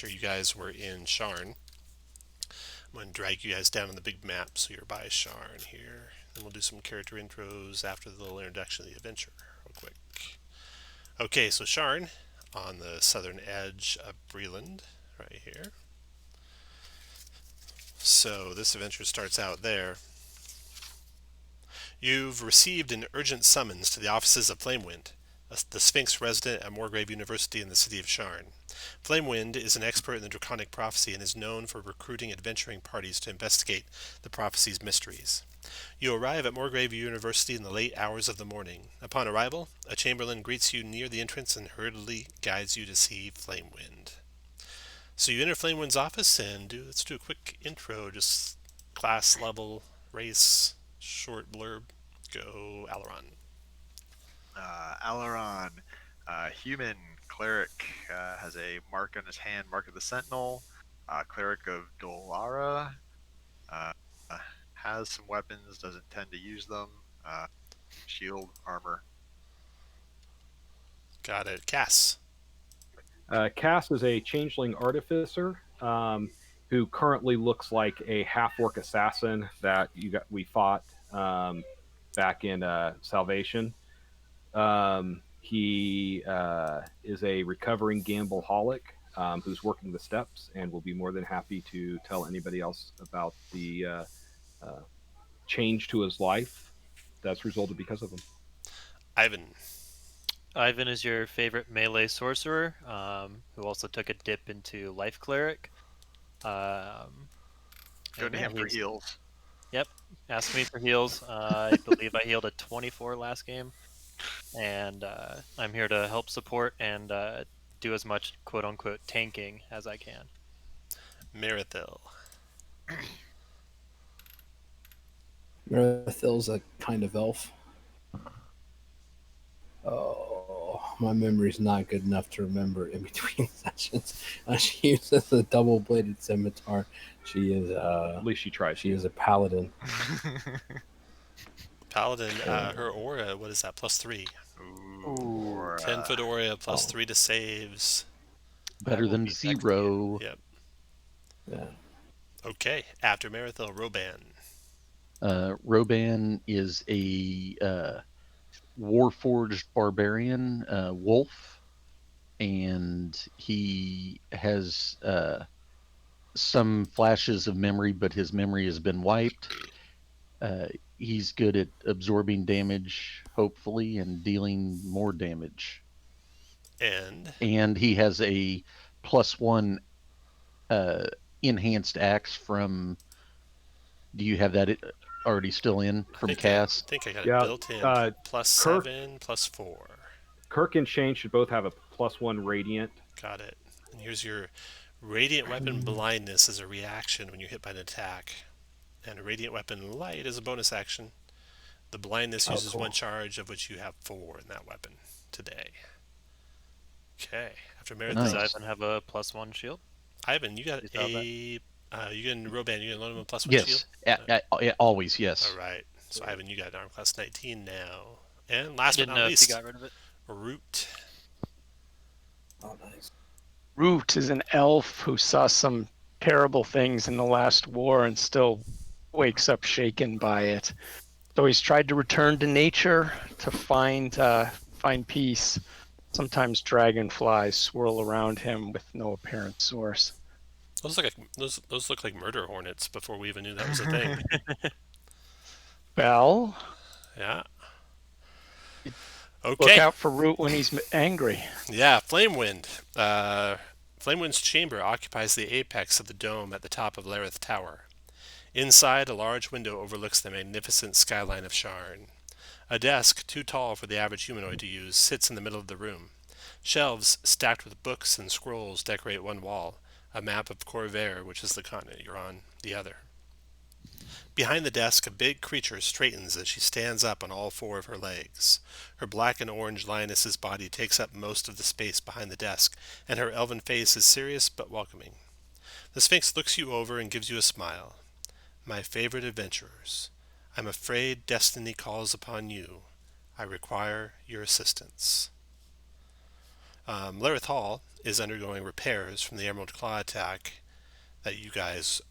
adventure, you guys were in Sharn. I'm going to drag you guys down on the big map so you're by Sharn here. And we'll do some character intros after the little introduction of the adventure, real quick. Okay, so Sharn, on the southern edge of Breland, right here. So this adventure starts out there. You've received an urgent summons to the offices of Flamewind, the Sphinx resident at Morgrave University in the city of Sharn. Flamewind is an expert in the Draconic prophecy and is known for recruiting adventuring parties to investigate the prophecy's mysteries. You arrive at Morgrave University in the late hours of the morning. Upon arrival, a chamberlain greets you near the entrance and hurriedly guides you to see Flamewind. So you enter Flamewind's office and let's do a quick intro, just class level, race, short blurb. Go, Alaron. Eberron, human cleric, has a mark on his hand, mark of the Sentinel. Cleric of Dolara, uh, has some weapons, doesn't tend to use them. Shield, armor. Got it. Cass. Cass is a changeling artificer who currently looks like a half-orc assassin that we fought back in Salvation. He is a recovering gamble-holic who's working the steps and will be more than happy to tell anybody else about the change to his life that's resulted because of him. Ivan. Ivan is your favorite melee sorcerer, who also took a dip into life cleric. Go to him for heals. Yep, ask me for heals. I believe I healed a 24 last game, and I'm here to help support and do as much quote-unquote tanking as I can. Merithil. Merithil's a kind of elf. Oh, my memory's not good enough to remember in between sessions. She uses a double-bladed scimitar. She is at least she tries. She is a paladin. Paladin, her aura, what is that? +3. Ooh. 10-foot aura, +3 to saves. Better than 0. Yep. Yeah. Okay, after Merithil, Roban. Roban is a Warforged barbarian, wolf, and he has some flashes of memory, but his memory has been wiped. He's good at absorbing damage, hopefully, and dealing more damage. And he has a +1 enhanced axe from... Do you have that already still in from Cass? I think I got it built in. +7, +4. Kirk and Shane should both have a +1 radiant. Got it. And here's your radiant weapon blindness as a reaction when you're hit by an attack. And a radiant weapon light is a bonus action. The blindness uses 1 charge, of which you have 4 in that weapon today. Okay. After Merithil, does Ivan have a +1 shield? Ivan, you got you can Roban, you can loan him a +1 shield? Yes, always, yes. All right. So Ivan, you got arm class 19 now. And last but not least, you got rid of it. Root. Oh, nice. Root is an elf who saw some terrible things in the last war and still wakes up shaken by it. So he's tried to return to nature to find peace. Sometimes dragonflies swirl around him with no apparent source. Those look like murder hornets before we even knew that was a thing. Well, yeah. Okay. Look out for Root when he's angry. Yeah, Flamewind. Flamewind's chamber occupies the apex of the dome at the top of Lareth Tower. Inside, a large window overlooks the magnificent skyline of Sharn. A desk, too tall for the average humanoid to use, sits in the middle of the room. Shelves stacked with books and scrolls decorate one wall. A map of Corvair, which is the continent you're on, the other. Behind the desk, a big creature straightens as she stands up on all 4 of her legs. Her black and orange lioness's body takes up most of the space behind the desk, and her elven face is serious but welcoming. The Sphinx looks you over and gives you a smile. My favorite adventurers, I'm afraid destiny calls upon you. I require your assistance. Lareth Hall is undergoing repairs from the Emerald Claw attack that you guys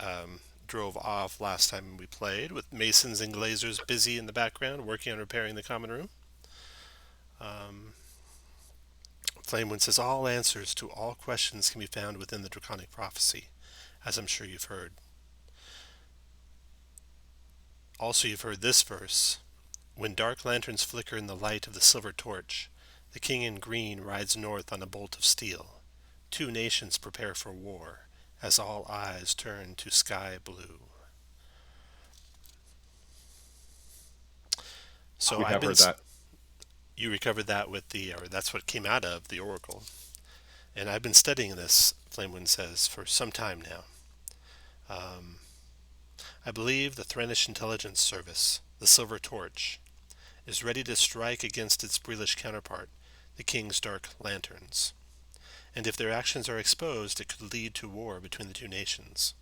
drove off last time we played, with masons and glazers busy in the background working on repairing the common room. Flamewind says all answers to all questions can be found within the Draconic Prophecy, as I'm sure you've heard. Also, you've heard this verse. When dark lanterns flicker in the light of the silver torch, the king in green rides north on a bolt of steel. Two nations prepare for war, as all eyes turn to sky blue. So We have heard that. You recovered that with or that's what came out of the Oracle. And I've been studying this, Flamewind says, for some time now. I believe the Threnish Intelligence Service, the Silver Torch, is ready to strike against its Breelish counterpart, the King's Dark Lanterns. And if their actions are exposed, it could lead to war between the two nations.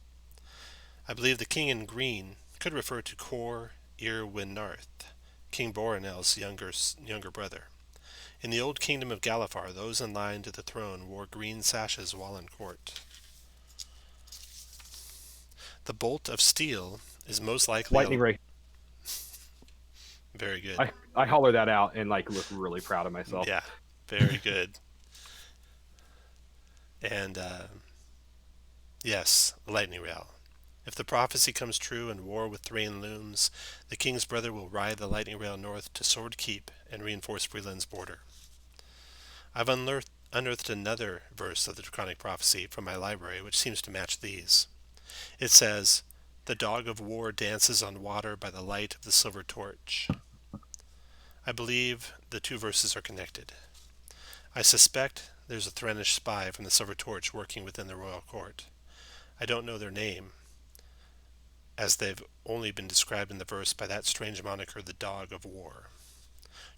I believe the King in Green could refer to Cor Irwinarth, King Boronel's younger brother. In the old kingdom of Galifar, those in line to the throne wore green sashes while in court. The bolt of steel is most likely Lightning ray. Very good. I holler that out and look really proud of myself. Yeah, very good. And yes, lightning rail. If the prophecy comes true and war with Thrain looms, the king's brother will ride the lightning rail north to Sword Keep and reinforce Breland's border. I've unearthed another verse of the Draconic Prophecy from my library, which seems to match these. It says, "The dog of war dances on water by the light of the silver torch." I believe the two verses are connected. I suspect there's a Threnish spy from the Silver Torch working within the royal court. I don't know their name, as they've only been described in the verse by that strange moniker, the Dog of War.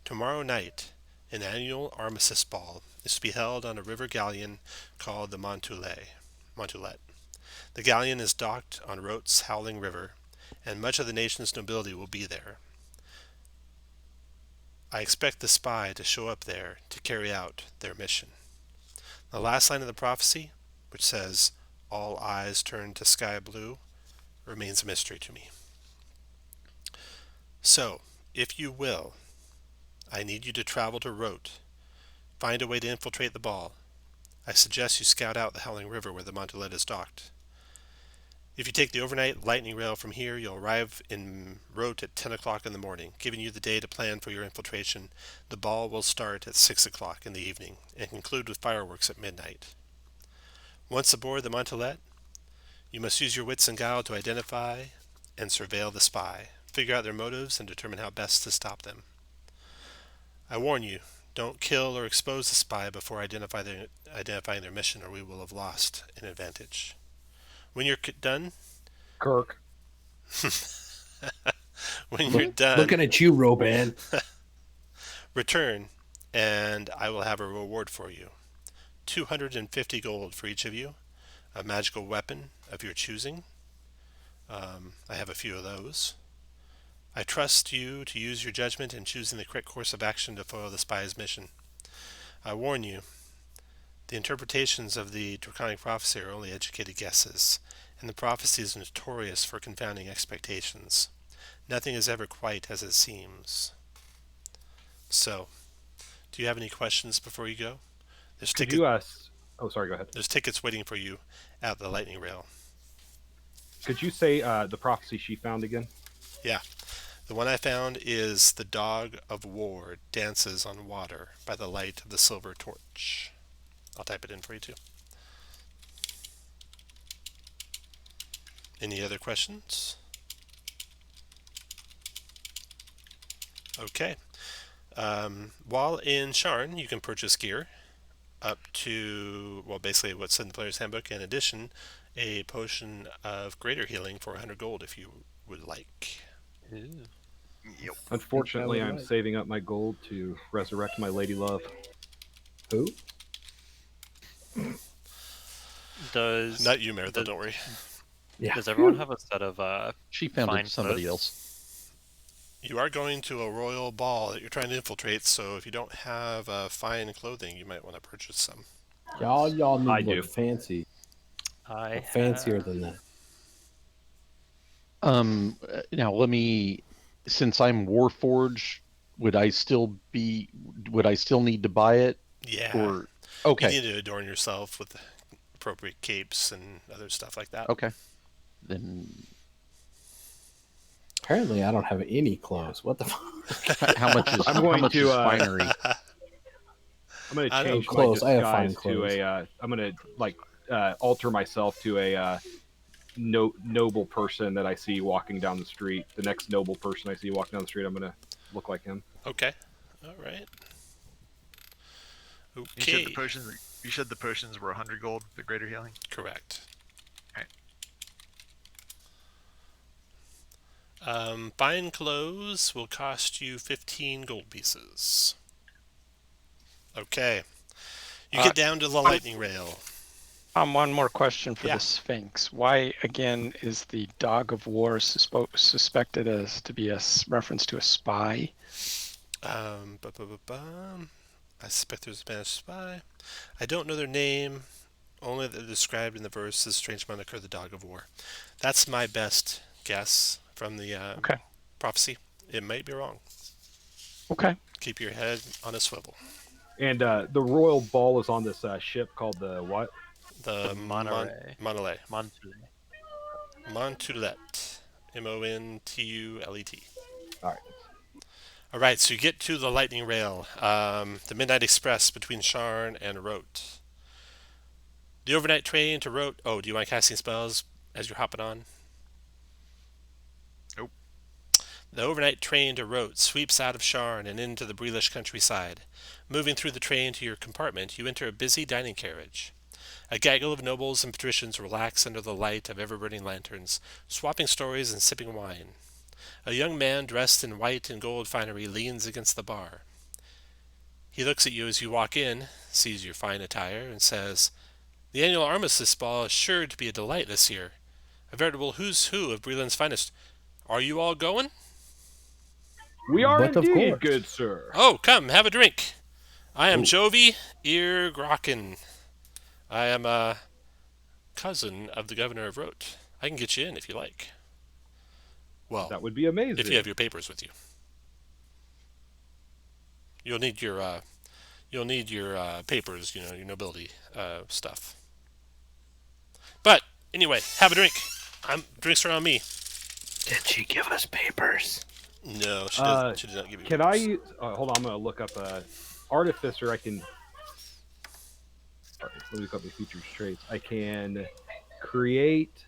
Tomorrow night, an annual armistice ball is to be held on a river galleon called the Montoulet. The galleon is docked on Rote's howling river, and much of the nation's nobility will be there. I expect the spy to show up there to carry out their mission. The last line of the prophecy, which says, "All eyes turn to sky blue," remains a mystery to me. So, if you will, I need you to travel to Rote, find a way to infiltrate the ball. I suggest you scout out the Howling River where the Montolet is docked. If you take the overnight lightning rail from here, you'll arrive in Rote at 10 o'clock in the morning, giving you the day to plan for your infiltration. The ball will start at 6 o'clock in the evening and conclude with fireworks at midnight. Once aboard the Montolet, you must use your wits and guile to identify and surveil the spy, figure out their motives, and determine how best to stop them. I warn you, don't kill or expose the spy before identifying their mission, or we will have lost an advantage. When you're done, Kirk. when you're done, Looking at you, Roban. return, and I will have a reward for you. 250 gold for each of you, a magical weapon of your choosing. I have a few of those. I trust you to use your judgment in choosing the correct course of action to foil the spy's mission. I warn you, the interpretations of the Draconic Prophecy are only educated guesses, and the prophecy is notorious for confounding expectations. Nothing is ever quite as it seems. So, do you have any questions before you go? There's Could you oh, sorry, go ahead. There's tickets waiting for you at the lightning rail. Could you say the prophecy she found again? Yeah. The one I found is "The Dog of War dances on water by the light of the silver torch." I'll type it in for you too. Any other questions? Okay. While in Sharn, you can purchase gear up to, well, basically what's in the player's handbook. In addition, a potion of greater healing for 100 gold if you would like. Ooh. Yep. Unfortunately, I'm like. saving up my gold to resurrect my lady love. Who? Does Not you, Meredith, don't worry. Yeah. does everyone have a set of She found fine it somebody clothes? else. You are going to a royal ball that you're trying to infiltrate, so if you don't have fine clothing, you might want to purchase some. Y'all need I to do. look fancy. I Fancier than that. Now let me, since I'm Warforged, would I still need to buy it? Yeah. Or You okay, need to adorn yourself with appropriate capes and other stuff like that. okay. Then Apparently, I don't have any clothes. What the fuck? how much is I'm how going much to, is finery? I'm going to I don't change know, my clothes. I have fine disguise to clothes. I'm going to alter myself to a noble person that I see walking down the street. The next noble person I see walking down the street, I'm going to look like him. Okay. All right. You said Okay. the potions. You said the potions were 100 gold. The greater healing. Correct. Okay. Fine clothes will cost you 15 gold pieces. Okay. You get down to the lightning rail. One more question for Yeah. the Sphinx. Why, again, is the dog of war suspected as to be a reference to a spy? I suspect there's a Spanish spy. I don't know their name. Only that they're described in the verse as strange moniker, the dog of war. That's my best guess from the Okay. prophecy. It might be wrong. Okay. Keep your head on a swivel. And the royal ball is on this ship called the what? The Monterey. Montelet. Monterey. Montulet. Montulet. All right. All right, so you get to the lightning rail, the Midnight Express between Sharn and Rote. The overnight train to Rote. Oh, do you mind casting spells as you're hopping on? Nope. The overnight train to Rote sweeps out of Sharn and into the Breelish countryside. Moving through the train to your compartment, you enter a busy dining carriage. A gaggle of nobles and patricians relax under the light of ever-burning lanterns, swapping stories and sipping wine. A young man dressed in white and gold finery leans against the bar. He looks at you as you walk in, sees your fine attire, and says, "The annual armistice ball is sure to be a delight this year. A veritable who's who of Breland's finest. Are you all going?" We are But of indeed, course. good sir. "Oh, come, have a drink. I am Ooh. Jovi Irgraken. I am a cousin of the governor of Rote. I can get you in if you like." Well, That would be amazing. if you have your papers with you. You'll need your papers, your nobility stuff. But anyway, have a drink. Drinks are on me. Did she give us papers? No, she did not give you. Can I papers. use? Hold on, I'm gonna look up artificer. I can. All right, let me look up the features traits. I can create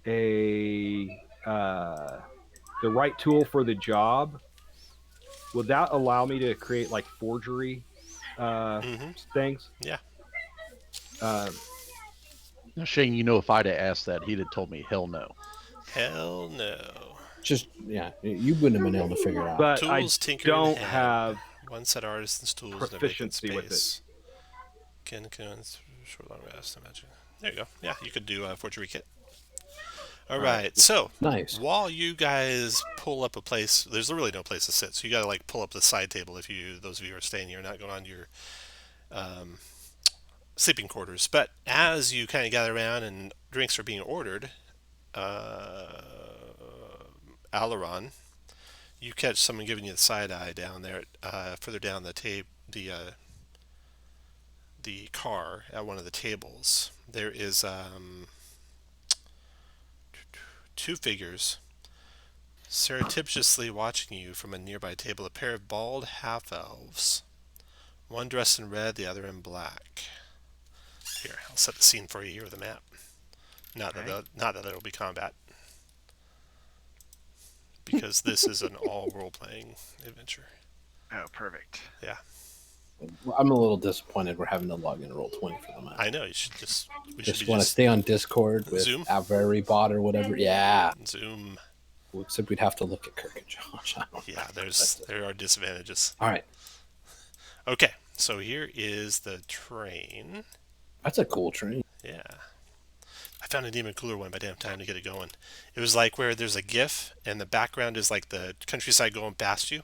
a the right tool for the job. Would that allow me to create like forgery things? Yeah. Now, Shane, if I'd have asked that, he'd have told me hell no. Hell no. Just you wouldn't have been able to figure it out. But Tools, I tinker, don't and have one set of artisan's tools and a vacant proficiency with space. Can short long rest, imagine. There you go. Yeah, you could do a forgery kit. All right. So Nice. while you guys pull up a place, there's really no place to sit, so you got to like pull up the side table if those of you who are staying here, not going on to your sleeping quarters. But as you kind of gather around and drinks are being ordered, Aileron, you catch someone giving you the side eye down there, further down the car at one of the tables. There is two figures surreptitiously watching you from a nearby table. A pair of bald half-elves, one dressed in red, the other in black. Here, I'll set the scene for you here with a map. Not that there will be combat, because this is an all role-playing adventure. Oh, perfect. Yeah, I'm a little disappointed we're having to log in Roll20 for the match. I know. We should Just be want to stay on Discord with Zoom? Avery Bot or whatever. Yeah. Zoom. Well, except we'd have to look at Kirk and Josh. I don't Yeah, know. there are disadvantages. All right. Okay, so here is the train. That's a cool train. Yeah. found an even cooler one by damn time to get it going. It was like where there's a GIF and the background is like the countryside going past you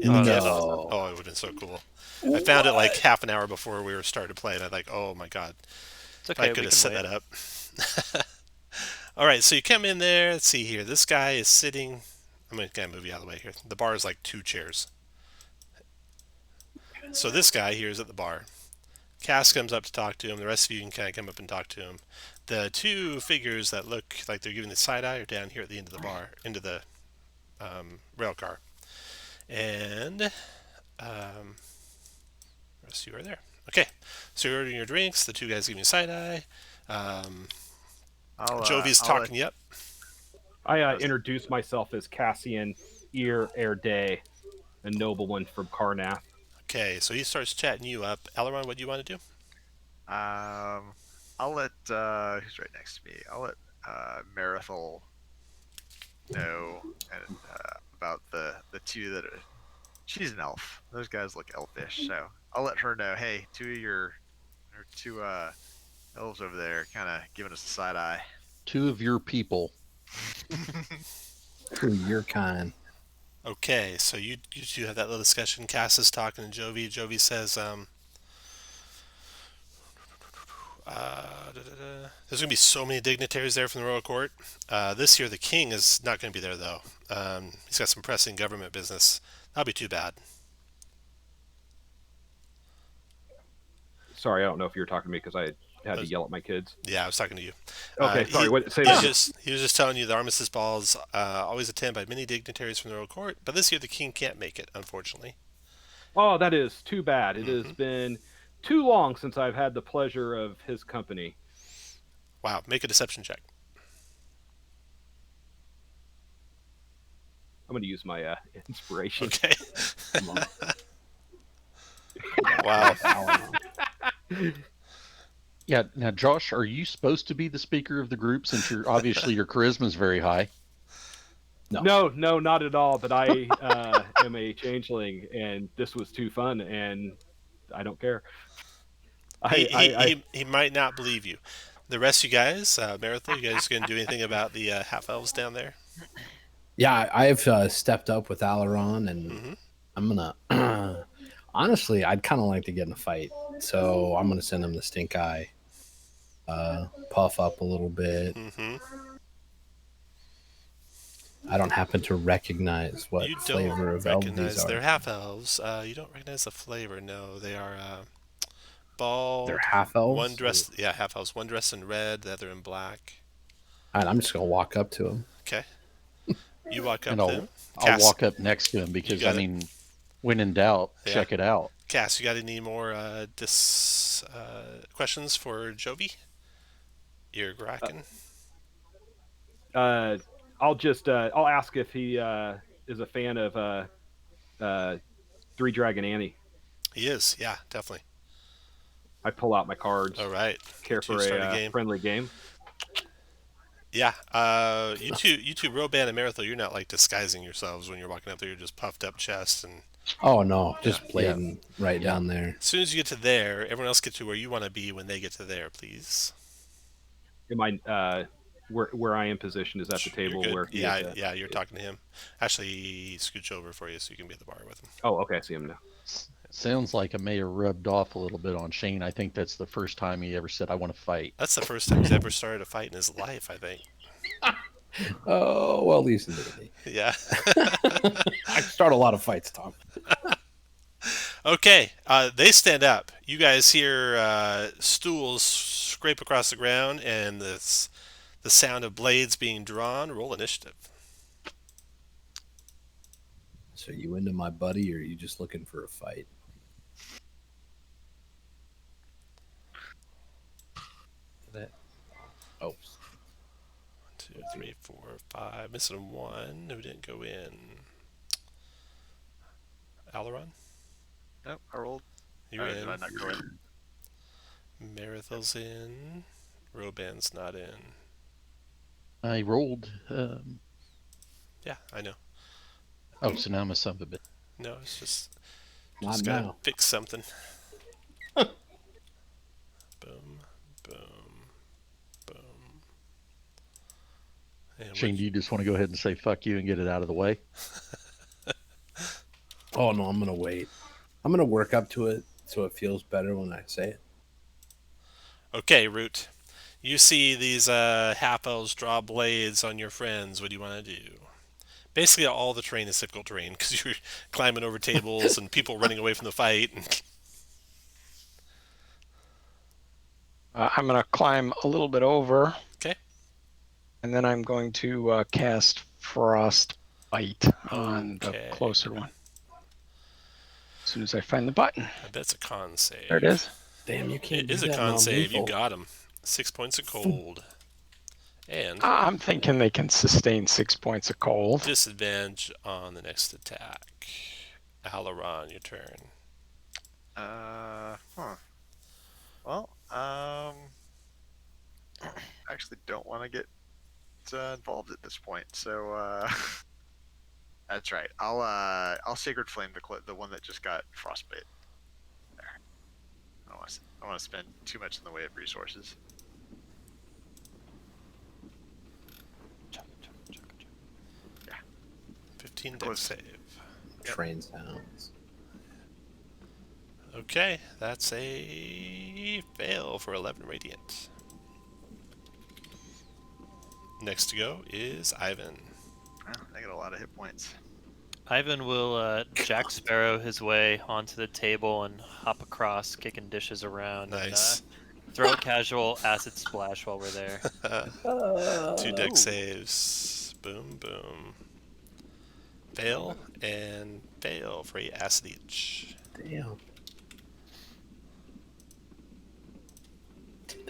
in the Oh, GIF. that's awesome. No. Oh, it would have been so cool. I found it like half an hour before we were starting to play, and I'm like, oh my god, It's if I okay. could We have can set wait. that up. All right, so you come in there. Let's see here. This guy is sitting. I'm gonna move you out of the way here. The bar is like 2 chairs. So this guy here is at the bar. Cass comes up to talk to him. The rest of you can kind of come up and talk to him. The two figures that look like they're giving the side eye are down here at the end of the bar, into the rail car. And the rest of you are there. Okay, so you're ordering your drinks. The two guys giving you side eye. Jovi's talking you up. I introduce myself as Cassian Erde, a nobleman from Karnath. Okay, so he starts chatting you up. Eberron, what do you want to do? I'll let who's right next to me. I'll let Marithal know and about the two that are. She's an elf. Those guys look elfish, so I'll let her know. Hey, two elves over there, kind of giving us a side eye. 2 of your people. Ooh, your kind. Okay, so you two have that little discussion. Cass is talking to Jovi. Jovi says, there's going to be so many dignitaries there from the royal court. This year, the king is not going to be there, though. He's got some pressing government business. That'll be too bad. Sorry, I don't know if you were talking to me because I had to yell at my kids. Yeah, I was talking to you. Okay, sorry. Say He that. he was just telling you the armistice ball is always attended by many dignitaries from the royal court, but this year the king can't make it, unfortunately. Oh, that is too bad. It has been too long since I've had the pleasure of his company. Wow, make a deception check. I'm going to use my inspiration. Okay. Come on. Wow. Yeah. Now, Josh, are you supposed to be the speaker of the group since you're obviously your charisma is very high? No, not at all. But I am a changeling, and this was too fun, and I don't care. He might not believe you. The rest of you guys, Marithal, you guys going to do anything about the half elves down there? Yeah, I've stepped up with Eberron, and I'm gonna. Honestly, I'd kind of like to get in a fight, so I'm gonna send him the stink eye. Puff up a little bit. I don't happen to recognize what You flavor don't of elves these recognize are. they're half elves. You don't recognize the flavor. No, they are bald. They're half elves. One dressed, yeah, half elves. One dressed in red, the other in black. And I'm just gonna walk up to him. Okay. You walk up And to I'll him. walk up next to him because got I it. mean, when in doubt, Yeah. check it out. Cass, you got any more questions for Jovi? You're Graken. I'll ask if he is a fan of Three Dragon Annie. He is, yeah, definitely. I pull out my cards. All right. Care Two for start a game. friendly game. Yeah. You two, Roban and Marithal, you're not like disguising yourselves when you're walking up there. You're just puffed up chest and. Oh no, just blatant right down there. As soon as you get to there, everyone else get to where you want to be when they get to there, please. Am I where I am positioned is at the You're table good. where he is at. Yeah, you're talking to him. Actually, scooch over for you so you can be at the bar with him. Oh, okay, I see him now. Sounds like I may have rubbed off a little bit on Shane. I think that's the first time he ever said, "I want to fight." That's the first time he's ever started a fight in his life, I think. Oh well, at least in the Yeah. I start a lot of fights, Tom. Okay, they stand up. You guys hear stools scrape across the ground and the sound of blades being drawn. Roll initiative. So you into my buddy, or are you just looking for a fight? Oh. 1, 2, 3, 4, 5. Missing one who didn't go in. Eberron? Nope, I rolled. You're in. Did I not go in? Marithal's in. Roban's not in. I rolled. Yeah, I know. Oh, so now I'm a son of a bitch. No, it's just Not gotta now. fix something. Boom, boom, boom. And Shane, do you just want to go ahead and say fuck you and get it out of the way? Oh no, I'm gonna wait. I'm gonna work up to it so it feels better when I say it. Okay, Root. You see these half elves draw blades on your friends. What do you want to do? Basically, all the terrain is difficult terrain because you're climbing over tables and people running away from the fight. I'm going to climb a little bit over. Okay. And then I'm going to cast Frostbite on the Okay. closer one. As soon as I find the button. I bet it's a con save. There it is. Damn, you can't. It do is a that con save. You non-lethal. got him. 6 points of cold. And I'm thinking they can sustain 6 points of cold. disadvantage on the next attack. Alaron, your turn. Well, actually don't want to get involved at this point, so that's right. I'll Sacred Flame the one that just got frostbite. There. I don't want to spend too much in the way of resources. Yeah. 15 dex Close. save. Train sounds. Okay, that's a fail for 11 radiant. Next to go is Ivan. Oh, I got a lot of hit points. Ivan will Jack Sparrow his way onto the table and hop across, kicking dishes around. Nice. And, throw a casual acid splash while we're there. 2 dex saves. Boom, boom. Fail and fail for 8 acid each. Damn.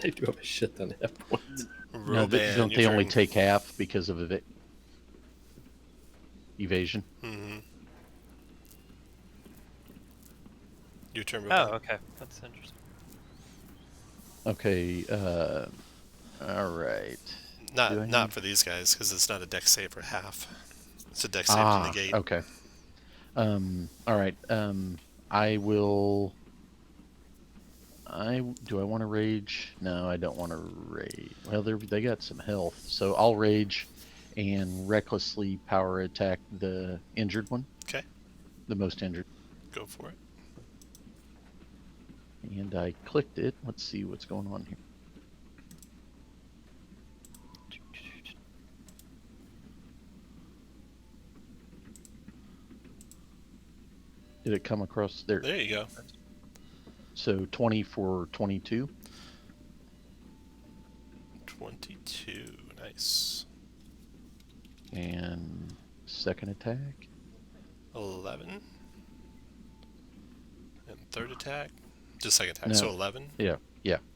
They do have a shit ton of hit points. No, Roban, don't your they only turn. take half because of evasion? Mm-hmm. Your turn, Oh, Roban. okay. That's interesting. Okay. All right. Do I Not need- for these guys because it's not a dex save for half. It's a dex save to negate. Okay. All right. I will. Do I want to rage? No, I don't want to rage. Well, they got some health, so I'll rage and recklessly power attack the injured one. Okay. The most injured. Go for it. And I clicked it. Let's see what's going on here. Did it come across there? There you go. So 20 for 22. 22. Nice. And second attack. 11. And third attack. Just second attack. No. So 11. Yeah.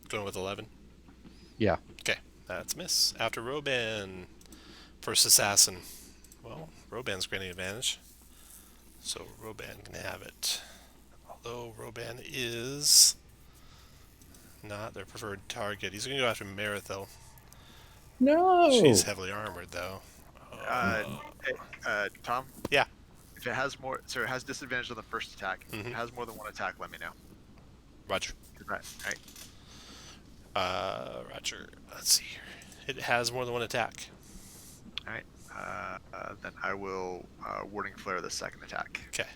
Going with 11. Yeah. Okay. That's miss. After Roban. First assassin. Well, Roban's granting advantage. So Roban can have it. Although Roban is not their preferred target. He's going to go after Marithil. No. She's heavily armored, though. Tom? Yeah. If it has more, so it has disadvantage on the first attack. If Mhm. it has more than one attack, let me know. Roger. Right. Roger. Let's see here. It has more than one attack. All right. Then I will Warding Flare the second attack. Okay.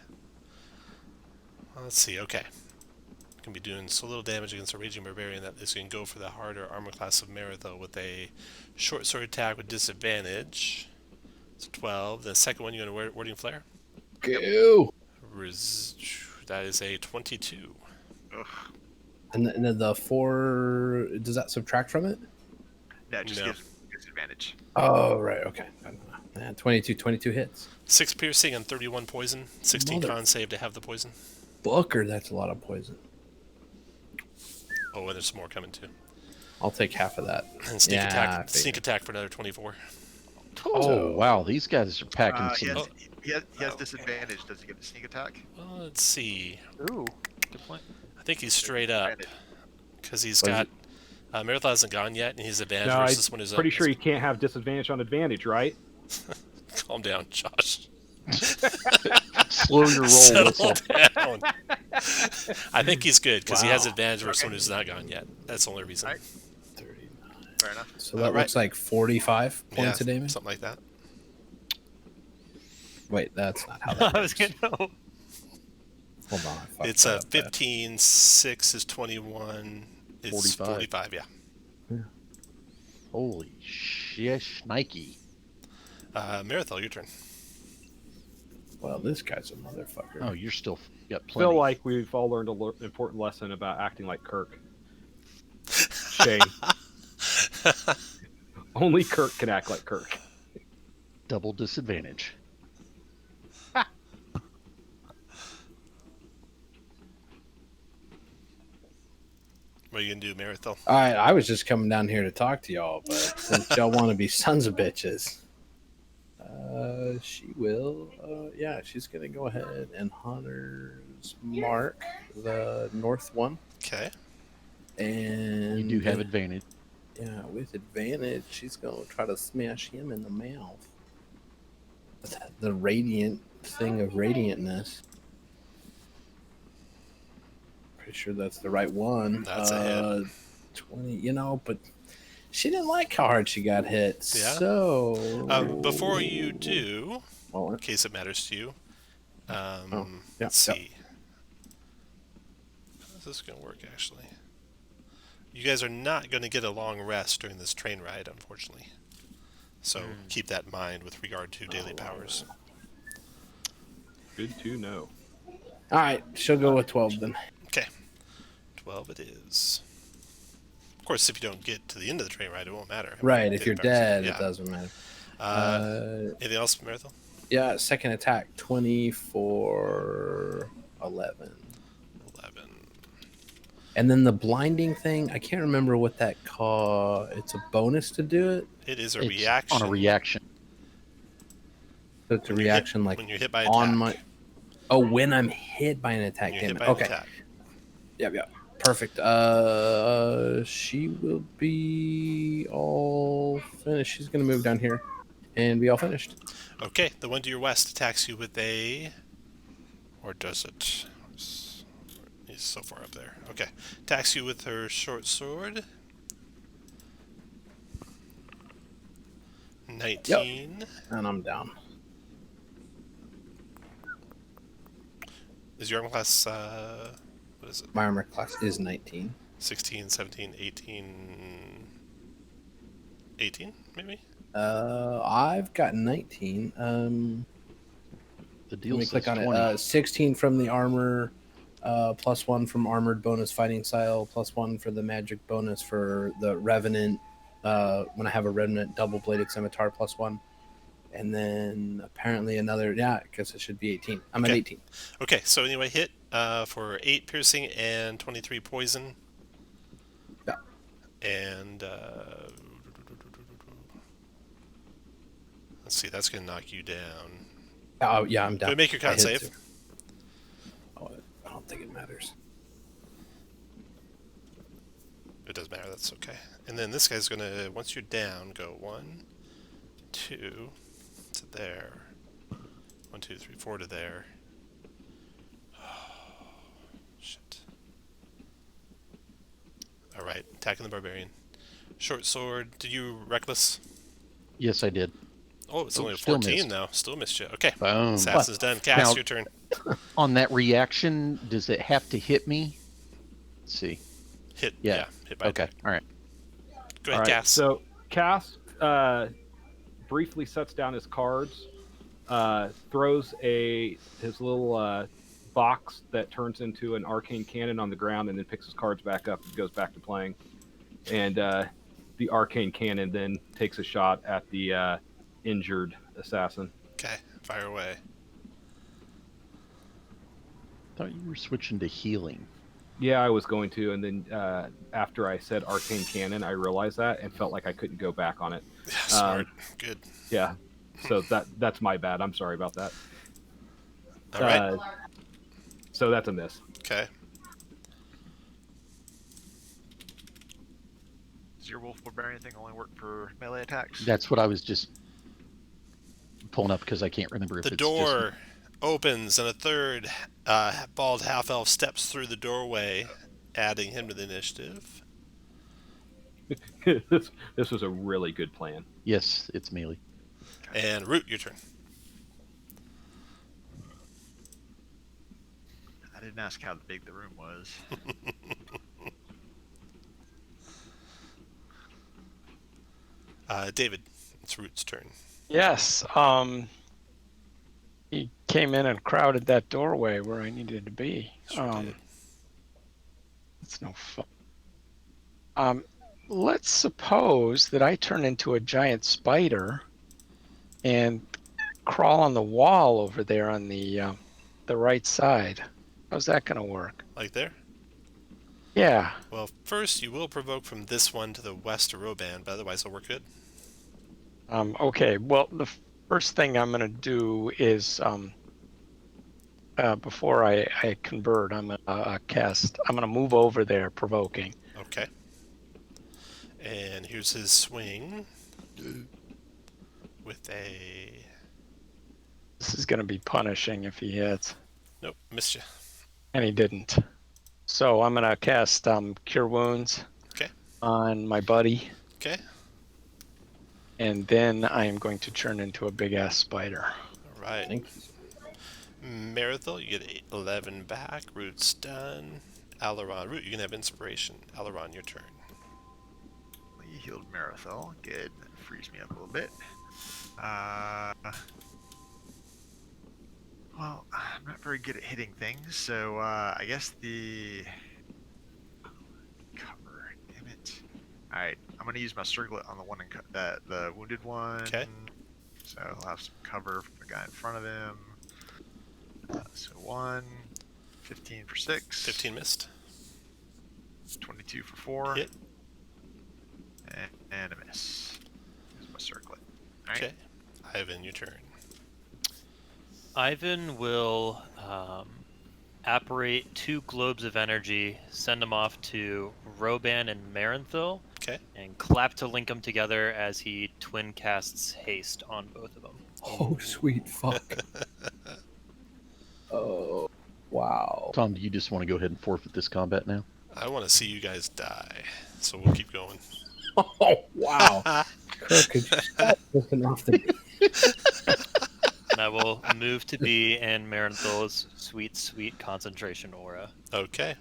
Let's see. Okay. Can be doing so little damage against a Raging Barbarian that is going to go for the harder armor class of Marithil with a short sword attack with disadvantage. It's 12. The second one, you're going to Warding Flare? Go. That is a 22. Ugh. And the 4, does that subtract from it? No, it just No. gives disadvantage. Oh, right. Okay. 22 hits. 6 piercing and 31 poison. 16 Mother- con save to have the poison. Booker, that's a lot of poison. Oh, and there's some more coming too. I'll take half of that. And sneak Yeah, I attack. figured. Sneak attack for another 24. Oh, wow. These guys are packing He some. has disadvantage. Does he get the sneak attack? Well, let's see. Ooh, good point. I think he's straight up because he's What is got. Meritha hasn't gone yet, and he's advantage No, versus one who's Pretty sure you can't have disadvantage on advantage, right? Calm down, Josh. Slow your roll Settle whistle. down. I think he's good because he has Wow. advantage versus someone who's not gone yet. That's the only reason. Alright. 39. Fair enough. So that Right. looks like 45 Yeah, points of damage. something like that. Wait, that's not how that I was works. gonna. Hold on. I fucked It's that a up bad. 15, 6 is 21, it's 45. 45, yeah. Holy shish, Nike. Marathon, your turn. Well, this guy's a motherfucker. Oh, you're still got I plenty. feel like we've all learned an important lesson about acting like Kirk. Shame. Only Kirk can act like Kirk. Double disadvantage. What are you going to do, Marathon? All right, I was just coming down here to talk to y'all, but since y'all want to be sons of bitches, she will. Yeah, she's gonna go ahead and Hunter's mark the north one, Okay. and You do have advantage. Yeah, with advantage, she's gonna try to smash him in the mouth. The radiant thing of radiantness. Pretty sure that's the right one. That's a hit. 20, but she didn't like how hard she got hit. Yeah? So Before you do, well, in case it matters to you, yeah, let's yeah. see. How's this going to work, actually? You guys are not going to get a long rest during this train ride, unfortunately. So keep that in mind with regard to daily powers. Good to know. all right, she'll go with 12 then. Okay. 12 it is. Of course, if you don't get to the end of the train ride, it won't matter. Right, Daily if you're powers. dead, Yeah. it doesn't matter. Anything else, Marathon? Yeah, second attack, 24, 11. 11. And then the blinding thing, I can't remember what that it's a bonus to do it. It is a It's reaction. on a reaction. So it's a When you hit- reaction like when you're hit by on attack. my. Oh, when I'm hit by an attack. When you're Damn hit it. by an Okay. attack. Yep. Perfect. She will be all finished. She's gonna move down here and be all finished. Okay, the one to your west attacks you with a... Or does it? He's so far up there. Okay. Attacks you with her short sword. 19. And I'm down. Is your armor class, what is it? My armor class is 19. 16, 17, 18... 18, maybe? I've got 19. The Let deal me says click on 20. it. 16 from the armor, +1 from armored bonus fighting style, +1 for the magic bonus for the revenant. When I have a revenant double bladed scimitar, +1, and then apparently another. Yeah, because it should be 18. I'm at Okay. 18. Okay, so anyway, hit for 8 piercing and 23 poison. Yeah. And let's see, that's going to knock you down. Oh yeah, I'm down. Do I make your con I hit save? too. Oh, I don't think it matters. It does matter, that's okay. And then this guy's going to, once you're down, go 1, 2 to there. 1, 2, 3, 4 to there. Oh, shit. Alright, attacking the barbarian. Short sword. Did you reckless? Yes, I did. Oh, it's only a still 14 missed. now. Still missed you. Okay. Boom. Assassin's done. Cass, Now- your turn. On that reaction, does it have to hit me? Let's see. Hit. Yeah. Yeah. Hit by Okay. attack. All right. Go All ahead, right, Cass. so Cass briefly sets down his cards, throws his little box that turns into an arcane cannon on the ground, and then picks his cards back up and goes back to playing. And the arcane cannon then takes a shot at the injured assassin. Okay. Fire away. Thought you were switching to healing. Yeah, I was going to, and then after I said arcane cannon, I realized that and felt like I couldn't go back on it. Yeah, smart. Good. Yeah, so that's my bad. I'm sorry about that. All right. So that's a miss. Okay. Does your wolf barbarian thing only work for melee attacks? That's what I was just pulling up because I can't remember if The it's door opens and a third bald half elf steps through the doorway, adding him to the initiative. this was a really good plan. Yes, it's melee. And Root, your turn. I didn't ask how big the room was. David, it's Root's turn. Yes. He came in and crowded that doorway where I needed to be. Sure did. It's no fun. Let's suppose that I turn into a giant spider and crawl on the wall over there on the right side. How's that going to work? Like there? Yeah. Well, first you will provoke from this one to the west of Roban, but otherwise it'll work good. Okay. Well, the first thing I'm going to do is before I convert, I'm going to move over there, provoking. Okay. And here's his swing with a... This is going to be punishing if he hits. Nope, missed you. And he didn't. So I'm going to cast Cure Wounds Okay. on my buddy. Okay. And then I am going to turn into a big-ass spider. All right. Thank you. Marathel, you get 11 back. Root's done. Aileron. Root, you can have inspiration. Aileron, your turn. Well, you healed Marathel. Good. That frees me up a little bit. Well, I'm not very good at hitting things, so I guess the cover. Damn it! All right, I'm gonna use my circlet on the one the wounded one. Okay. So I'll have some cover from the guy in front of him. So 15 for 6. 15 missed. 22 for 4. Hit. And a miss. Here's my circlet. All right. Okay. Ivan, your turn. Ivan will apparate 2 globes of energy, send them off to Roban and Marenthil, Okay. and clap to link them together as he twin casts haste on both of them. Oh, sweet fuck. Oh, wow. Tom, do you just want to go ahead and forfeit this combat now? I want to see you guys die, so we'll keep going. Oh, wow. Kirk, could you stop looking off the... And I will move to be in Marenthil's sweet, sweet concentration aura. Okay.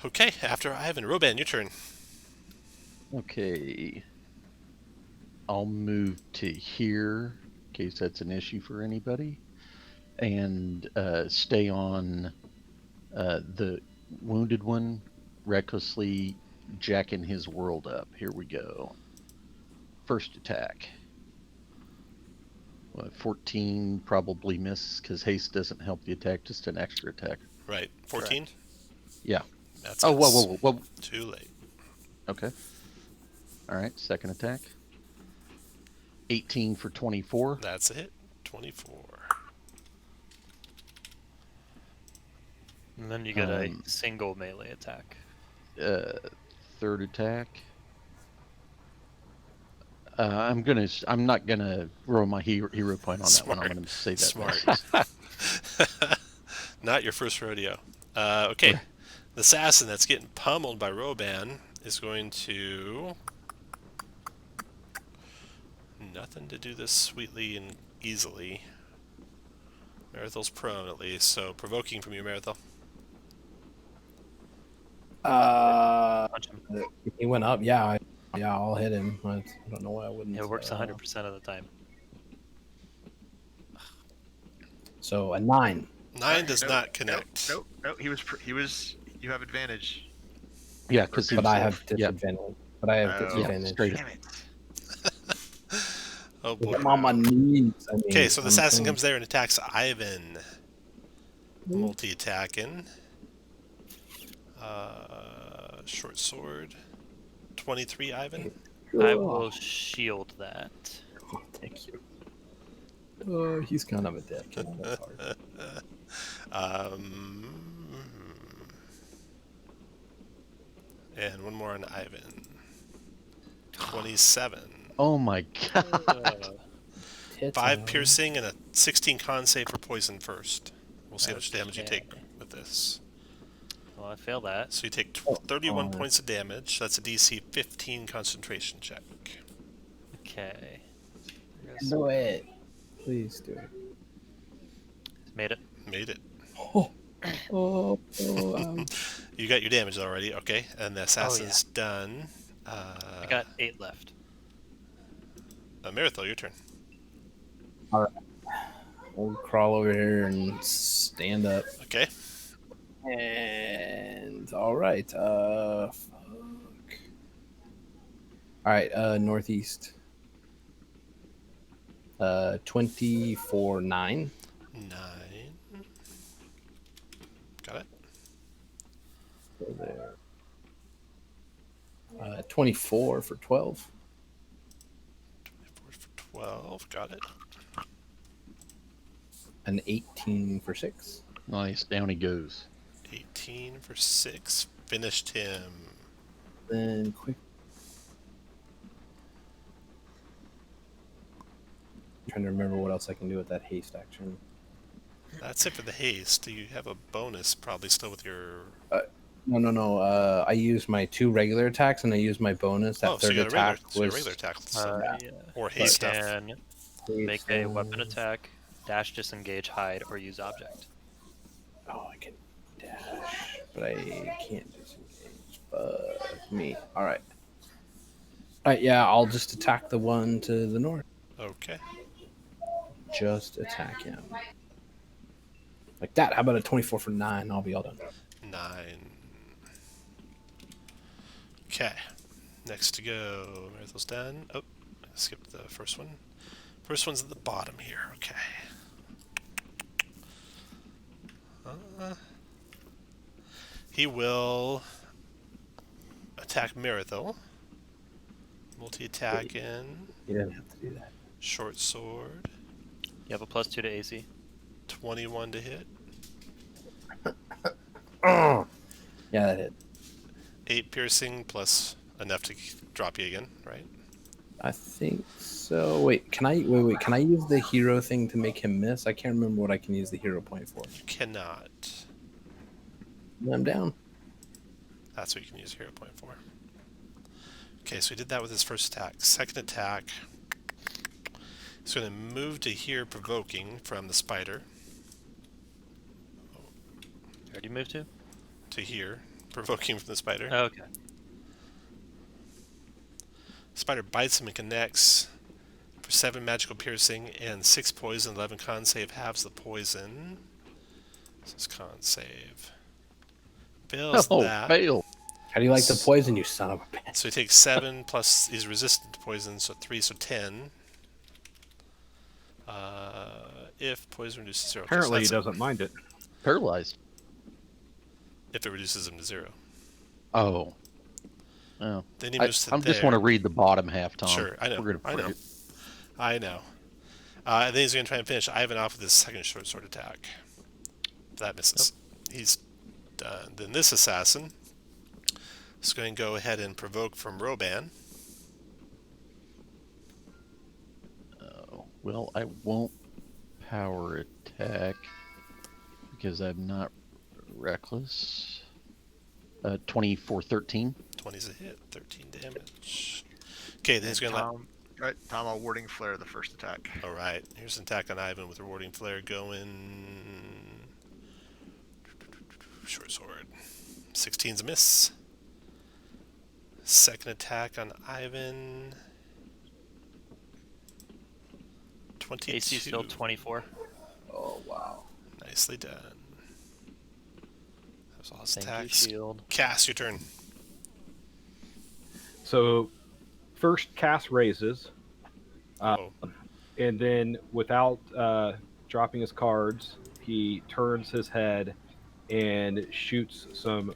Okay, after Ivan. Roban, your turn. Okay. I'll move to here, in case that's an issue for anybody, and stay on the wounded one, recklessly jacking his world up. Here we go. First attack. 14 probably misses because haste doesn't help the attack, just an extra attack. Right. 14? Yeah. That's Oh, whoa. too late. Okay. All right, second attack. 18 for 24. That's a hit. 24. And then you get a single melee attack. Third attack. I'm not gonna roll my hero point on that one. I'm gonna say that. Smart. Not your first rodeo. Okay. The assassin that's getting pummeled by Roban is going to... Nothing to do this sweetly and easily. Marathel's prone, at least, so provoking from you, Marathel. Punch him. He went up. Yeah, I'll hit him. I don't know why I wouldn't. It works 100% of the time. So a 9. 9 does not connect. Nope. He was. You have advantage. Yeah, because But I have disadvantage. But I have Oh, disadvantage. straight Damn it. Oh boy. I'm on my knees. I mean, Okay, so the assassin I'm comes there and attacks Ivan. Multi-attacking. Short sword. 23, Ivan. I will shield that. Oh, thank you. Oh, he's kind of a dick. You know, that's hard. And one more on Ivan. 27. Oh my god. Tits 5 on. piercing and a 16 con save for poison first. We'll see how much damage you take with this. Well, I fail that. So you take 31 points of damage. That's a DC 15 concentration check. Okay. Do it. Please do it. Made it. Made it. Oh, You got your damage already, okay? And the assassin's done. I got 8 left. Marathon, your turn. We'll crawl over here and stand up. Okay. And all right. Fuck. All right. Northeast. 24 9. 9. Got it. Go there. 24 for 12. 24 for 12. Got it. An 18 for 6. Nice. Down he goes. 18 for 6. Finished him. Then quick. I'm trying to remember what else I can do with that haste action. That's it for the haste. You have a bonus probably still with your... No. I used my 2 regular attacks and I used my bonus. That so third you got attack a was regular attack. So, Yeah. or haste stuff. Can make a weapon attack, dash, disengage, hide, or use object. Oh, I can dash, but I can't disengage. Fuck me. All right. Yeah, I'll just attack the one to the north. Okay. Just attack him. Like that. How about a 24 for 9? I'll be all done. 9. Okay. Next to go. Marathon's done. Oh, I skipped the first one. First one's at the bottom here. Okay. He will attack Marathon. Multi-attack in. You didn't have to do that. Short sword. You have a +2 to AC. 21 to hit. Yeah, that hit. 8 piercing plus enough to drop you again, right? I think so. Wait, can I use the hero thing to make him miss? I can't remember what I can use the hero point for. You cannot. I'm down. That's what you can use hero point for. Okay, so he did that with his first attack. Second attack. He's going to move to here, provoking from the spider. Where do you move to? To here, provoking from the spider. Oh, okay. Spider bites him and connects for 7 magical piercing and 6 poison. 11 con save, halves the poison. This is con save. Fails that. Fail. How do you like the poison, you son of a bitch? So he takes 7 plus he's resistant to poison, so 3, so 10. If poison reduces 0. Apparently he doesn't mind it. Paralyzed. If it reduces him to 0. Oh. Oh. Then he moves to I just want to read the bottom half, Tom. Sure, I know. We're gonna forget. I know. And then he's going to try and finish Ivan off with his second short sword attack. That misses. He's done. Then this assassin is going to go ahead and provoke from Roban. Oh, well, I won't power attack because I'm not reckless. 24-13. 20's a hit, 13 damage. Okay, then he's going to let... Alright, Tom, I'll warding flare the first attack. Alright, here's an attack on Ivan with rewarding flare going... Short sword. 16's a miss. Second attack on Ivan... 22. AC still 24. Oh, wow. Nicely done. That was all his Thank attacks. you, shield. Cass, your turn. So, first Cass raises, Oh. and then without dropping his cards, he turns his head and shoots some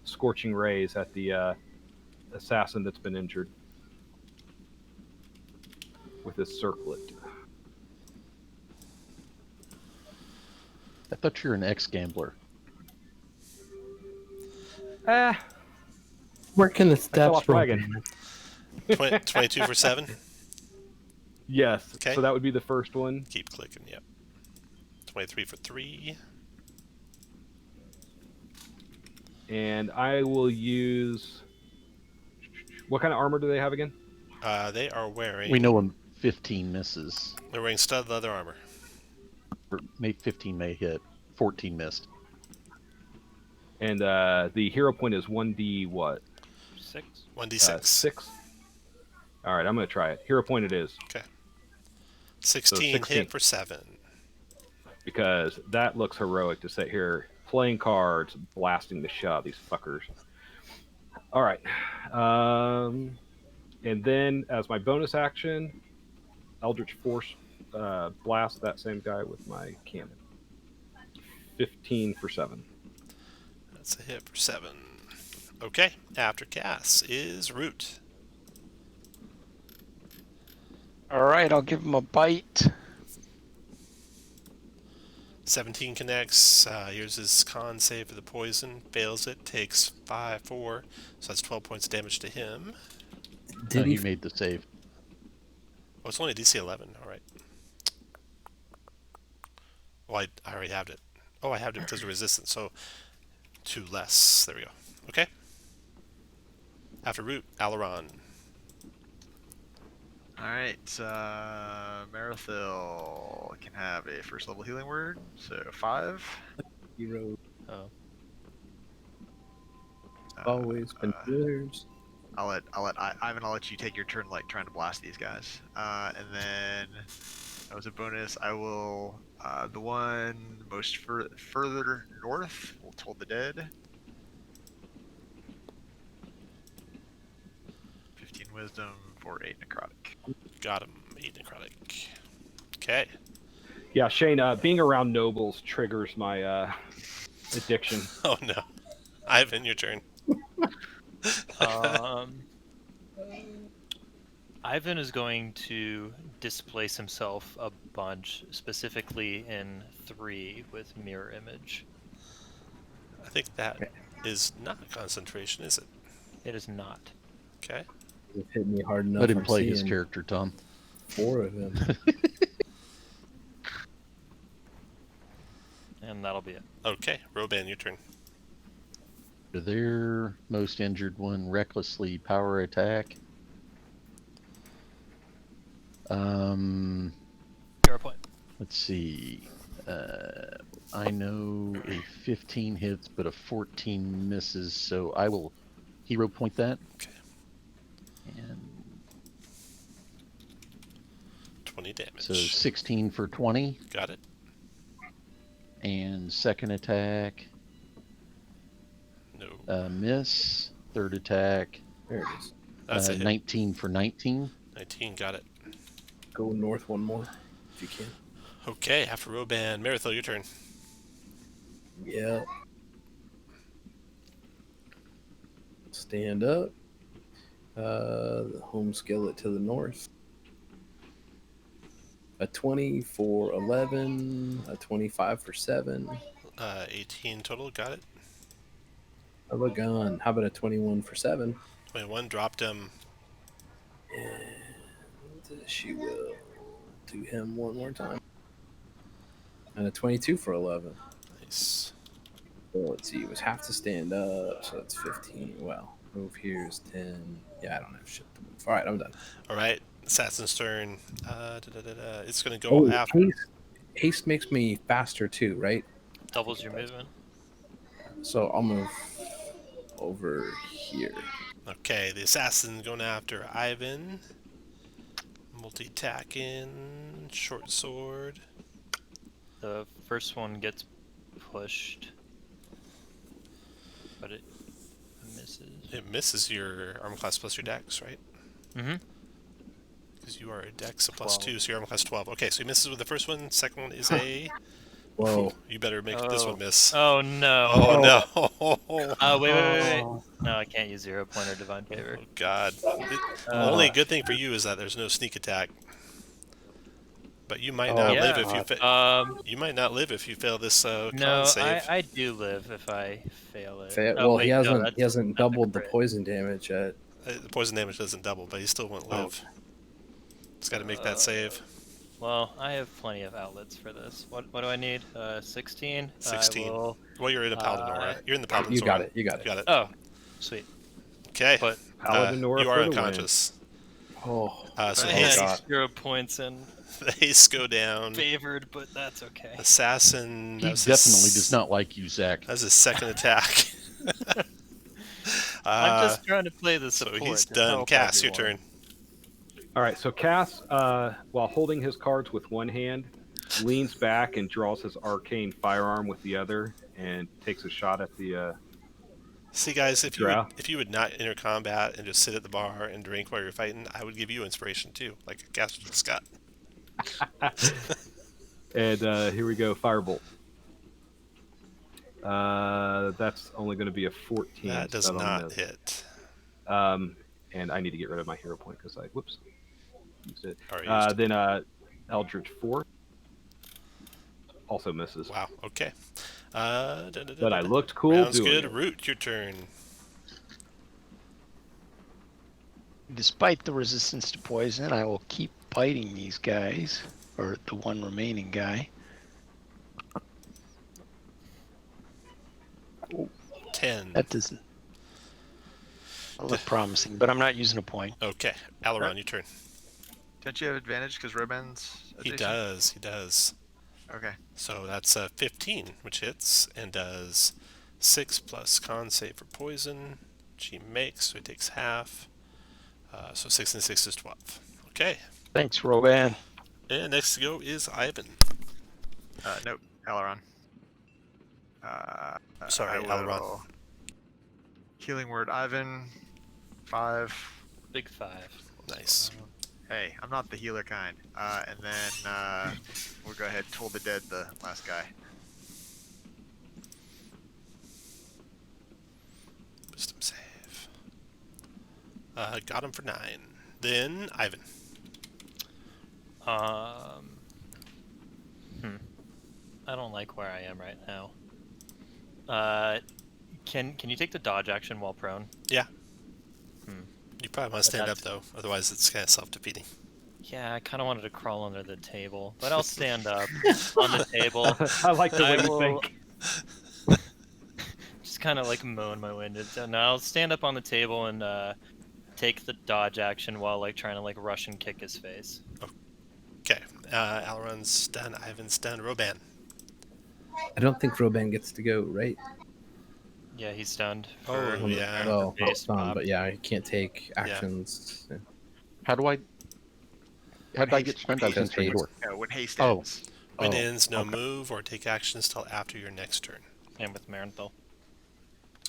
scorching rays at the assassin that's been injured with his circlet. I thought you were an ex-gambler. Working the fell steps, off wagon. 22 for 7. Yes. Okay. So that would be the first one. Keep clicking, yep. 23 for 3. And I will use. What kind of armor do they have again? They are wearing. We know him 15 misses. They're wearing stud leather armor. Or 15 may hit, 14 missed. And the hero point is 1d what? 6. 1d6. 6. All right, I'm going to try it. Hero point it is. Okay. 16, 16. hit for 7. Because that looks heroic to sit here playing cards, blasting the shit out of these fuckers. All right. And then as my bonus action, Eldritch Force blast that same guy with my cannon. 15 for 7. That's a hit for 7. Okay. After Cass is Root. All right, I'll give him a bite. 17 connects. Here's his con save for the poison. Fails it. Takes 4. So that's 12 points of damage to him. Did he he? made the save. Oh, it's only DC 11. All right. Well, I already have it. Oh, I have it because of resistance. So 2 less. There we go. Okay. After Root, Alaron. Alright, Marathil can have a first level healing word, so 5. Hero Oh. always been yours. Ivan, I'll let you take your turn, like, trying to blast these guys. And then, that was a bonus, I will, the one most further north, will Toll the Dead. 15 wisdom for 8 necrotic. Got him. 8 necrotic. Okay. Yeah, Shane, being around nobles triggers my addiction. Oh, no. Ivan, your turn. Ivan is going to displace himself a bunch, specifically in 3 with mirror image. I think that is not concentration, is it? It is not. Okay. It hit me hard enough. Let him I'm play his seeing character, Tom. 4 of them. And that'll be it. Okay. Roban, your turn. Their most injured one, recklessly power attack. Hero point. Let's see. I know a 15 hits, but a 14 misses, so I will hero point that. Okay. And 20 damage. so 16 for 20. Got it. And second attack, No. miss. Third attack, There it is. That's a hit. 19 for 19. 19. Got it. Go north one more, if you can. Okay. After Roban, Marathil, your turn. Yeah. Stand up. The home skillet to the north. A 20 for 11. A 25 for 7. 18 total. Got it. Of a gun. How about a 21 for 7? 21 dropped him. And she will do him one more time. And a 22 for 11. Nice. So let's see. It was have to stand up. So that's 15. Well, move here is 10. Yeah, I don't have shit to move. All right, I'm done. All right. Assassin's turn. It's going to go after. Haste makes me faster too, right? Doubles your movement. So I'll move over here. Okay, the assassin going after Ivan. Multi-attacking, short sword. The first one gets pushed, but it misses. It misses your armor class plus your dex, right? Mm-hmm. Because you are a dex of plus 12. 2, so your armor class 12. Okay, so he misses with the first one. Second one is a... Whoa. You better make this one miss. Oh no. Oh, no. Oh wait. No, I can't use 0 point or divine favor. Oh, God. The only good thing for you is that there's no sneak attack. But you might not live if you you might not live if you fail this No, con save. I do live if I fail it. Well, wait, he no, hasn't that's a doubled the crit. poison damage yet. The poison damage doesn't double, but he still won't live. It's got to make that save. Well, I have plenty of outlets for this. What do I need? 16. 16. I will. Well, you're in a Paladin Aura. You're in the Paladin You got Aura. it. You got it. Got it. Oh, sweet. Okay. But Paladin Aura you are for the unconscious. Oh, So I the Oh, had God. 0 points and the haste go down. favored, but that's okay. Assassin. He That was definitely his, does not like you, Zach. That was his second attack. I'm just trying to play the So support. he's to done. help Cass, your everyone. turn. All right, so Cass, while holding his cards with one hand, leans back and draws his arcane firearm with the other, and takes a shot at the. See, guys, if Drow. you would not enter combat and just sit at the bar and drink while you're fighting, I would give you inspiration too, like Cass just got. And here we go, firebolt. That's only going to be a 14. That does so that'll not miss. hit. And I need to get rid of my hero point because I whoops used it. Already used it. Then Eldritch Force also misses. Wow. Okay. But I looked cool Sounds doing good. it. Root, your turn. Despite the resistance to poison, I will keep biting these guys, or the one remaining guy. 10. That doesn't look promising, but I'm not using a point. Okay. Aileron, your turn. Don't you have advantage because Roban's He adjacent? does. He does. Okay. So that's 15, which hits and does 6 plus con save for poison. She makes, so he takes half. So 6 and 6 is 12. Okay. Thanks, Roban. And next to go is Ivan. Nope. Aileron. Sorry, I Aileron. will- Healing word Ivan. 5. Big 5. Nice. Hey, I'm not the healer kind. And then we'll go ahead and Toll the Dead, the last guy. Wisdom save. Got him for 9. Then Ivan. I don't like where I am right now. Can you take the dodge action while prone? Yeah. You probably want to But stand up that's- though, otherwise it's kind of self-defeating. Yeah, I kind of wanted to crawl under the table, but I'll stand up on the table. I like the way I you will- think. Just kind of like moan my wind. No, I'll stand up on the table and take the dodge action while like trying to like rush and kick his face. Okay. Aileron's done. Ivan's done. Roban. I don't think Roban gets to go, right? Yeah, he's stunned. Oh, for- yeah. Well, for face it's on, pop. but yeah, I can't take actions. Yeah. How do I get spent? I was Just answering the haste. door. No, when haste Oh. ends. When Oh, ends, no okay. move or take actions till after your next turn. And with Marenthal.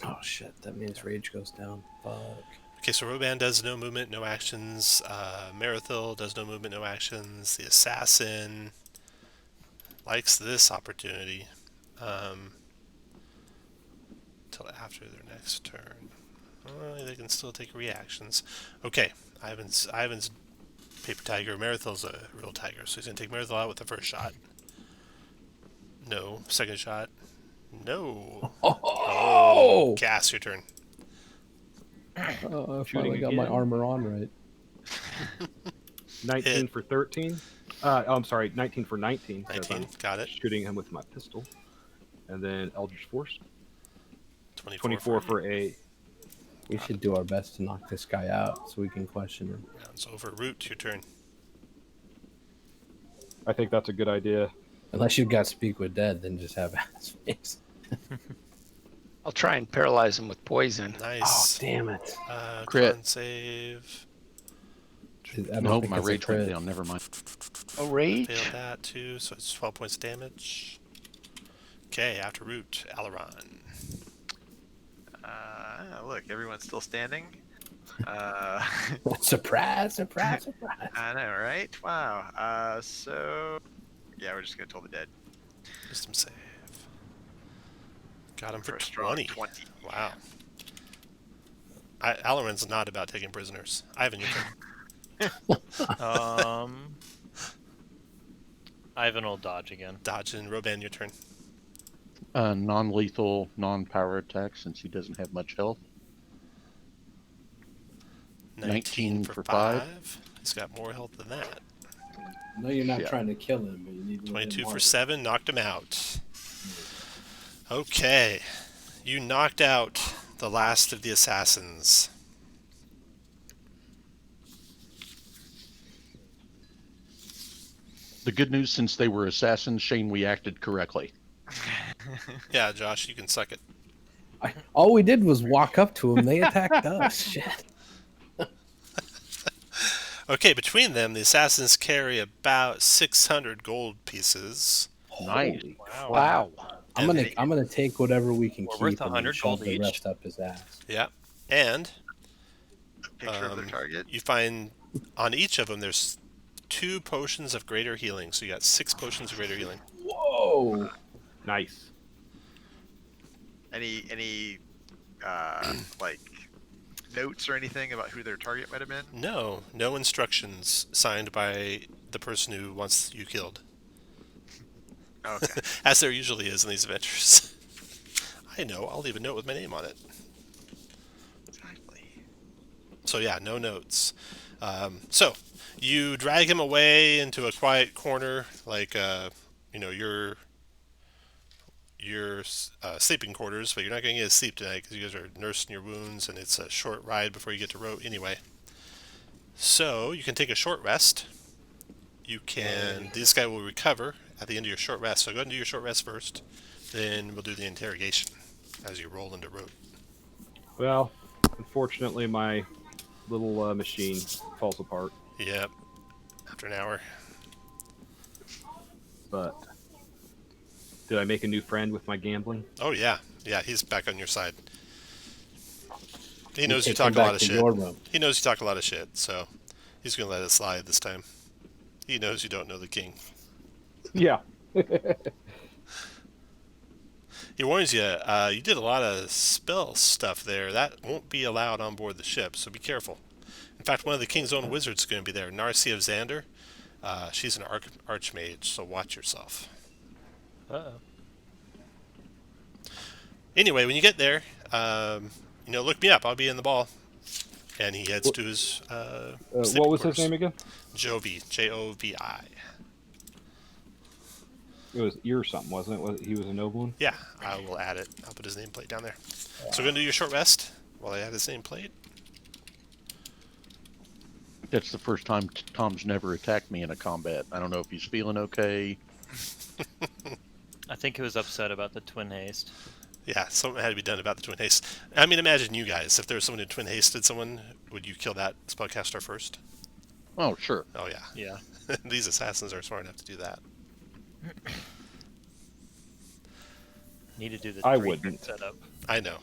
Oh shit, that means rage goes down. Fuck. Okay, so Roban does no movement, no actions. Marathil does no movement, no actions. The assassin likes this opportunity till after their next turn. They can still take reactions. Okay, Ivan's paper tiger. Marathil's a real tiger, so he's gonna take Marathil out with the first shot. No. Second shot. No. Oh! Cass, your turn. I Shooting finally got my again? armor on right. 19 Hit. for 13. I'm sorry, 19 for 19. 'cause 19. I'm Got it. shooting him with my pistol. And then Eldritch Force. 24 for a. We should do our best to knock this guy out so we can question him. rounds over. Root, your turn. I think that's a good idea. Unless you've got Speak with Dead, then just have ass face. I'll try and paralyze him with poison. Nice. damn it. Crit. Con save. I don't Nope, think my it's a rage went crit. down. Never mind. A rage? Failed that too, so it's 12 points damage. Okay, after Root, Aileron. Look, everyone's still standing. Surprise, surprise, surprise. I know, right? Wow. So, yeah, we're just gonna Toll the Dead. Wisdom save. Got him for a strong 20. 20. Wow. Aileron's not about taking prisoners. Ivan, your turn. Ivan will dodge again. Dodge and Roban, your turn. Non-lethal, non-power attack since he doesn't have much health. 19 for for 5. He's got more health than that. know you're not Yeah. trying to kill him, but you need to let him 22 for harder. 7, knocked him out. Okay, you knocked out the last of the assassins. The good news, since they were assassins, Shane, we acted correctly. Yeah, Josh, you can suck it. All we did was walk up to him. They attacked us. Shit. Okay, between them, the assassins carry about 600 gold pieces. Nice. Holy Wow. I'm gonna take whatever we can We're keep worth and 100 shove gold the each. rest up his ass. Yeah, and Picture of their target. you find on each of them there's 2 potions of greater healing, so you got 6 potions of greater healing. Whoa! Nice. Any like notes or anything about who their target might have been? No instructions signed by the person who wants you killed, Okay. as there usually is in these adventures. I know, I'll leave a note with my name on it. Exactly. So yeah, no notes. So you drag him away into a quiet corner, like your sleeping quarters, but you're not going to get to sleep tonight because you guys are nursing your wounds, and it's a short ride before you get to Rote anyway. So you can take a short rest. This guy will recover at the end of your short rest. So go ahead and do your short rest first. Then we'll do the interrogation as you roll into Rote. Well, unfortunately, my little machine falls apart. Yep. After an hour. But did I make a new friend with my gambling? Oh yeah. Yeah, he's back on your side. He knows you Take him talk a lot back of to shit. your room. He knows you talk a lot of shit, so he's going to let it slide this time. He knows you don't know the king. Yeah. He warns you, you did a lot of spell stuff there. That won't be allowed on board the ship, so be careful. In fact, one of the king's own wizards is going to be there, Narcia of Xander. She's an archmage, so watch yourself. Uh-oh. Anyway, when you get there, look me up. I'll be in the ball. And he heads to his sleeping what was quarters. his name again? Jovi, Jovi. It was Ear something, wasn't it? He was a nobleman? Yeah, I will add it. I'll put his nameplate down there. So we're going to do your short rest while I add his nameplate. That's the first time Tom's never attacked me in a combat. I don't know if he's feeling okay. I think he was upset about the twin haste. Yeah, something had to be done about the twin haste. I mean, imagine you guys. If there was someone who twin hasted someone, would you kill that spellcaster first? Oh, sure. Oh, yeah. Yeah. These assassins are smart enough to do that. Need to do the I three wouldn't. setup. I know,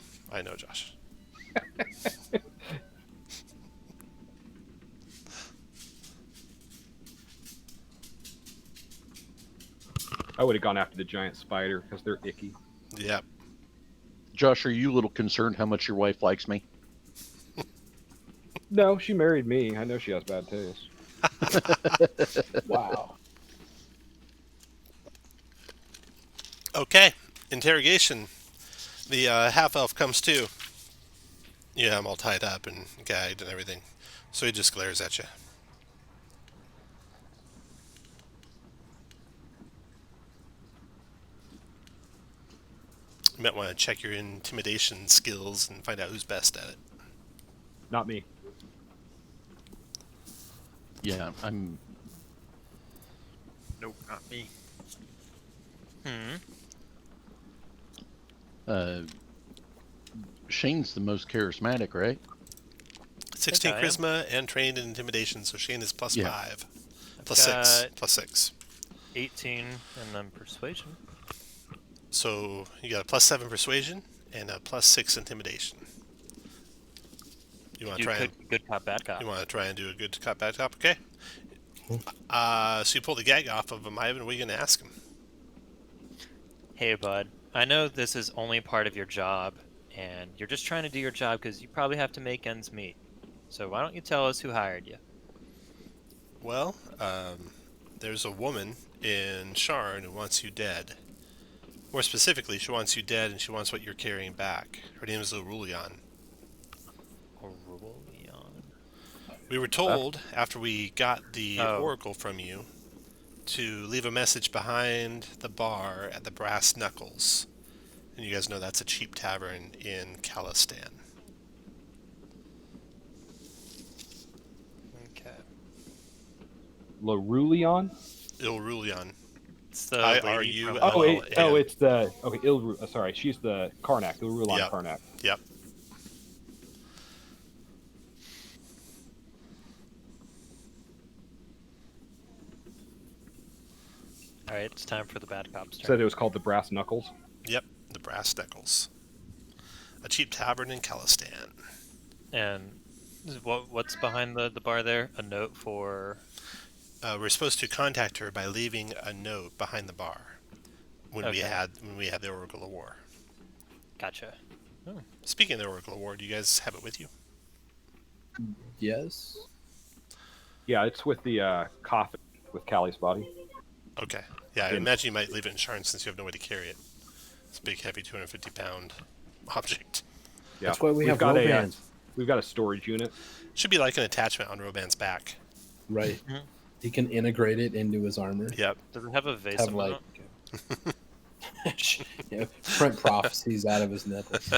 Josh. I would have gone after the giant spider because they're icky. Yep. Josh, are you a little concerned how much your wife likes me? No, she married me. I know she has bad taste. Wow. Okay, interrogation. The half-elf comes to. Yeah, I'm all tied up and gagged and everything. So he just glares at you. You might want to check your intimidation skills and find out who's best at it. Not me. Yeah, I'm. Nope, not me. Shane's the most charismatic, right? 16 I am. charisma and trained in intimidation, so Shane is plus Yeah. 5. Plus 6. got- Plus 6. 18 and then persuasion. So you got a plus 7 persuasion and a plus 6 intimidation. You want to You try and could good cop, bad cop. you want to try and do a good cop bad cop, okay? So you pull the gag off of him, Ivan. What are you going to ask him? Hey, bud. I know this is only part of your job, and you're just trying to do your job because you probably have to make ends meet. So why don't you tell us who hired you? Well, there's a woman in Sharn who wants you dead. More specifically, she wants you dead, and she wants what you're carrying back. Her name is Aurelion. Aurelion. We were told after we got the Oh. oracle from you to leave a message behind the bar at the Brass Knuckles. And you guys know that's a cheap tavern in Calistan. Okay. Larulion? Ilrulion. It's the lady I-R-U-L-L-A-N. It's the sorry, she's the Karnak, Ilrulion Yep. Karnak. Yep. All right, it's time for the bad cops' turn. Said it was called the Brass Knuckles. Yep. The Brass Knuckles. A cheap tavern in Calistan. And what's behind the bar there? A note for... We're supposed to contact her by leaving a note behind the bar when we Okay. had the Oracle of War. Gotcha. Speaking of the Oracle of War, do you guys have it with you? Yes. Yeah, it's with the coffin with Callie's body. Okay. Yeah, I imagine you might leave it in Sharn since you have no way to carry it. It's a big, heavy, 250-pound object. Yeah, That's why we've got Robans. we've got a storage unit. Should be like an attachment on Roban's back. Right. Mhm. He can integrate it into his armor. Yep. Does it have a vase Have of like note? print prophecies out of his nipples.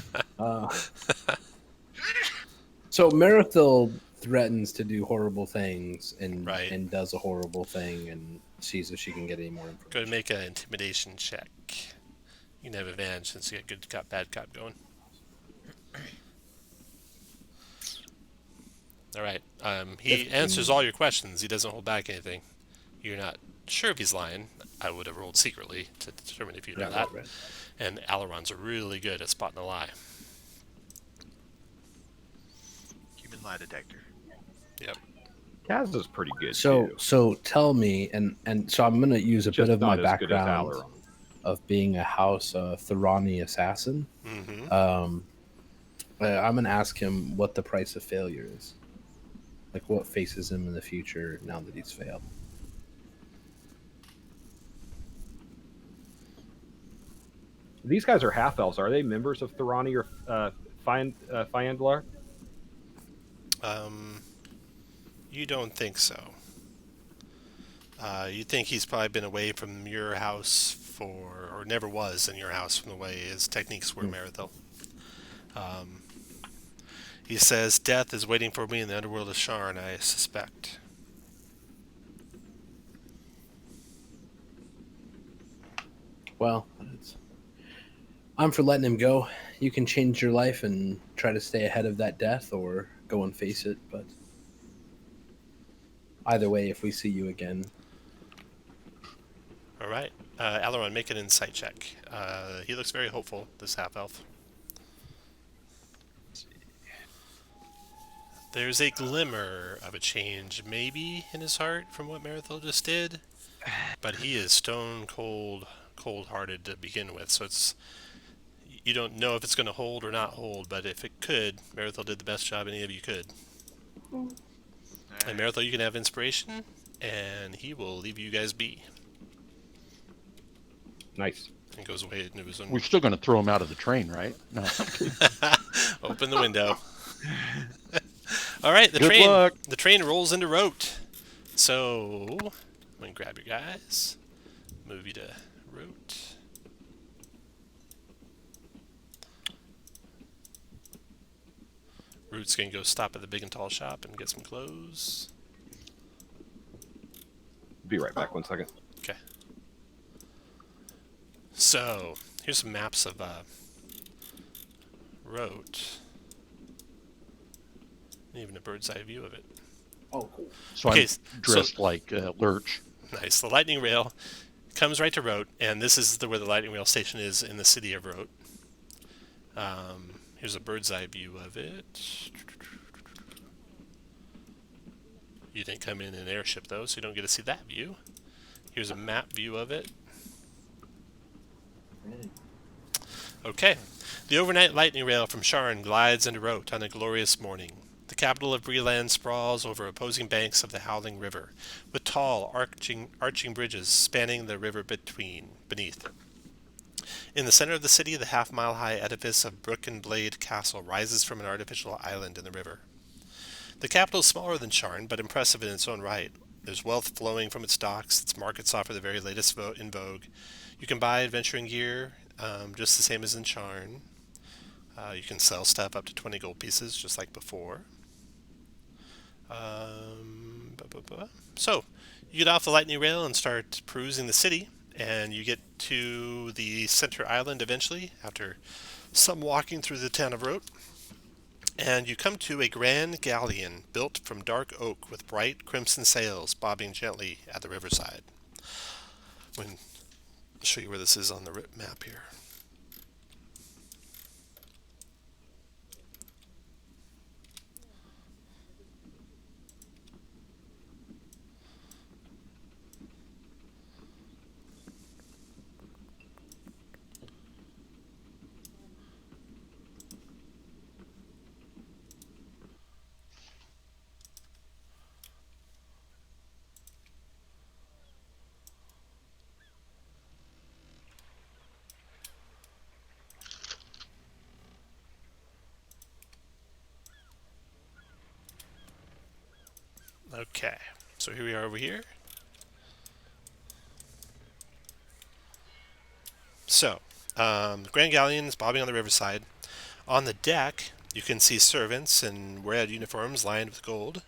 So Marathil threatens to do horrible things and Right. and does a horrible thing and sees if she can get any more Go information. ahead and make an intimidation check. You can have advantage since you got good cop, bad cop going. All right. He 15. answers all your questions. He doesn't hold back anything. You're not sure if he's lying. I would have rolled secretly to determine if you know that. Right. And Ailerons are really good at spotting a lie. Human lie detector. Yep. Kaz is pretty good So too. so tell me, and so I'm going to use a Just bit of my not as good as background Aileron. of being a House Thorani assassin. Mm-hmm. I'm going to ask him what the price of failure is. Like what faces him in the future now that he's failed. These guys are half elves. Are they members of Thorani or Fyandlar? You don't think so. You think he's probably been away from your house or never was in your house from the way his techniques were, Marathil. He says, death is waiting for me in the underworld of Sharn, I suspect. Well, I'm for letting him go. You can change your life and try to stay ahead of that death or go and face it, but either way, if we see you again. All right. Aileron, make an insight check. He looks very hopeful, this half-elf. There's a glimmer of a change, maybe, in his heart from what Marathil just did, but he is stone cold-hearted to begin with, so you don't know if it's going to hold or not hold, but if it could, Marathil did the best job any of you could. And Marathil, you can have inspiration, and he will leave you guys be. Nice. And goes away into his own... We're still going to throw him out of the train, right? No. Open the window. All right, Good luck. the train rolls into Rote. So, I'm going to grab your guys. Move you to Rote. Root's going to go stop at the Big and Tall shop and get some clothes. Be right back. 1 second. Okay. So, here's some maps of Rote. Even a bird's eye view of it. Oh, cool. So Okay, I'm dressed like Lurch. Nice. The lightning rail comes right to Rote, and this is where the lightning rail station is in the city of Rote. Here's a bird's eye view of it. You didn't come in an airship, though, so you don't get to see that view. Here's a map view of it. Okay. The overnight lightning rail from Sharn glides into Rote on a glorious morning. The capital of Breland sprawls over opposing banks of the howling river, with tall, arching bridges spanning the river beneath. In the center of the city, the half-mile-high edifice of Brook and Blade Castle rises from an artificial island in the river. The capital is smaller than Sharn, but impressive in its own right. There's wealth flowing from its docks. Its markets offer the very latest in vogue. You can buy adventuring gear, just the same as in Charn. You can sell stuff up to 20 gold pieces, just like before. So, you get off the lightning rail and start perusing the city, and you get to the center island eventually, after some walking through the town of Rote. And you come to a grand galleon built from dark oak with bright crimson sails bobbing gently at the riverside. I'll show you where this is on the map here. Okay, so here we are over here. So, Grand Galleon is bobbing on the riverside. On the deck, you can see servants in red uniforms lined with gold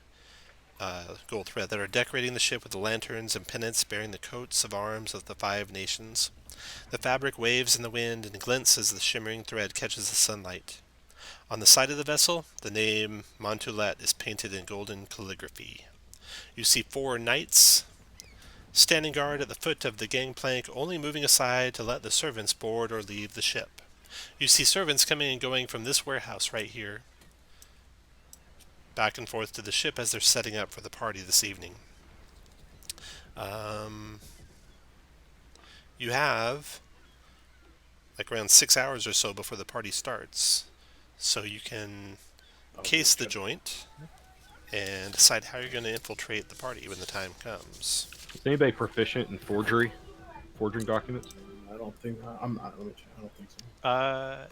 thread that are decorating the ship with the lanterns and pennants bearing the coats of arms of the 5 nations. The fabric waves in the wind and glints as the shimmering thread catches the sunlight. On the side of the vessel, the name Montoulet is painted in golden calligraphy. You see 4 knights standing guard at the foot of the gangplank, only moving aside to let the servants board or leave the ship. You see servants coming and going from this warehouse right here, back and forth to the ship as they're setting up for the party this evening. You have like around 6 hours or so before the party starts, so you can case the joint and decide how you're going to infiltrate the party when the time comes. Is anybody proficient in forging documents? I don't think I'm not. Let me check. I don't think so.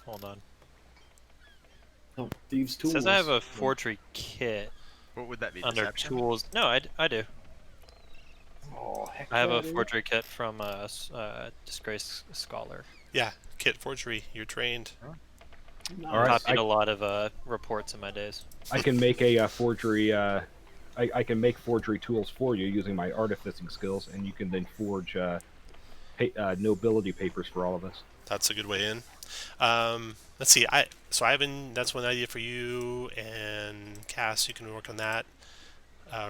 Hold on. No, thieves' tools. It says I have a forgery kit What would that be? under Deception? tools. No, I do. Oh, heck I have yeah, a dude. forgery kit from a disgraced scholar. Yeah, kit forgery. You're trained. All right, Copied a lot of reports in my days. I can make a forgery. I can make forgery tools for you using my artificing skills, and you can then forge nobility papers for all of us. That's a good way in. Let's see. So Ivan, that's one idea for you, and Cass, you can work on that.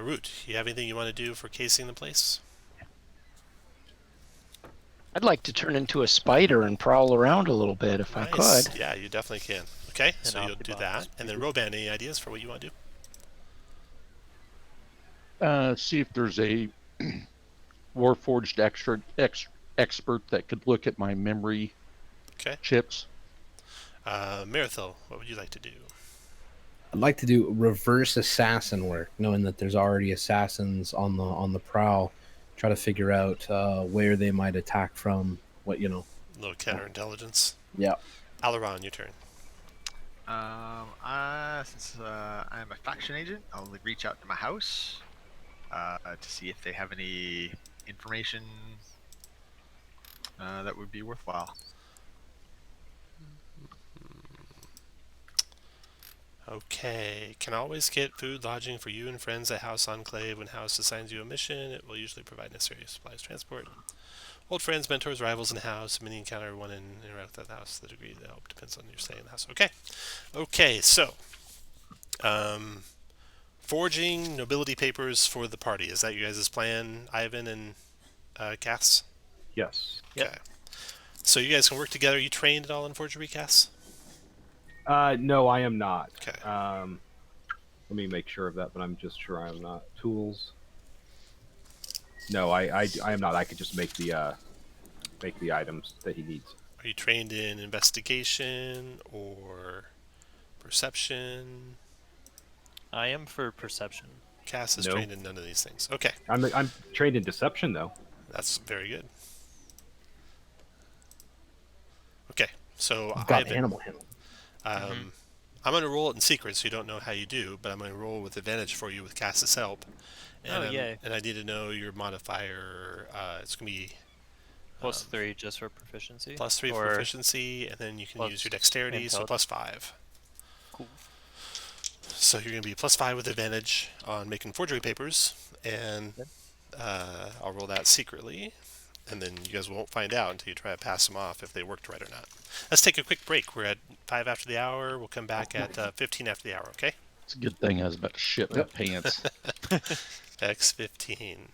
Root, you have anything you want to do for casing the place? I'd like to turn into a spider and prowl around a little bit if I Nice. could. Yeah, you definitely can. Okay, And so I'll you'll be do boss. that. And then Roban, any ideas for what you want to do? See if there's a Warforged expert that could look at my memory Okay. chips. Marathil, what would you like to do? I'd like to do reverse assassin work, knowing that there's already assassins on the prowl. Try to figure out where they might attack from. What A little counterintelligence. Yeah. Alaron, your turn. Since I'm a faction agent, I'll reach out to my house to see if they have any information that would be worthwhile. Okay. Can always get food, lodging for you and friends at House Enclave. When House assigns you a mission, it will usually provide necessary supplies, transport. Old friends, mentors, rivals in the house. Many encounter one and interact with that house. The degree that help depends on your stay in the house. Okay, so forging nobility papers for the party. Is that you guys' plan, Ivan and Cass? Yes. Okay. So you guys can work together. You trained at all in forgery, Cass? No, I am not. Okay. Let me make sure of that, but I'm just sure I am not. Tools. No, I am not. I could just make the items that he needs. Are you trained in investigation or perception? I am for perception. Cass is No. trained in none of these things. Okay, I'm trained in deception though. that's very good. Okay, so Got Ivan, animal handling. I'm going to roll it in secret, so you don't know how you do, but I'm going to roll with advantage for you with Cast's help. And Oh, yay. I need to know your modifier. It's going to be +3 just for proficiency. +3 for or proficiency, and then you can use your plus dexterity, so intelligence. +5. Cool. So you're going to be +5 with advantage on making forgery papers, and Yep. I'll roll that secretly, and then you guys won't find out until you try to pass them off if they worked right or not. Let's take a quick break. We're at 5 after the hour. We'll come back at 15 after the hour, okay? It's a good thing I was about to shit my Yep. pants. X15.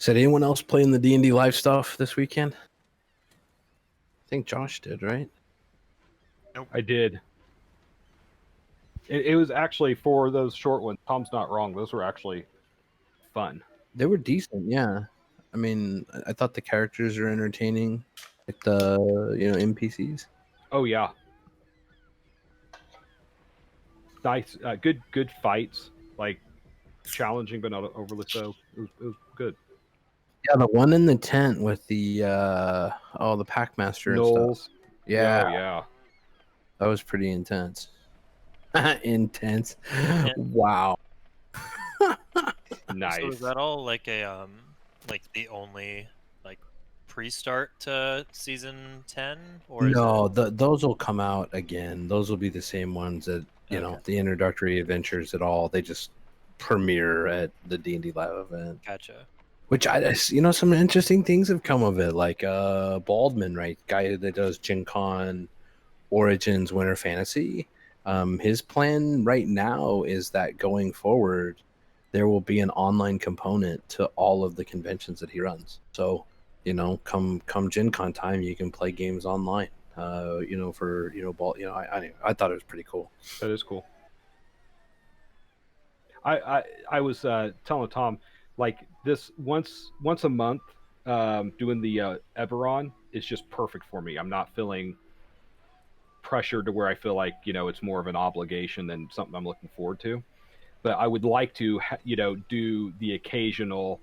So did anyone else playing the D&D live stuff this weekend? I think Josh did, right? I did. It was actually, for those short ones, Tom's not wrong. Those were actually fun. They were decent, yeah. I mean, I thought the characters are entertaining, like the NPCs. Oh yeah, nice, good fights. Like challenging, but not overly so. It was good. Yeah, the one in the tent with the the Packmaster and Knowles. stuff. Yeah, Oh yeah. that was pretty intense. Intense. Yeah. Wow. Nice. So is that all like a like the only like pre-start to season 10, or is No, it... those will come out again. Those will be the same ones that Okay. the introductory adventures at all. They just premiere at the D&D live event. Gotcha. Which some interesting things have come of it. Like Baldwin, right, guy that does Gen Con Origins Winter Fantasy. His plan right now is that going forward, there will be an online component to all of the conventions that he runs. So, come Gen Con time, you can play games online. I thought it was pretty cool. That is cool. I was telling Tom, like, this once a month, doing the Eberron is just perfect for me. I'm not feeling pressured to where I feel like it's more of an obligation than something I'm looking forward to. But I would like to do the occasional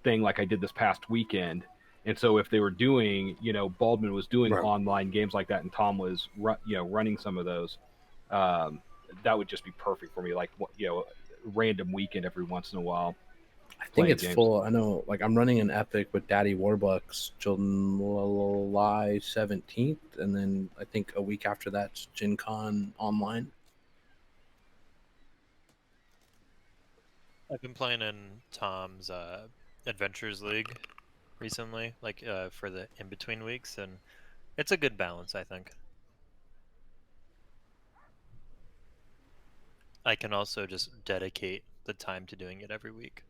thing like I did this past weekend. And so if they were doing, Baldwin was doing Right. online games like that, and Tom was running some of those, that would just be perfect for me. Like, random weekend every once in a while. I think playing it's games. full. I know, like, I'm running an epic with Daddy Warbucks July 17th, and then I think a week after that's Gen Con online. I've been playing in Tom's Adventures League recently, like for the in-between weeks, and it's a good balance, I think. I can also just dedicate the time to doing it every week.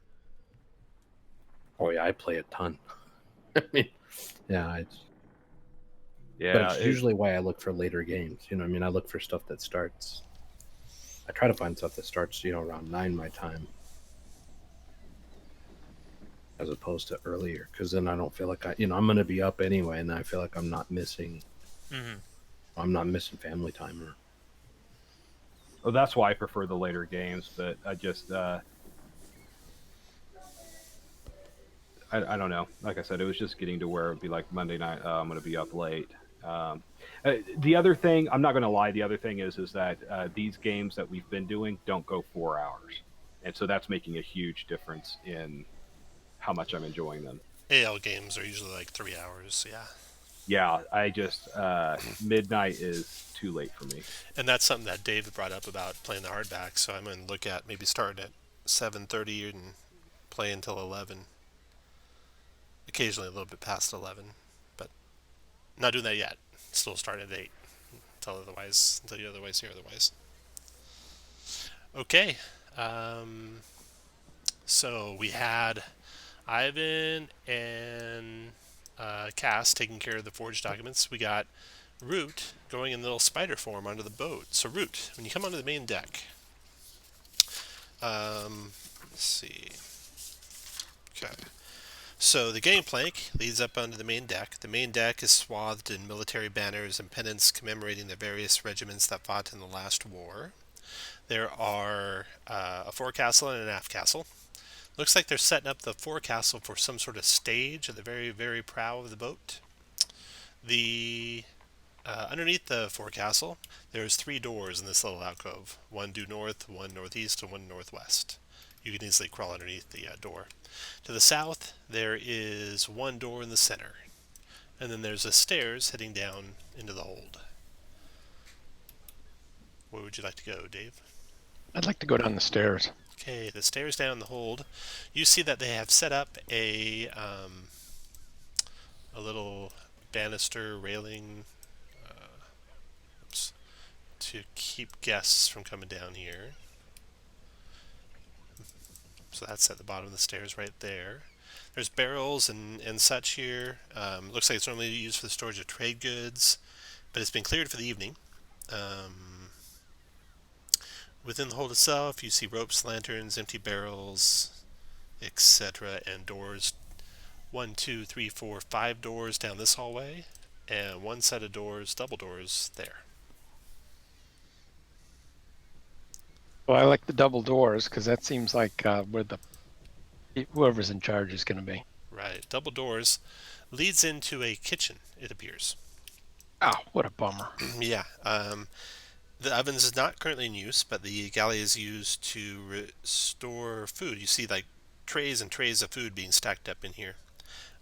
Oh yeah, I play a ton. I mean, yeah, but Yeah, it's usually why I look for later games. I look for stuff that starts. I try to find stuff that starts, around 9 my time, as opposed to earlier, because then I don't feel like I'm gonna be up anyway, and I feel like I'm not missing. Mm-hmm. I'm not missing family time or. oh, that's why I prefer the later games. But I just I don't know. Like I said, it was just getting to where it would be like Monday night. I'm going to be up late. The other thing, I'm not going to lie. The other thing is that these games that we've been doing don't go 4 hours, and so that's making a huge difference in how much I'm enjoying them. AL games are usually like 3 hours, yeah. Yeah, I just midnight is too late for me. And that's something that Dave brought up about playing the hardback, so I'm going to look at maybe starting at 7:30 and play until 11. Occasionally a little bit past 11, but not doing that yet. Still start at 8 until you otherwise hear otherwise. Okay. So we had Ivan and Cass taking care of the forged documents. We got Root going in little spider form onto the boat. So Root, when you come onto the main deck, let's see. Okay. So the gangplank leads up onto the main deck. The main deck is swathed in military banners and pennants commemorating the various regiments that fought in the last war. There are a forecastle and an aft castle. Looks like they're setting up the forecastle for some sort of stage at the very, very prow of the boat. The underneath the forecastle, there's 3 doors in this little alcove. One due north, one northeast, and one northwest. You can easily crawl underneath the door. To the south, there is 1 door in the center. And then there's a stairs heading down into the hold. Where would you like to go, Dave? I'd like to go down the stairs. Okay, the stairs down the hold. You see that they have set up a little banister railing to keep guests from coming down here. So that's at the bottom of the stairs right there. There's barrels and such here. Looks like it's normally used for the storage of trade goods, but it's been cleared for the evening. Within the hold itself, you see ropes, lanterns, empty barrels, etc., and doors. 1, 2, 3, 4, 5 doors down this hallway, and one set of doors, double doors, there. Well, I like the double doors because that seems like where whoever's in charge is going to be. Right, double doors leads into a kitchen, it appears. Oh, what a bummer. Yeah, the oven is not currently in use, but the galley is used to store food. You see, like, trays and trays of food being stacked up in here.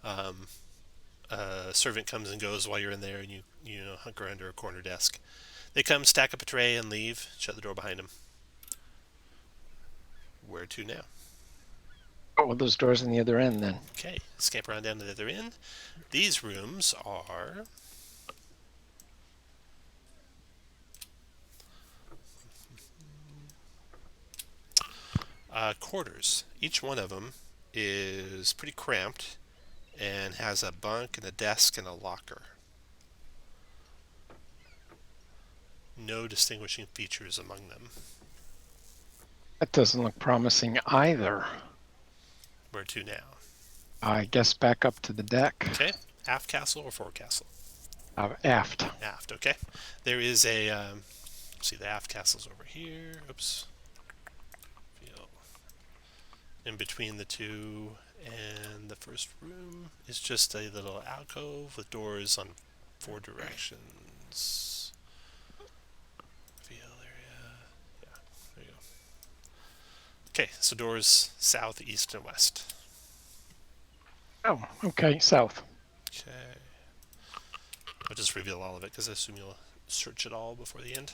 A servant comes and goes while you're in there, and you hunker under a corner desk. They come, stack up a tray, and leave. Shut the door behind them. Where to now? Oh, well, those doors on the other end then. Okay, scamper on down to the other end. These rooms are quarters. Each one of them is pretty cramped and has a bunk and a desk and a locker. No distinguishing features among them. That doesn't look promising either. Where to now? I guess back up to the deck. Okay, aft castle or forecastle? Aft. Aft, okay. There is a, see, the aft castle's over here. Oops. In between the two and the first room is just a little alcove with doors on 4 directions. Field area. Yeah, there you go. Okay, so doors south, east, and west. Oh, okay, south. Okay. I'll just reveal all of it because I assume you'll search it all before the end.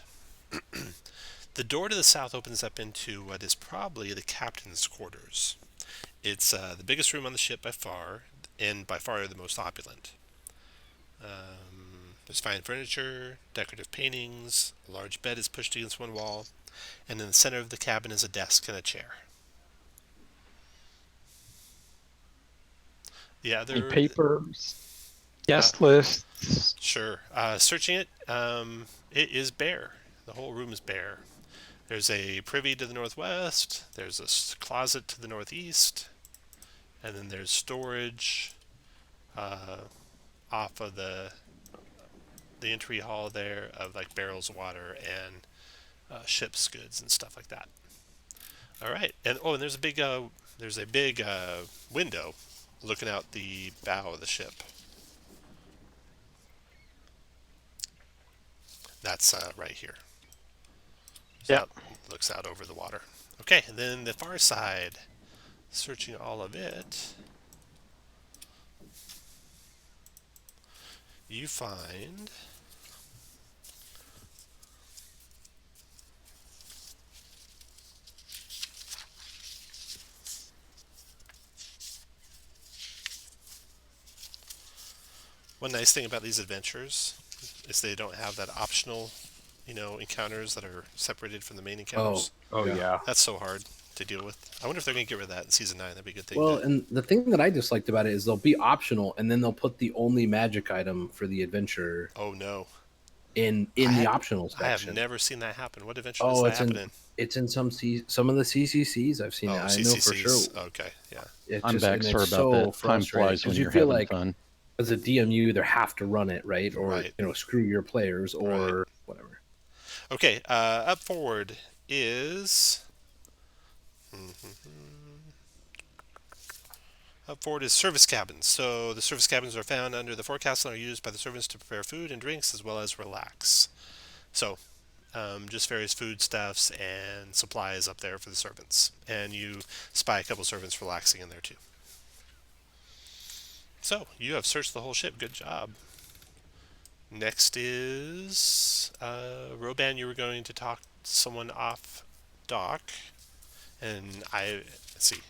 The door to the south opens up into what is probably the captain's quarters. It's the biggest room on the ship by far, and by far the most opulent. There's fine furniture, decorative paintings, a large bed is pushed against one wall, and in the center of the cabin is a desk and a chair. The Any other... papers? Guest lists? Sure. Searching it, it is bare. The whole room is bare. There's a privy to the northwest, there's a closet to the northeast, and then there's storage off of the entry hall there of like barrels of water and ship's goods and stuff like that. All right, and and there's a big window looking out the bow of the ship. That's right here. Yeah. Looks out over the water. Okay, and then the far side, searching all of it, you find one nice thing about these adventures is they don't have that optional, encounters that are separated from the main encounters. Oh yeah. That's so hard to deal with. I wonder if they're going to get rid of that in season 9. That'd be a good thing. Well, and the thing that I disliked about it is they'll be optional, and then they'll put the only magic item for the adventure Oh no, in the optional I have section. never seen that happen. What adventure does that happen in? It's in some of the CCCs I've seen. Oh, it. I know for CCCs. sure. Okay, yeah. I'm back. Sorry about so that. Time frustrating, flies when 'cause you you're feel having like fun. as a DM, you either have to run it, right, or Right. screw your players, or Right. whatever. Okay, up forward is... Up forward is service cabins. So the service cabins are found under the forecastle and are used by the servants to prepare food and drinks as well as relax. So, just various foodstuffs and supplies up there for the servants. And you spy a couple servants relaxing in there too. So, you have searched the whole ship. Good job. Next is Roban. You were going to talk to someone off dock, and let's see,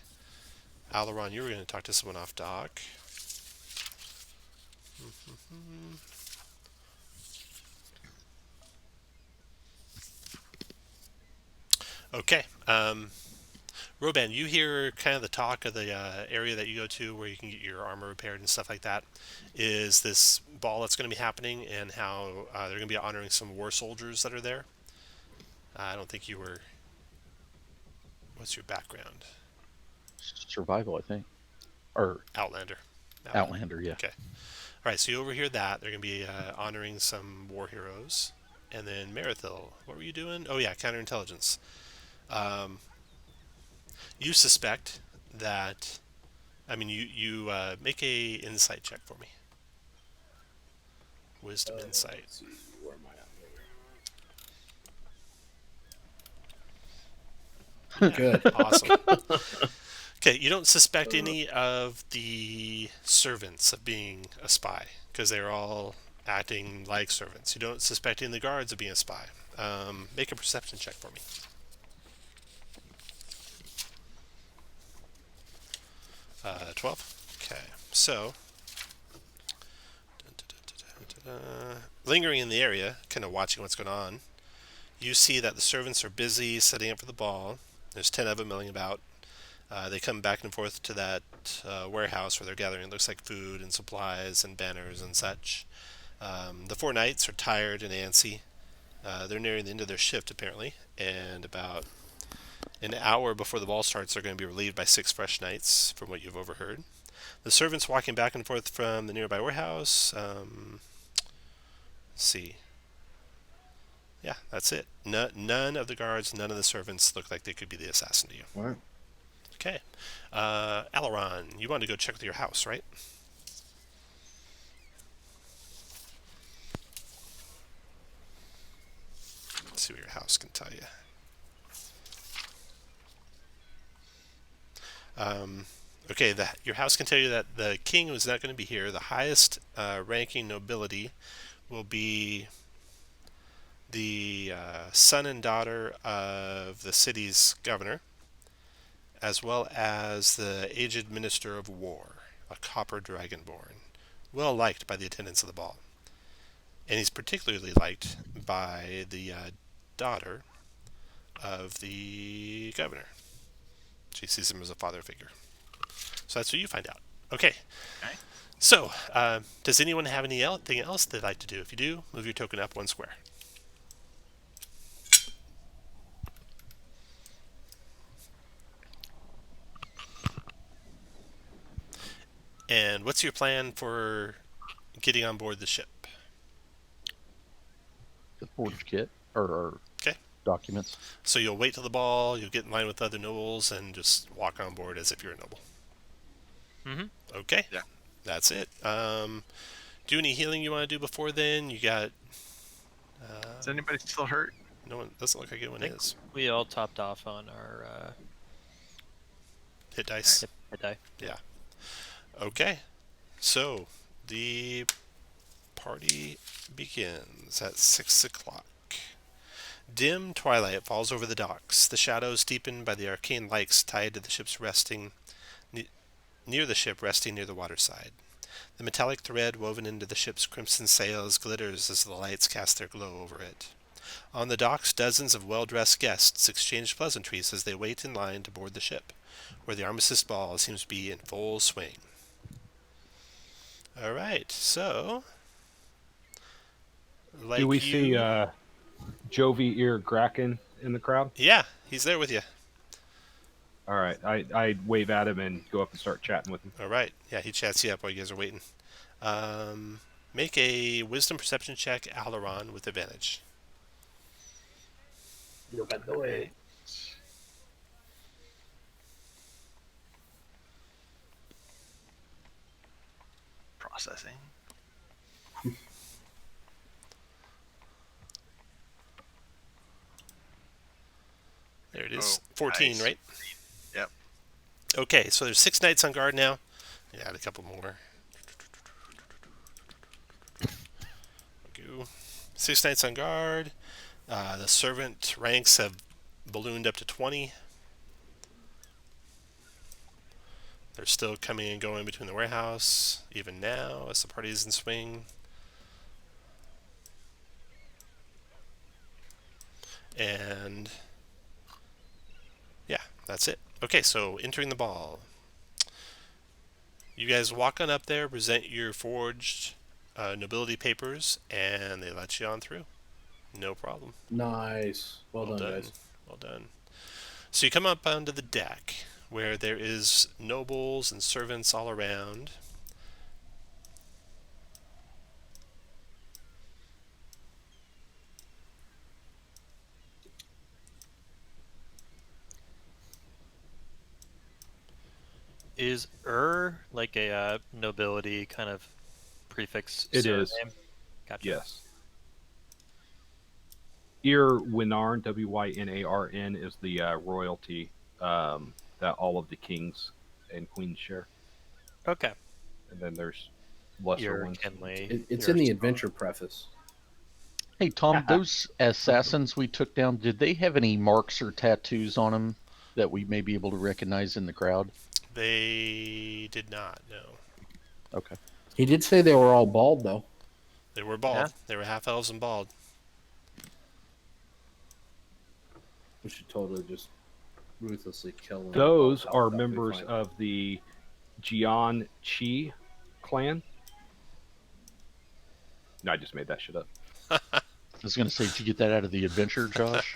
Aileron, you were going to talk to someone off dock. Okay. Roban, you hear kind of the talk of the area that you go to where you can get your armor repaired and stuff like that. Is this ball that's going to be happening, and how they're going to be honoring some war soldiers that are there. I don't think you were. What's your background? Survival, I think, or Outlander. Outlander. Yeah. Okay. All right, so you overhear that. They're going to be honoring some war heroes. And then Marathil, what were you doing? Oh, yeah, counterintelligence. You suspect that... I mean, you make a insight check for me. Wisdom insight. Let's see, where am I at here? Good. Awesome. Okay, you don't suspect any of the servants of being a spy, because they're all acting like servants. You don't suspect any of the guards of being a spy. Make a perception check for me. 12. Okay, so lingering in the area, kind of watching what's going on, you see that the servants are busy setting up for the ball. There's 10 of them milling about. They come back and forth to that warehouse where they're gathering. It looks like food and supplies and banners and such. The 4 knights are tired and antsy. They're nearing the end of their shift, apparently, and about an hour before the ball starts, they're going to be relieved by 6 fresh knights, from what you've overheard. The servants walking back and forth from the nearby warehouse. Let's see. Yeah, that's it. None of the guards, none of the servants look like they could be the assassin to you. All right. Okay. Eberron, you wanted to go check with your house, right? Let's see what your house can tell you. Okay, your house can tell you that the king is not going to be here. The highest ranking nobility will be the son and daughter of the city's governor, as well as the aged minister of war, a copper dragonborn, well liked by the attendants of the ball. And he's particularly liked by the daughter of the governor. She sees him as a father figure. So that's what you find out. Okay. So, does anyone have anything else they'd like to do? If you do, move your token up 1 square. And what's your plan for getting on board the ship? The forge kit or Okay. documents. So you'll wait till the ball, you'll get in line with other nobles, and just walk on board as if you're a noble. Mm-hmm. Okay. Yeah. That's it. Do any healing you want to do before then? You got... Is anybody still hurt? No one... Doesn't look like anyone I think is. we all topped off on our Hit dice. hit die. Yeah. Okay. So, the party begins at 6 o'clock. Dim twilight falls over the docks, the shadows deepened by the arcane lights tied to the ship's resting near the ship resting near the waterside. The metallic thread woven into the ship's crimson sails glitters as the lights cast their glow over it. On the docks, dozens of well-dressed guests exchange pleasantries as they wait in line to board the ship, where the armistice ball seems to be in full swing. All right, so... Do we see Jovi Ear Graken in the crowd? Yeah, he's there with you. All right, I wave at him and go up and start chatting with him. All right. Yeah, he chats you up while you guys are waiting. Make a wisdom perception check, Alaron, with advantage. Look at the way. Processing. There it is. Oh, 14, nice. right? Yep. Okay, so there's 6 knights on guard now. Yeah, add a couple more. Go. 6 knights on guard. The servant ranks have ballooned up to 20. They're still coming and going between the warehouse, even now, as the party is in swing. And yeah, that's it. Okay, so entering the ball. You guys walk on up there, present your forged nobility papers, and they let you on through. No problem. Nice. Well done, guys. Well done. So you come up onto the deck, where there is nobles and servants all around. Is like a nobility kind of prefix It surname? is. Gotcha. Yes. Wynarn, Wynarn, is the royalty that all of the kings and queens share. Okay. And then there's lesser ones. Kinley. It's in the adventure preface. Hey, Tom, those assassins we took down, did they have any marks or tattoos on them that we may be able to recognize in the crowd? They did not, no. Okay. He did say they were all bald, though. They were bald. Yeah. They were half elves and bald. We should totally just ruthlessly kill them. Those are members of the Jian Chi clan. No, I just made that shit up. I was going to say, did you get that out of the adventure, Josh?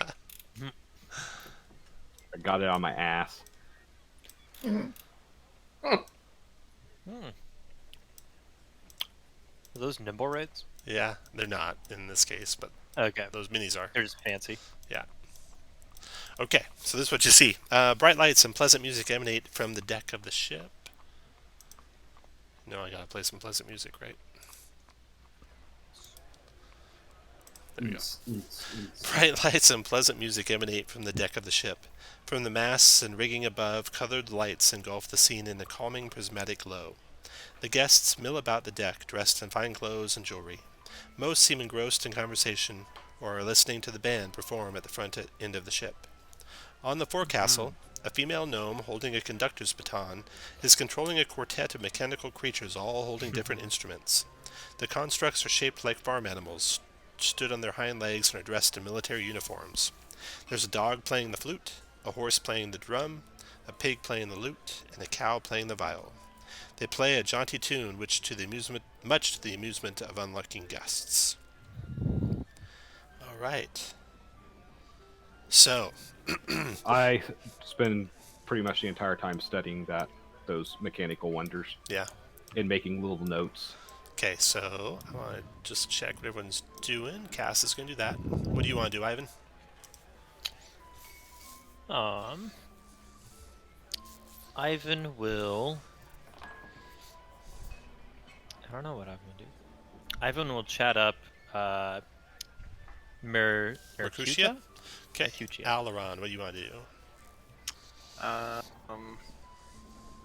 I got it on my ass. Are those nimble raids? Yeah, they're not in this case, but Okay. those minis are. They're just fancy. Yeah. Okay, so this is what you see. Bright lights and pleasant music emanate from the deck of the ship. No, I gotta play some pleasant music, right? There we go. Bright lights and pleasant music emanate from the deck of the ship. From the masts and rigging above, colored lights engulf the scene in a calming prismatic glow. The guests mill about the deck, dressed in fine clothes and jewelry. Most seem engrossed in conversation or are listening to the band perform at the front end of the ship. On the forecastle, a female gnome holding a conductor's baton is controlling a quartet of mechanical creatures all holding different instruments. The constructs are shaped like farm animals, stood on their hind legs and are dressed in military uniforms. There's a dog playing the flute, a horse playing the drum, a pig playing the lute, and a cow playing the viol. They play a jaunty tune, much to the amusement of unlucky guests. All right. So, I spend pretty much the entire time studying those mechanical wonders. Yeah. And making little notes. Okay, so I want to just check what everyone's doing. Cass is going to do that. What do you want to do, Ivan? Ivan will. I don't know what I'm gonna do. Ivan will chat up Mercutio? Okay. Mercutio. Aileron, what do you want to do?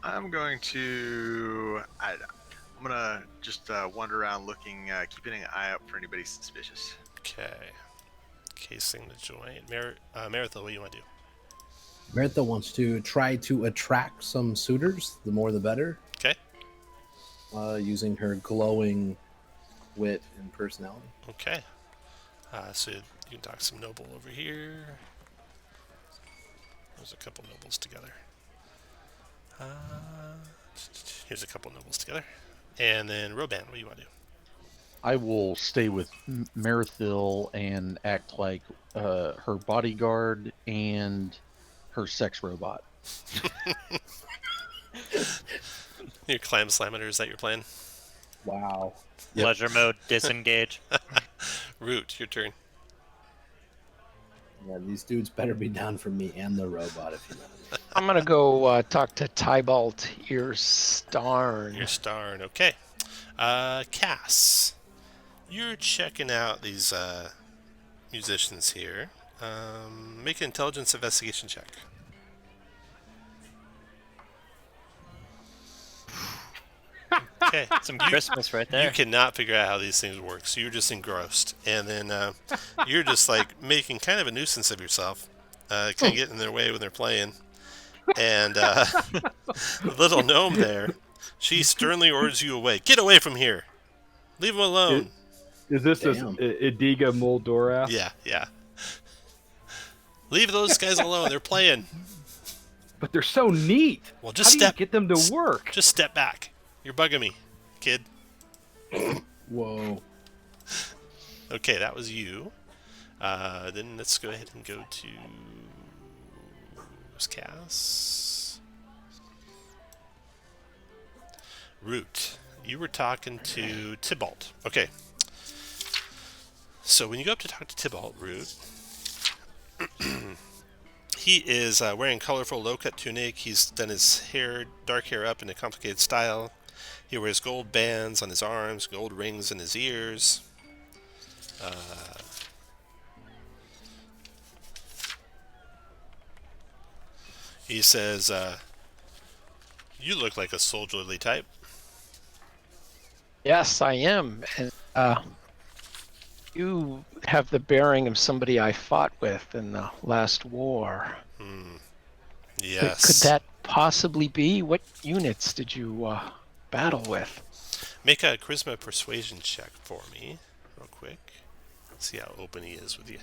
I'm going to. I'm gonna just wander around, looking, keeping an eye out for anybody suspicious. Okay. Casing the joint. Marathon, what do you want to do? Meritha wants to try to attract some suitors. The more, the better. Okay. Using her glowing wit and personality. Okay. So you can talk some noble over here. There's a couple nobles together. Here's a couple nobles together. And then Roban, what do you want to do? I will stay with Marithil and act like her bodyguard and her sex robot. Your clam slammeter, is that your plan? Wow. Pleasure mode, disengage. Root, your turn. Yeah, these dudes better be down for me and the robot, if you know. I'm gonna go talk to Tybalt Earstarn. Your Starn, okay. Cass, you're checking out these musicians here. Make an intelligence investigation check. Okay. Some Christmas right there. You cannot figure out how these things work, so you're just engrossed. And then you're just like making kind of a nuisance of yourself, kind of getting in their way when they're playing. And the little gnome there, she sternly orders you away. Get away from here. Leave him alone. Is this Damn. Idiga Moldora? Yeah. Leave those guys alone. They're playing. But they're so neat. Well, How do you get them to work? Just step back. You're bugging me, kid. Whoa. Okay, that was you. Then let's go ahead and go to Cass. Root. You were talking to Tybalt. Okay. So when you go up to talk to Tybalt, Root, he is wearing colorful low-cut tunic. He's done his hair, dark hair up in a complicated style. He wears gold bands on his arms, gold rings in his ears. He says, you look like a soldierly type. Yes, I am. And you have the bearing of somebody I fought with in the last war. Yes. Could that possibly be? What units did you battle with? Make a charisma persuasion check for me, real quick. See how open he is with you.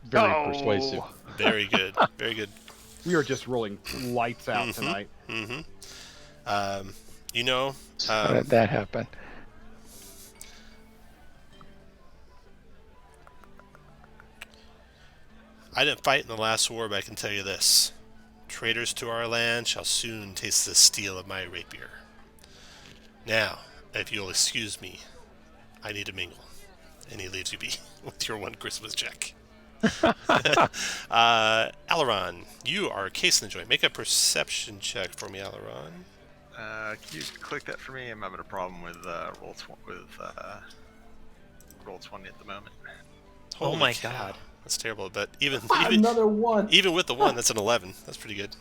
Very persuasive. Very good. Very good. We are just rolling lights out tonight. You know, How did that happen? I didn't fight in the last war, but I can tell you this. Traitors to our land shall soon taste the steel of my rapier. Now, if you'll excuse me, I need to mingle. And he leaves you be with your one Christmas check. Eberron, you are case in the joint. Make a perception check for me, Eberron. Can you click that for me? I'm having a problem with roll 20 at the moment. Holy my cow. God. That's terrible, but even Another one. even with the one, that's an 11. That's pretty good.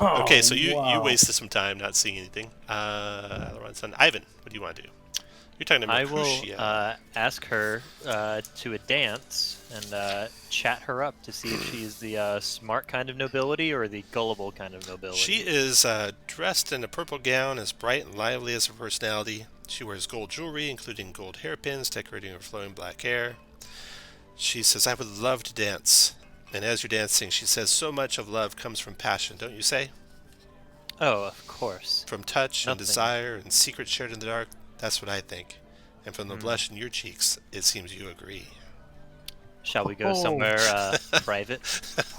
Oh, Okay, so you wow. wasted some time not seeing anything. Eberron's son. Ivan, what do you want to do? You're talking to I will Mercutio. ask her to a dance and chat her up to see if she's the smart kind of nobility or the gullible kind of nobility. She is dressed in a purple gown, as bright and lively as her personality. She wears gold jewelry, including gold hairpins decorating her flowing black hair. She says, I would love to dance. And as you're dancing, she says, so much of love comes from passion, don't you say? Oh, of course. From touch and Nothing. desire and secrets shared in the dark. That's what I think. And from the blush in your cheeks, it seems you agree. Shall we go somewhere private?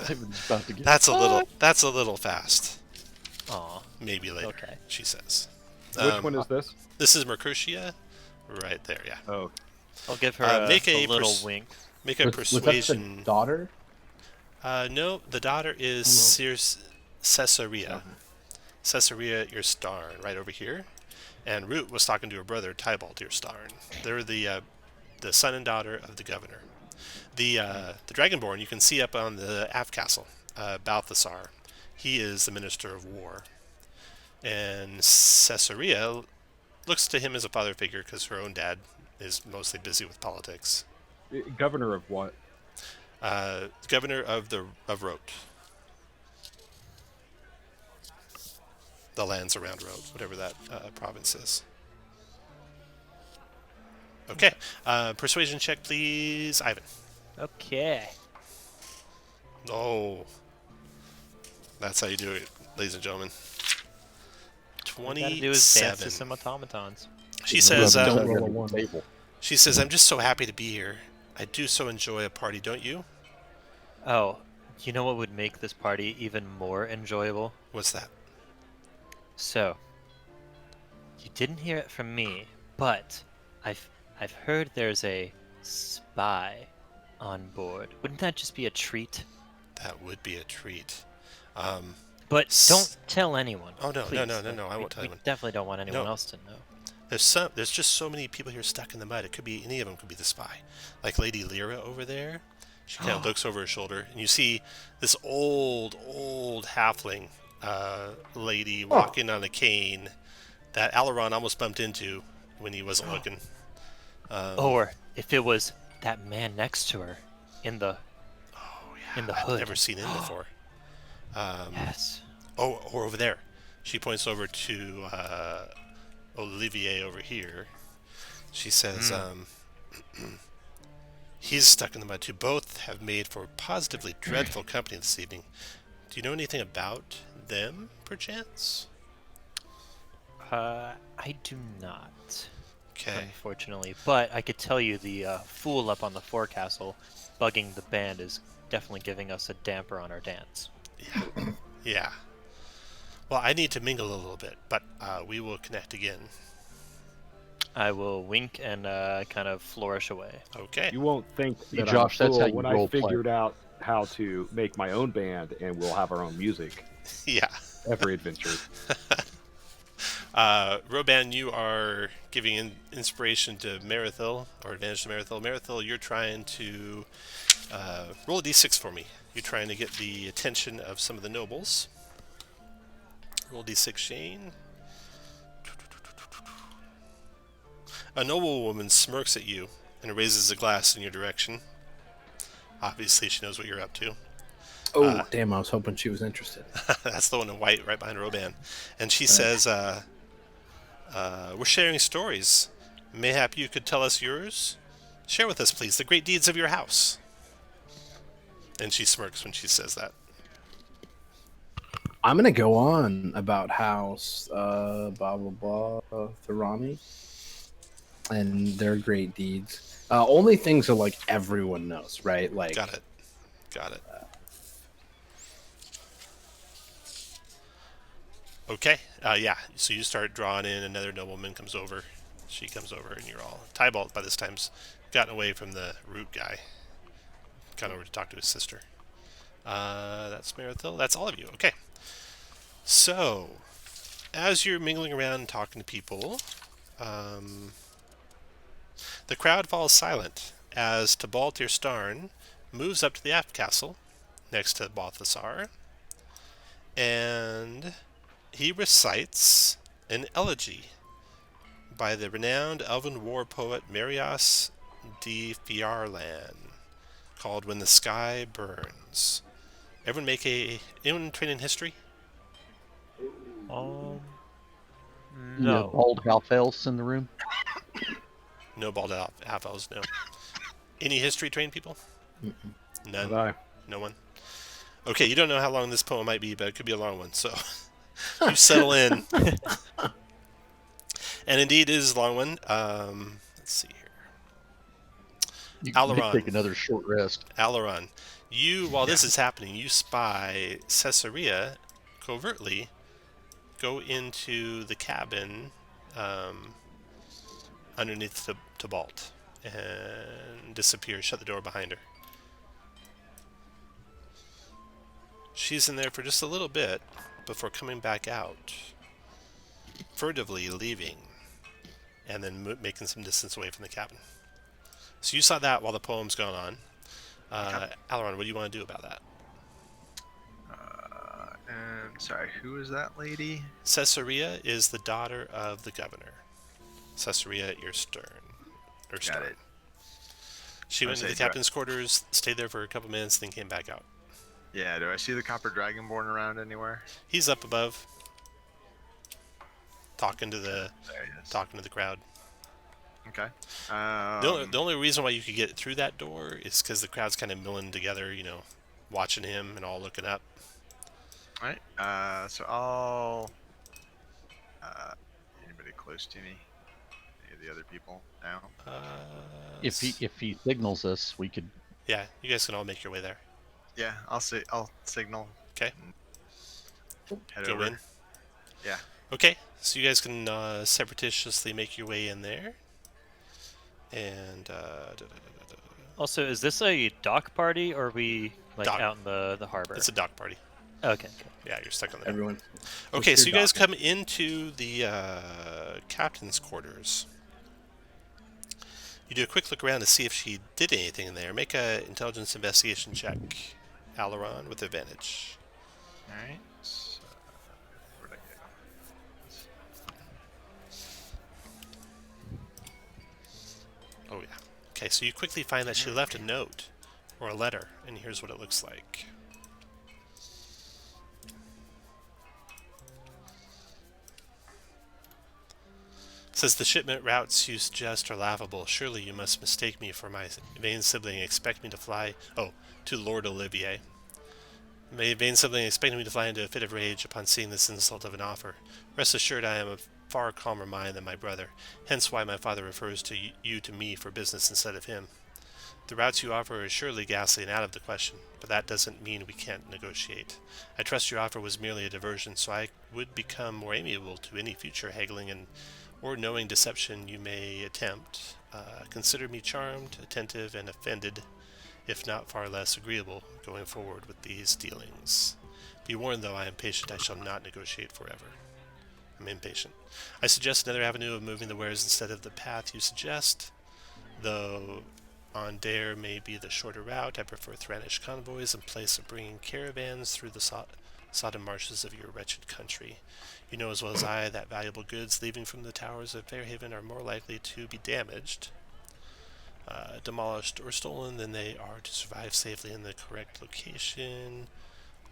Ivan's about to get That's a little fast. Aw, Maybe later, okay. she says. Which one is this? This is Mercutio. Right there, yeah. Oh, I'll give her make a a little pers- wink. Make a Was that the persuasion. daughter? No, the daughter is Caesarea. Caesarea Erstarn, right over here. And Root was talking to her brother, Tybalt Erstarn. They're the son and daughter of the governor. The Dragonborn you can see up on the aft castle, Balthasar. He is the minister of war. And Caesarea looks to him as a father figure because her own dad is mostly busy with politics. governor of what? Governor of Rote. The lands around Rote, whatever that province is. Okay. Persuasion check, please, Ivan. Okay. Oh. That's how you do it, ladies and gentlemen. All you gotta do is dance to 27. some automatons. She says, Don't roll a one. she says, I'm just so happy to be here. I do so enjoy a party, don't you? Oh, you know what would make this party even more enjoyable? What's that? So, you didn't hear it from me, but I've heard there's a spy on board. Wouldn't that just be a treat? That would be a treat. But S- don't tell anyone. Oh, no, please. no, I won't tell We anyone. definitely don't want anyone No. else to know. There's just so many people here stuck in the mud. It could be any of them could be the spy. Like Lady Lyra over there. She kind of looks over her shoulder, and you see this old halfling lady walking on a cane that Eberron almost bumped into when he wasn't looking. Or if it was that man next to her in the in the I've hood. never seen him before. Yes. Oh, or over there. She points over to Olivier over here. She says, he's stuck in the mud too. Both have made for positively dreadful company this evening. Do you know anything about them, perchance? I do not, Okay. unfortunately. But I could tell you the fool up on the forecastle bugging the band is definitely giving us a damper on our dance. Yeah. Well, I need to mingle a little bit, but we will connect again. I will wink and kind of flourish away. Okay. You won't think See, that Josh, I'm a that's how fool you when I role play. figured out how to make my own band and we'll have our own music Yeah. every adventure. Roban, you are giving inspiration to Marithil, or advantage to Marithil. Marithil, you're trying to roll a d6 for me. You're trying to get the attention of some of the nobles. Roll a d6, Shane. A noblewoman smirks at you and raises a glass in your direction. Obviously, she knows what you're up to. Oh, damn, I was hoping she was interested. That's the one in white right behind Roban. And she says, we're sharing stories. Mayhap you could tell us yours? Share with us, please, the great deeds of your house. And she smirks when she says that. I'm going to go on about House, blah, blah, blah, Thorami, and their great deeds. Only things that, like, everyone knows, right? Like, Got it. Okay. Yeah. So you start drawing in. Another nobleman comes over. She comes over, and you're all. Tybalt by this time's gotten away from the root guy. Gone over to talk to his sister. That's Marithil. That's all of you. Okay. So, as you're mingling around and talking to people, the crowd falls silent as Tybalt Starn moves up to the aft castle next to Balthasar, and he recites an elegy by the renowned elven war poet Marios de Fiarlan called When the Sky Burns. Anyone trained in history? You No. have bald half elves in the room? No bald half elves, no. Any history trained people? None? But No one? Okay, you don't know how long this poem might be, but it could be a long one, so you settle in. And indeed, it is a long one. Let's see here. You Alaron. take another short rest. Alaron, while this is happening, you spy Caesarea covertly go into the cabin underneath the Tybalt and disappear, shut the door behind her. She's in there for just a little bit before coming back out, furtively leaving, and then making some distance away from the cabin. So you saw that while the poem's going on. Alaron, what do you want to do about that? And sorry, who is that lady? Caesarea is the daughter of the governor. Caesarea Starn. Got it. She went to the captain's quarters, stayed there for a couple minutes, then came back out. Yeah, do I see the Copper Dragonborn around anywhere? He's up above, talking to the There he is. crowd. Okay. The only reason why you could get through that door is because the crowd's kind of milling together, watching him and all looking up. Alright, so I'll... anybody close to me? Any of the other people now? If he signals us, we could. Yeah, you guys can all make your way there. Yeah, I'll signal. Okay. Head Go over. in. Yeah. Okay, so you guys can surreptitiously make your way in there. And Also, is this a dock party, or are we Dock. out in the harbor? It's a dock party. Okay. Cool. Yeah, you're stuck on the Everyone. Okay, What's so you your guys docket? come into the captain's quarters. You do a quick look around to see if she did anything in there. Make a intelligence investigation check, Alaron, with advantage. Alright. So, where'd I go? Oh, yeah. Okay, so you quickly find that she left a note or a letter, and here's what it looks like. Says the shipment routes you suggest are laughable. Surely you must mistake me for my vain sibling and expect me to fly. Oh, to Lord Olivier. My vain sibling expected me to fly into a fit of rage upon seeing this insult of an offer. Rest assured I am of far calmer mind than my brother, hence why my father refers to you to me for business instead of him. The routes you offer are surely ghastly and out of the question, but that doesn't mean we can't negotiate. I trust your offer was merely a diversion, so I would become more amiable to any future haggling and or knowing deception you may attempt. Consider me charmed, attentive, and offended, if not far less agreeable, going forward with these dealings. Be warned, though, I am patient. I shall not negotiate forever. I'm impatient. I suggest another avenue of moving the wares instead of the path you suggest, though on Dare may be the shorter route. I prefer Thranish convoys in place of bringing caravans through the sodden marshes of your wretched country. You know as well as I that valuable goods leaving from the towers of Fairhaven are more likely to be damaged, demolished, or stolen than they are to survive safely in the correct location.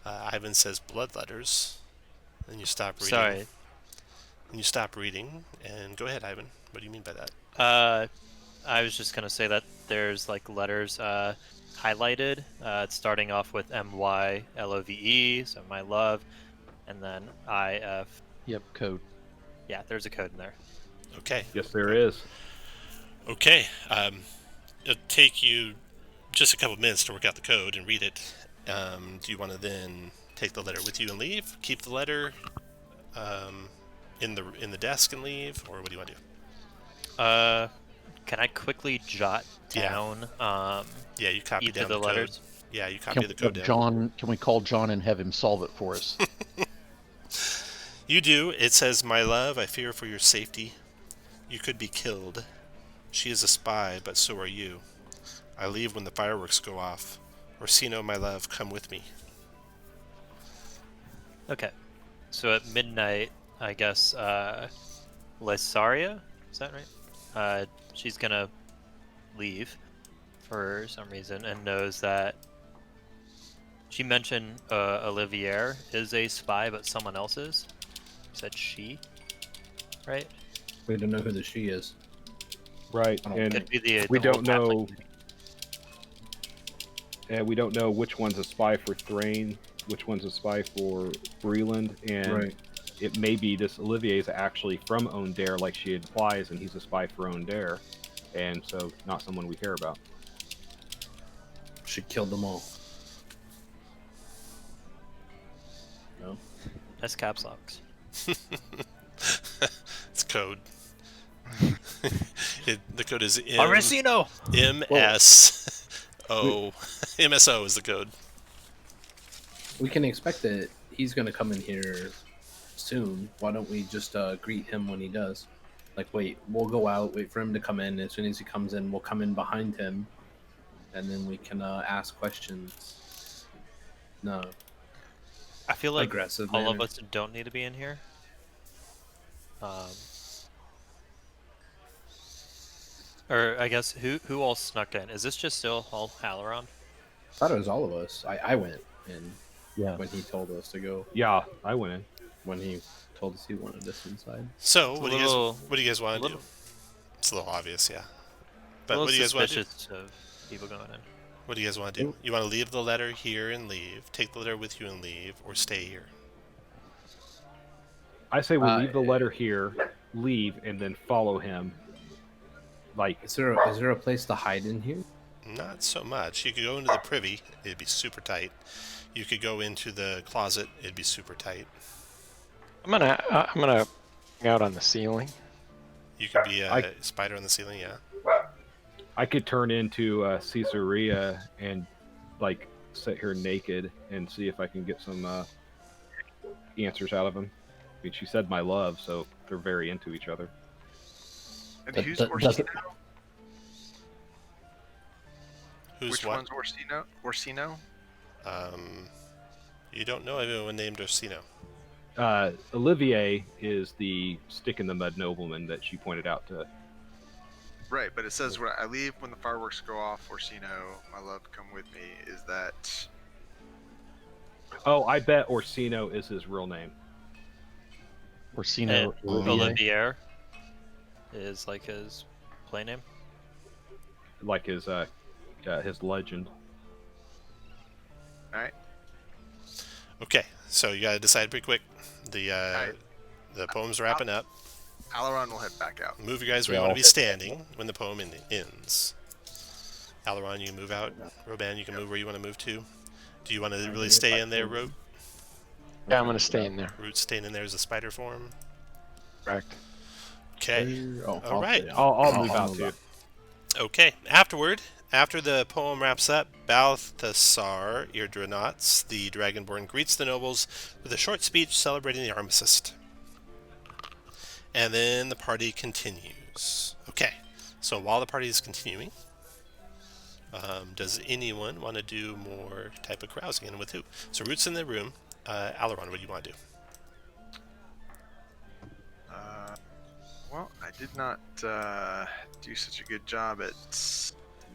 Ivan says bloodletters. Then you stop reading. Sorry. And you stop reading, and go ahead, Ivan. What do you mean by that? I was just gonna say that there's like letters highlighted. It's starting off with MYLOVE, so my love, and then IF. Yep, code. Yeah, there's a code in there. Okay. Yes, there is. Okay. It'll take you just a couple minutes to work out the code and read it. Do you want to then take the letter with you and leave? Keep the letter in the desk and leave, or what do you want to do? Can I quickly jot down Yeah, you copy each down of the code. letters? Yeah, you copy the code down. John, can we call John and have him solve it for us? You do. It says, "My love, I fear for your safety. You could be killed. She is a spy, but so are you. I leave when the fireworks go off. Orsino, my love, come with me." Okay. So at midnight, I guess Lysaria, is that right? She's gonna leave for some reason and knows that she mentioned Olivier is a spy, but someone else is. You said she, right? We don't know who the she is. Right, I don't and Could be the we the whole don't know. Catholic- And we don't know which one's a spy for Thrain, which one's a spy for Breland, and it may be this Olivier is actually from Ondare, like she implies, and he's a spy for Ondare, and so not someone we care about. She killed them all. No. That's caps locks. It's code. The code is Orsino! MSO. MSO is the code. We can expect that he's going to come in here soon. Why don't we just greet him when he does? Like, we'll go out, wait for him to come in. As soon as he comes in, we'll come in behind him, and then we can ask questions. No. I feel like Aggressive all of manner. us don't need to be in here. Or I guess who all snuck in? Is this just still all Halloran? I thought it was all of us. I went in Yeah. when he told us to go. Yeah, I went in. When he told us he wanted us inside. So, It's what do you guys want to do? It's a little obvious, yeah. But what do you guys want to do? Suspicious of people going in. What do you guys want to do? You want to leave the letter here and leave, take the letter with you and leave, or stay here? I say we leave the letter here, leave, and then follow him. Like, Is there a place to hide in here? Not so much. You could go into the privy, it'd be super tight. You could go into the closet, it'd be super tight. I'm gonna hang out on the ceiling. You could be a spider on the ceiling, yeah. I could turn into Caesarea and like sit here naked and see if I can get some answers out of him. I mean, she said my love, so they're very into each other. And That- who's that Orsino? doesn't- Who's Which what? one's Orsino? Orsino? You don't know anyone named Orsino. Olivier is the stick in the mud nobleman that she pointed out to. Right, but it says when I leave when the fireworks go off, Orsino, my love, come with me. Is that Oh, I bet Orsino is his real name. Orsino Olivier. is like his play name. Like his legend. All right. Okay, so you gotta decide pretty quick. right. The poem's wrapping up. Alaron will head back out. Move you guys where you Yeah, want I'll to be hit standing when the poem ends. Alaron, you can move out. Roban, you can move where you want to move to. Do you want to really stay in there, Root? Yeah, I'm gonna stay in there. Root staying in there as a spider form. Correct. Okay. Oh, All right. I'll move out too. Okay. After the poem wraps up, Balthasar Irdranauts, the Dragonborn, greets the nobles with a short speech celebrating the armistice. And then the party continues. Okay. So while the party is continuing, does anyone want to do more type of carousing, and with who? So Root's in the room. Alaron, what do you want to do? Well, I did not do such a good job at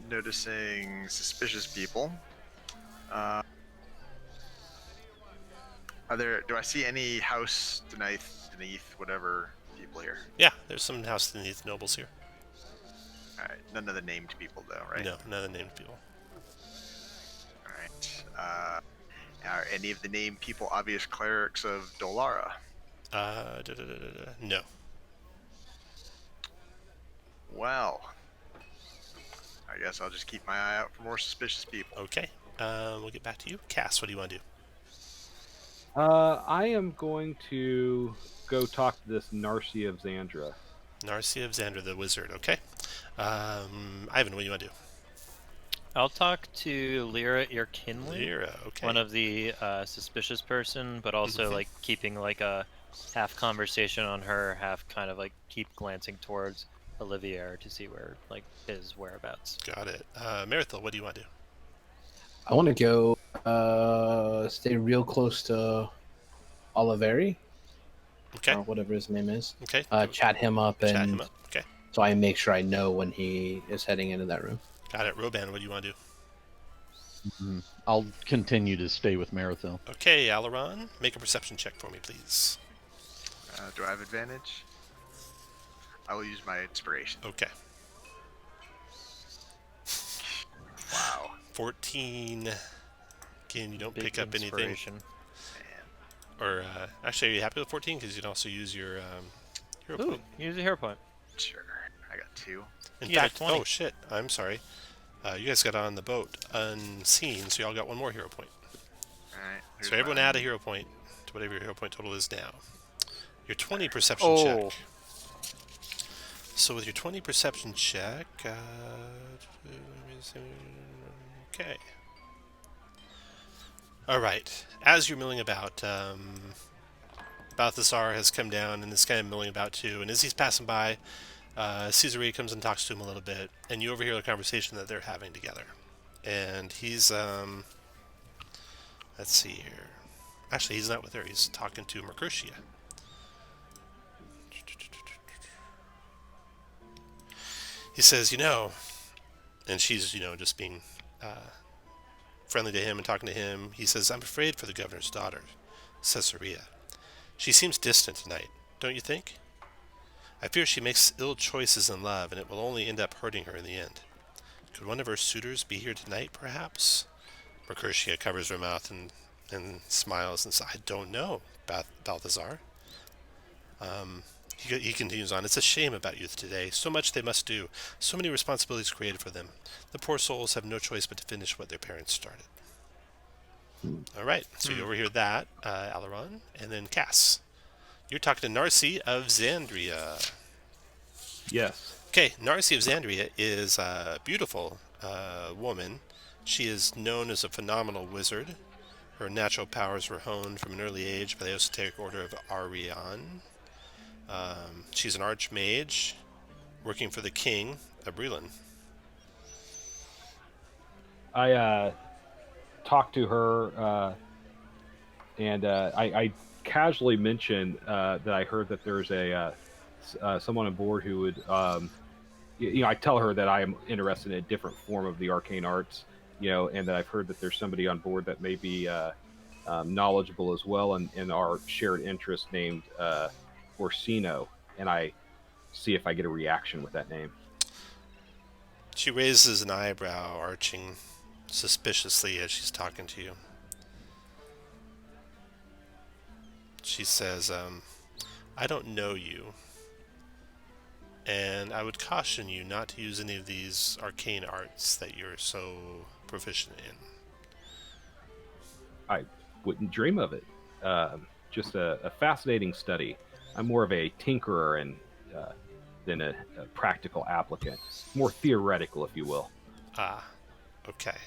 noticing suspicious people. Are there? Do I see any house beneath whatever people here? Yeah, there's some house beneath nobles here. All right, none of the named people though, right? No, none of the named people. All right. Are any of the named people obvious clerics of Dolara? No. Well, I guess I'll just keep my eye out for more suspicious people. Okay. We'll get back to you. Cass, what do you want to do? I am going to go talk to this Narcy of Xandra. Narcy of Xandra, the wizard. Okay. Ivan, what do you want to do? I'll talk to Lyra Irkinley, Lyra, okay. one of the suspicious person, but also like keeping like a half conversation on her, half kind of like keep glancing towards Olivier to see where like his whereabouts. Got it. Marithil, what do you want to do? I want to go stay real close to Oliveri, Okay. or whatever his name is. Okay. Chat him up, and Chat him up. Okay. so I make sure I know when he is heading into that room. Got it. Roban, what do you want to do? I'll continue to stay with Marathil. Okay, Alaron, make a perception check for me, please. Do I have advantage? I will use my inspiration. Okay. Wow. 14. Again, you don't Big pick up anything. inspiration. Man. Or, actually, are you happy with 14? Because you can also use your hero Ooh, point. use a hero point. Sure. I got 2. In You got fact, 20. oh shit, I'm sorry. You guys got on the boat unseen, so y'all got one more hero point. Alright. So everyone add a hero point to whatever your hero point total is now. Your 20 perception Oh. check. So with your 20 perception check, okay. All right. As you're milling about, Balthasar has come down and is kind of milling about too. And as he's passing by, Caesarea comes and talks to him a little bit, and you overhear the conversation that they're having together. And he's, let's see here. Actually, he's not with her. He's talking to Mercuritia. He says, and she's, just being friendly to him and talking to him. He says, I'm afraid for the governor's daughter, Caesarea. She seems distant tonight, don't you think? I fear she makes ill choices in love, and it will only end up hurting her in the end. Could one of her suitors be here tonight, perhaps? Mercuritia covers her mouth and smiles and says, I don't know, Balthazar. He continues on, it's a shame about youth today. So much they must do. So many responsibilities created for them. The poor souls have no choice but to finish what their parents started. All right, so you overhear that, Alaron, and then Cass. You're talking to Narcy of Xandria. Yes. Okay, Narcy of Xandria is a beautiful woman. She is known as a phenomenal wizard. Her natural powers were honed from an early age by the esoteric order of Arion. She's an archmage working for the king of Breland. I talked to her, and I casually mentioned that I heard that there's someone on board who would, I tell her that I am interested in a different form of the arcane arts, and that I've heard that there's somebody on board that may be knowledgeable as well in our shared interest named Orsino. And I see if I get a reaction with that name. She raises an eyebrow, arching suspiciously as she's talking to you. She says, I don't know you, and I would caution you not to use any of these arcane arts that you're so proficient in. I wouldn't dream of it. Just a fascinating study. I'm more of a tinkerer and than a practical applicant. More theoretical, if you will. Ah, okay.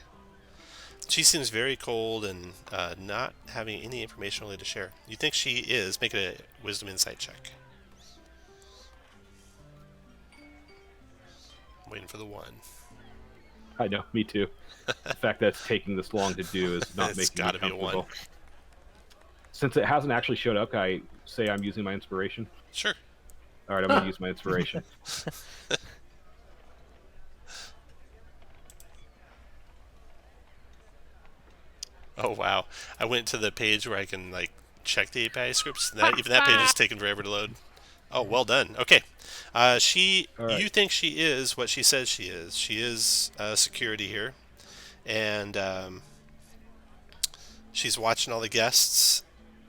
She seems very cold and not having any information really to share. You think she is? Make a wisdom insight check. Waiting for the one. I know, me too. The fact that it's taking this long to do is not It's making gotta me be a comfortable. one. Since it hasn't actually showed up, can I say I'm using my inspiration? Sure. All right, I'm going to use my inspiration. Oh wow! I went to the page where I can like check the API scripts. Even that page is taking forever to load. Oh, well done. Okay, All right. you think she is what she says she is. She is security here, and she's watching all the guests.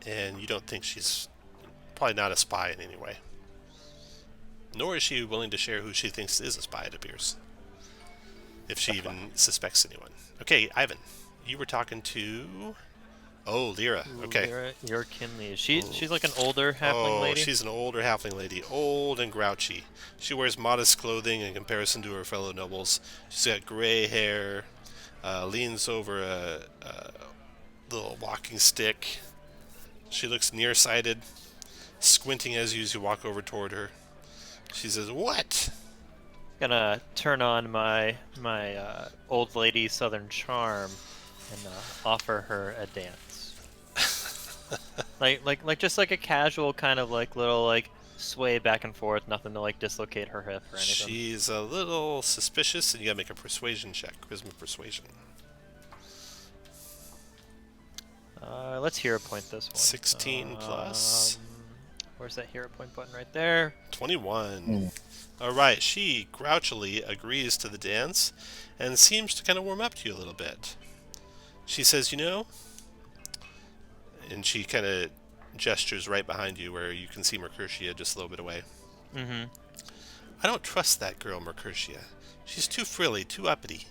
And you don't think she's probably not a spy in any way. Nor is she willing to share who she thinks is a spy. It appears, if she even suspects anyone. Okay, Ivan. You were talking to... Oh, Lyra. Okay. Lyra, your Kinley. She's like an older halfling lady? She's an older halfling lady. Old and grouchy. She wears modest clothing in comparison to her fellow nobles. She's got gray hair, leans over a little walking stick. She looks nearsighted, squinting as you walk over toward her. She says, "What?" Gonna turn on my old lady southern charm and offer her a dance. like just like a casual kind of like little like sway back and forth, nothing to like dislocate her hip or anything. She's a little suspicious, and you gotta make a persuasion check. Charisma persuasion. Let's hero point this one. 16 plus. Where's that hero point button? Right there. 21. Alright, she grouchily agrees to the dance and seems to kind of warm up to you a little bit. She says, you know, and she kind of gestures right behind you where you can see Mercurtia just a little bit away. Mm-hmm. I don't trust that girl, Mercurtia. She's too frilly, too uppity.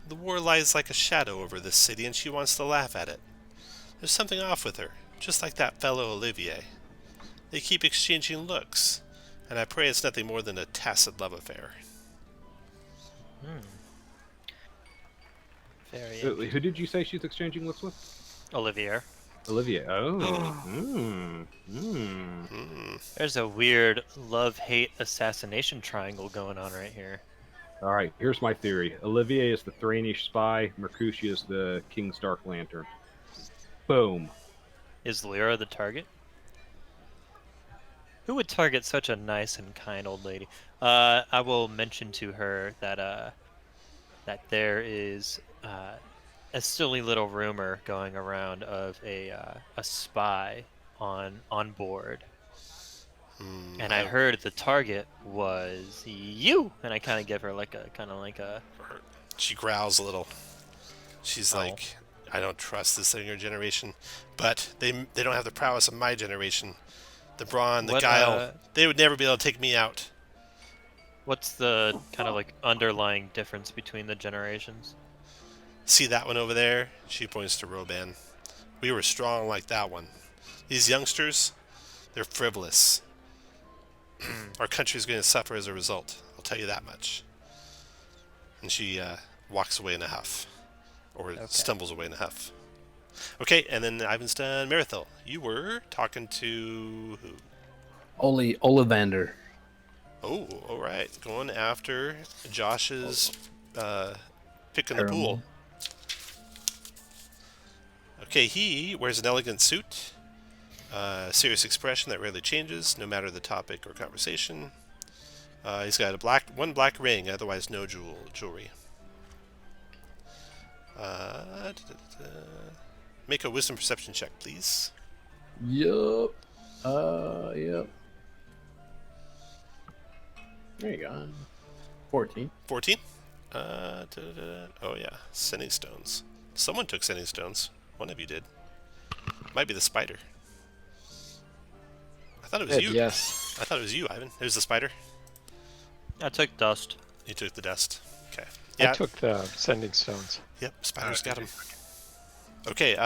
The war lies like a shadow over this city and she wants to laugh at it. There's something off with her, just like that fellow Olivier. They keep exchanging looks, and I pray it's nothing more than a tacit love affair. Very Who did you say she's exchanging looks with? Olivier. Olivia. Oh. There's a weird love-hate assassination triangle going on right here. All right, here's my theory. Olivier is the Thrainish spy. Mercutio is the King's Dark Lantern. Boom. Is Lyra the target? Who would target such a nice and kind old lady? I will mention to her that that there is a silly little rumor going around of a spy on board, and I heard the target was you. And I kind of give her like a. She growls a little. She's like, I don't trust this younger generation, but they don't have the prowess of my generation. The brawn, the guile. They would never be able to take me out. What's the kind of like underlying difference between the generations? See that one over there? She points to Roban. We were strong like that one. These youngsters, they're frivolous. Our country's going to suffer as a result. I'll tell you that much. And she walks away in a huff. Or stumbles away in a huff. Okay, and then Ivan's done. Marithil, you were talking to who? Ollivander. Oh, all right. Going after Josh's pick in the pool. Okay, he wears an elegant suit, serious expression that rarely changes, no matter the topic or conversation. He's got one black ring, otherwise no jewelry. Make a wisdom perception check, please. Yup. Yep. There you go. 14. 14. Oh yeah, sending stones. Someone took sending stones. One of you did. Might be the spider. I thought it was you. Yes. I thought it was you, Ivan. There's the spider. I took dust. You took the dust. Okay. I Yeah. took the sending stones. Yep. Spider's got him. Okay.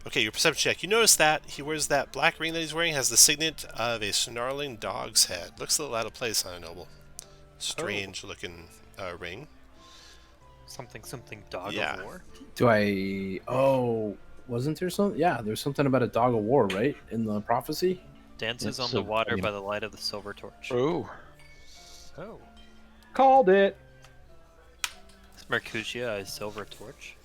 Okay. Your perception check. You notice that he wears that black ring that he's wearing has the signet of a snarling dog's head. Looks a little out of place on a noble. Strange looking ring. Something dog Yeah. of war. Do I... Oh, wasn't there something? Yeah, there's something about a dog of war, right? In the prophecy? Dances It's on the so water funny. by the light of the silver torch. Ooh. Oh. Called it. Is Mercutio a silver torch?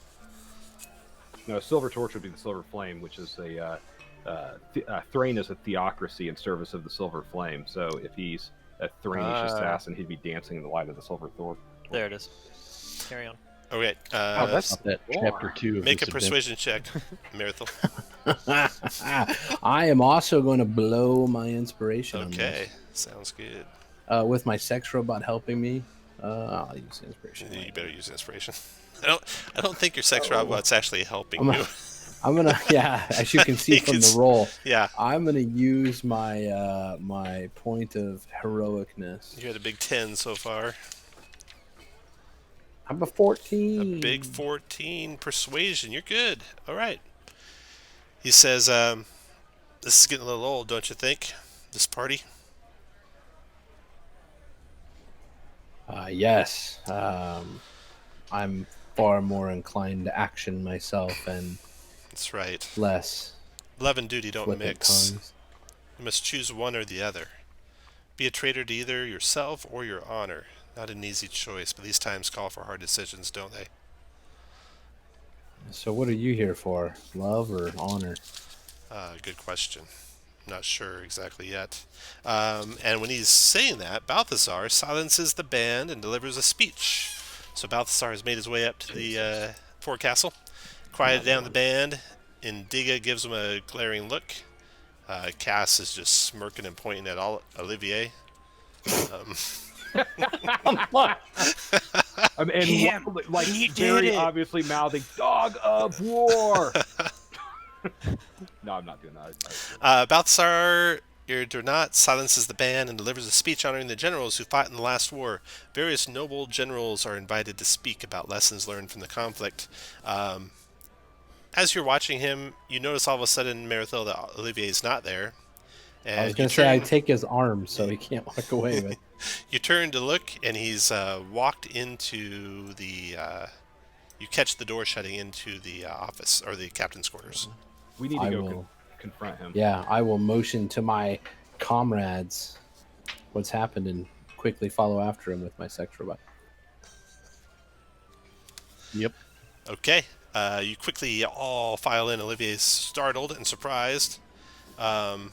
No, silver torch would be the silver flame, which is Thrain is a theocracy in service of the silver flame. So if he's a Thrainish assassin, he'd be dancing in the light of the silver torch. There it is. Carry on. Okay. Oh, that's About that chapter 2 of Make a this persuasion check, Marathon. I am also going to blow my inspiration on Okay. Sounds good. this. With my sex robot helping me, I'll use inspiration. You better use inspiration. I don't think your sex robot's actually helping I'm you. I'm gonna, yeah, as you can see from the roll, Yeah. I'm gonna use my my point of heroicness. You had a big 10 so far. I'm a 14. A big 14 persuasion. You're good. All right. He says, this is getting a little old, don't you think? This party? Yes. I'm far more inclined to action myself and That's right. less Love and duty don't flippant mix. tongues. You must choose one or the other. Be a traitor to either yourself or your honor. Not an easy choice, but these times call for hard decisions, don't they? So what are you here for? Love or honor? Good question. Not sure exactly yet. And when he's saying that, Balthazar silences the band and delivers a speech. So Balthazar has made his way up to the forecastle, quieted down the band. Indiga gives him a glaring look. Cass is just smirking and pointing at Olivier. Like very obviously mouthing "Dog of War." No, I'm not doing that. Balthasar Irdernat silences the band and delivers a speech honoring the generals who fought in the last war. Various noble generals are invited to speak about lessons learned from the conflict. As you're watching him, you notice all of a sudden, Marathil, that Olivier's not there. And I was going to say I take his arm so he can't walk away with. You turn to look, and he's walked into the... you catch the door shutting into the office, or the captain's quarters. We need to I go will- confront him. Yeah, I will motion to my comrades what's happened and quickly follow after him with my sex robot. Yep. Okay. You quickly all file in. Olivier's startled and surprised. Was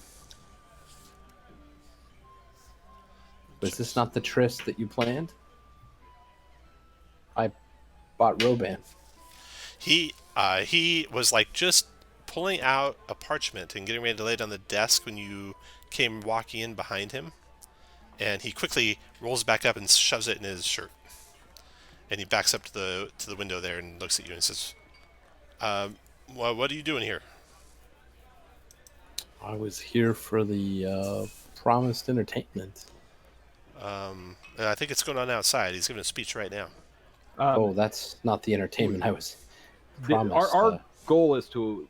this not the tryst that you planned? I bought Roban. He was like just pulling out a parchment and getting ready to lay it on the desk when you came walking in behind him, and he quickly rolls back up and shoves it in his shirt, and he backs up to the window there and looks at you and says, "What are you doing here?" I was here for the promised entertainment. I think it's going on outside. He's giving a speech right now. Oh, that's not the entertainment I was promised. Our goal is to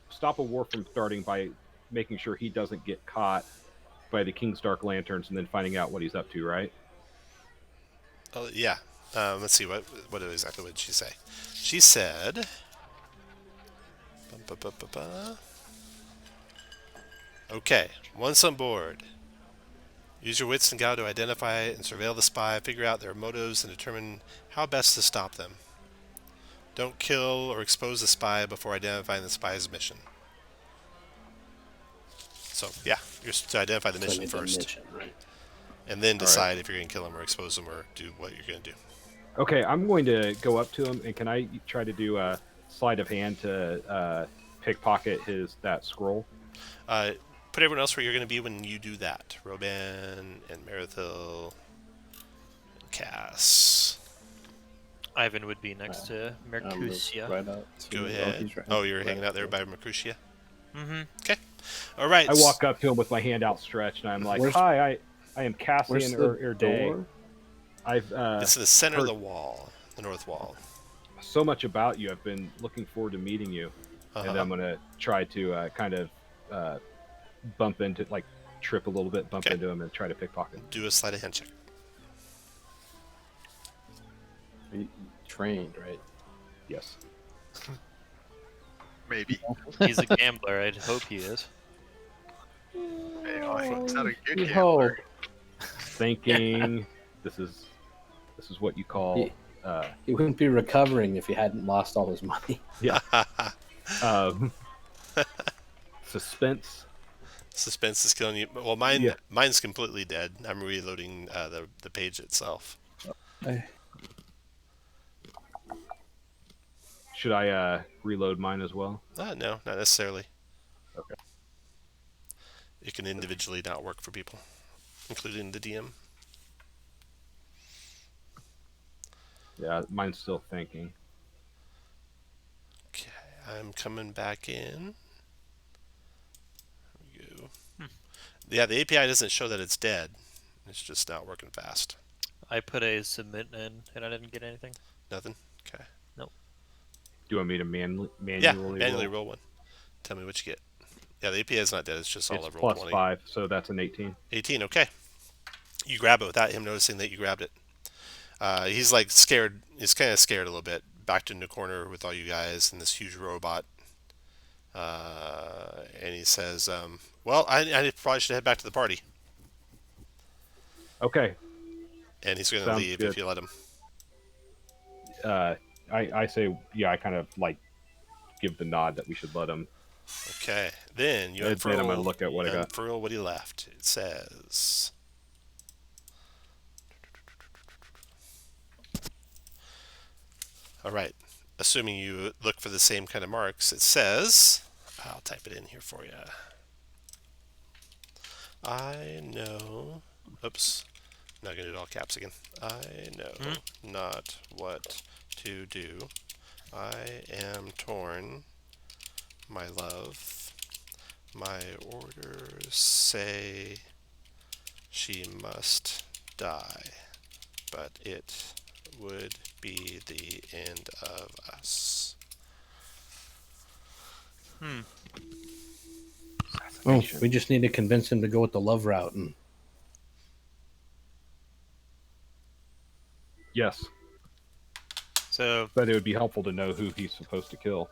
stop a war from starting by making sure he doesn't get caught by the King's Dark Lanterns and then finding out what he's up to, right? Yeah. Let's see, what exactly did she say? She said... Okay, once on board, use your wits and guile to identify and surveil the spy, figure out their motives, and determine how best to stop them. Don't kill or expose the spy before identifying the spy's mission. So, yeah, you're to identify the mission first. Right? And then decide if you're going to kill him or expose him or do what you're going to do. Okay, I'm going to go up to him, and can I try to do a sleight of hand to pickpocket that scroll? put everyone else where you're going to be when you do that. Roban and Marathil, Cass. Ivan would be next to Mercusia. Right up. To, Go ahead. he's right, Oh, you're right hanging out there to- by Mercusia? Mm-hmm. Okay. All right. I walk up to him with my hand outstretched, and I'm like, Where's- "Hi, I am Where's Cassian the Erday. door? I've It's in the center of heard the wall, the north wall. so much about you. I've been looking forward to meeting you, and I'm gonna try to kind of bump into, like, trip a little bit, bump Okay. into him, and try to pickpocket. Do a sleight of hand check. You trained, right? Yes. Maybe. He's a gambler. I'd hope he is. Hey, he's not a good You gambler. Thinking this is what you call He wouldn't be recovering if he hadn't lost all his money. um, suspense. Suspense is killing you. Well, mine's completely dead. I'm reloading the page itself. Should I reload mine as well? No, not necessarily. Okay. It can individually not work for people, including the DM. Yeah, mine's still thinking. Okay, I'm coming back in. There we go. Yeah, the API doesn't show that it's dead. It's just not working fast. I put a submit in, and I didn't get anything. Nothing? Okay. Do you want me to manually Yeah, manually roll? roll one. Tell me what you get. Yeah, the API is not dead. It's just all It's over plus 20. 5, so that's an 18. 18, okay. You grab it without him noticing that you grabbed it. He's like scared. He's kind of scared a little bit. Backed in the corner with all you guys and this huge robot. And he says, well, I probably should head back to the party. Okay. And he's going to Sounds leave good. if you let him. I say, yeah, I kind of like give the nod that we should let him. Okay. Then you Then unfurl, I'm gonna look at what I got. unfurl what he left. It says... All right. Assuming you look for the same kind of marks, it says... I'll type it in here for you. I know... Oops. Not going to do it all caps again. I know not what to do. I am torn, my love. My orders say she must die, but it would be the end of us. Oh, we just need to convince him to go with the love route. And Yes, So but it would be helpful to know who he's supposed to kill.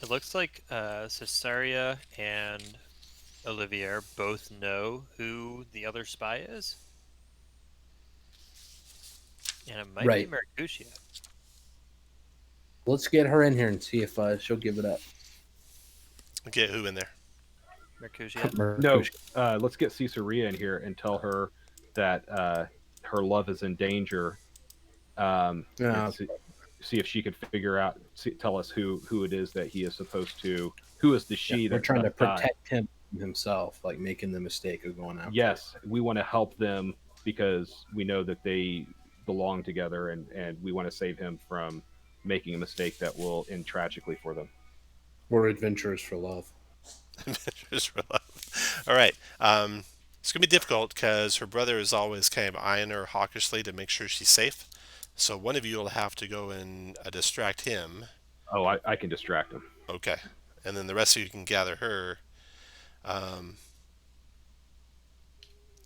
it looks like Cesaria and Olivier both know who the other spy is. And it might Right. be Mercusia. let's get her in here and see if she'll give it up. Get who in there? Mercusia. No, let's get Caesarea in here and tell her that her love is in danger. Yeah. And see if she could figure out, tell us who it is that he is supposed to. Who is the she We're that trying to must die. protect him himself, like making the mistake of going out. Yes, we want to help them because we know that they belong together, and we want to save him from making a mistake that will end tragically for them. We're adventurers for love. Adventures for love. All right. It's going to be difficult because her brother is always kind of eyeing her hawkishly to make sure she's safe. So one of you will have to go and distract him. Oh, I can distract him. Okay. And then the rest of you can gather her.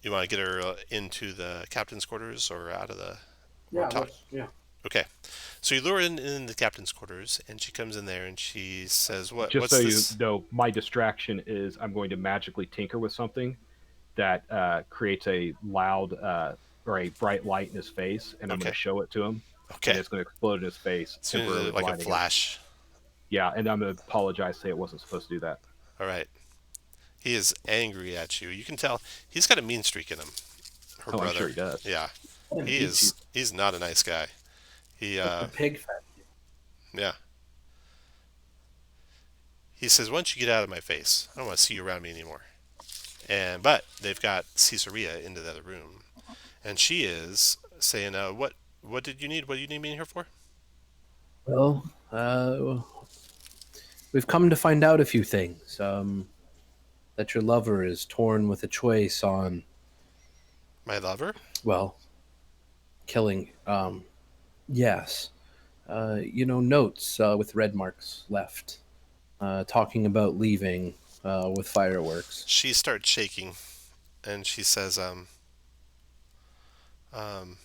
You want to get her into the captain's quarters or out of the... Yeah. Okay. So you lure her in the captain's quarters, and she comes in there, and she says, "What? Just What's so this?" you know, my distraction is I'm going to magically tinker with something that creates a loud or a bright light in his face, and I'm going Okay. to show it to him, Okay. and it's going to explode in his face, As soon as temporarily like a blinding him. flash. Yeah, and I'm going to apologize, say it wasn't supposed to do that. All right. He is angry at you. You can tell he's got a mean streak in him. Her Oh, brother. I'm sure he does. Yeah. He is. He's not a nice guy. He The pig fat. yeah. He says, "Why don't you get out of my face? I don't want to see you around me anymore." but they've got Caesarea into the other room, and she is saying, what did you need? What do you need me in here for?" Well, we've come to find out a few things. That your lover is torn with a choice on, My lover? well, killing. Yes. Notes with red marks left, talking about leaving with fireworks. She starts shaking, and she says, um, um,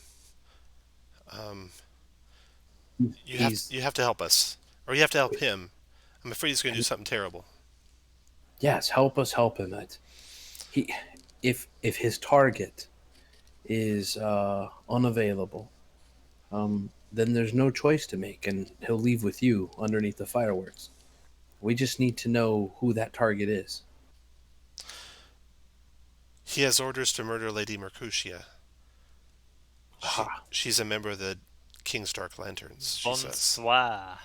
He's you have to help us, or you have to help him. I'm afraid he's going to do something terrible." yes, help us help him. He, if his target is unavailable, then there's no choice to make, and he'll leave with you underneath the fireworks. We just need to know who that target is. He has orders to murder Lady Mercutia. Ah, She's a member of the King's Dark Lanterns, she says. Bonsoir.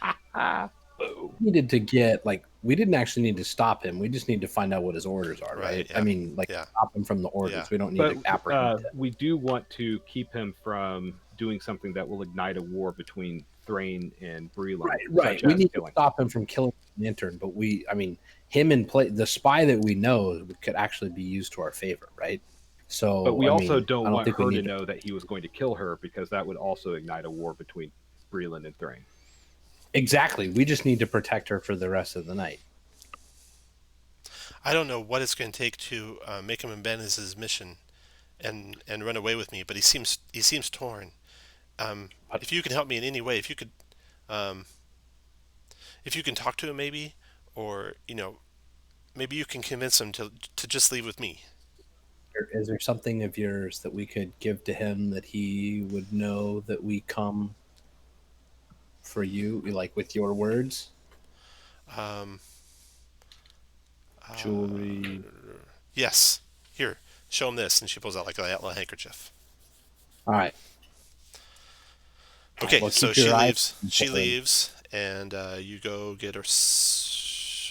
needed to get we didn't actually need to stop him. We just need to find out what his orders are, right? Right, yeah. I mean, Yeah. stop him from the orders. Yeah. We don't need But to apprehend him. we do want to keep him from doing something that will ignite a war between Thrain and Breland. Right. We need to stop him from killing the intern, but him and the spy that we know could actually be used to our favor, right? So, But we also I don't want think we her to need know that he was going to kill her, because that would also ignite a war between Breland and Thrain. Exactly. We just need to protect her for the rest of the night. I don't know what it's going to take to make him abandon his mission and run away with me, but he seems torn. If you can help me in any way, if you can talk to him, maybe, or maybe you can convince him to just leave with me. Is there something of yours that we could give to him that he would know that we come for you, like with your words? Um, Jewelry. Yes. Here, show him this, and she pulls out like a little handkerchief. All right. Okay, Well, so keep she your eyes leaves. She open. leaves, and you go get her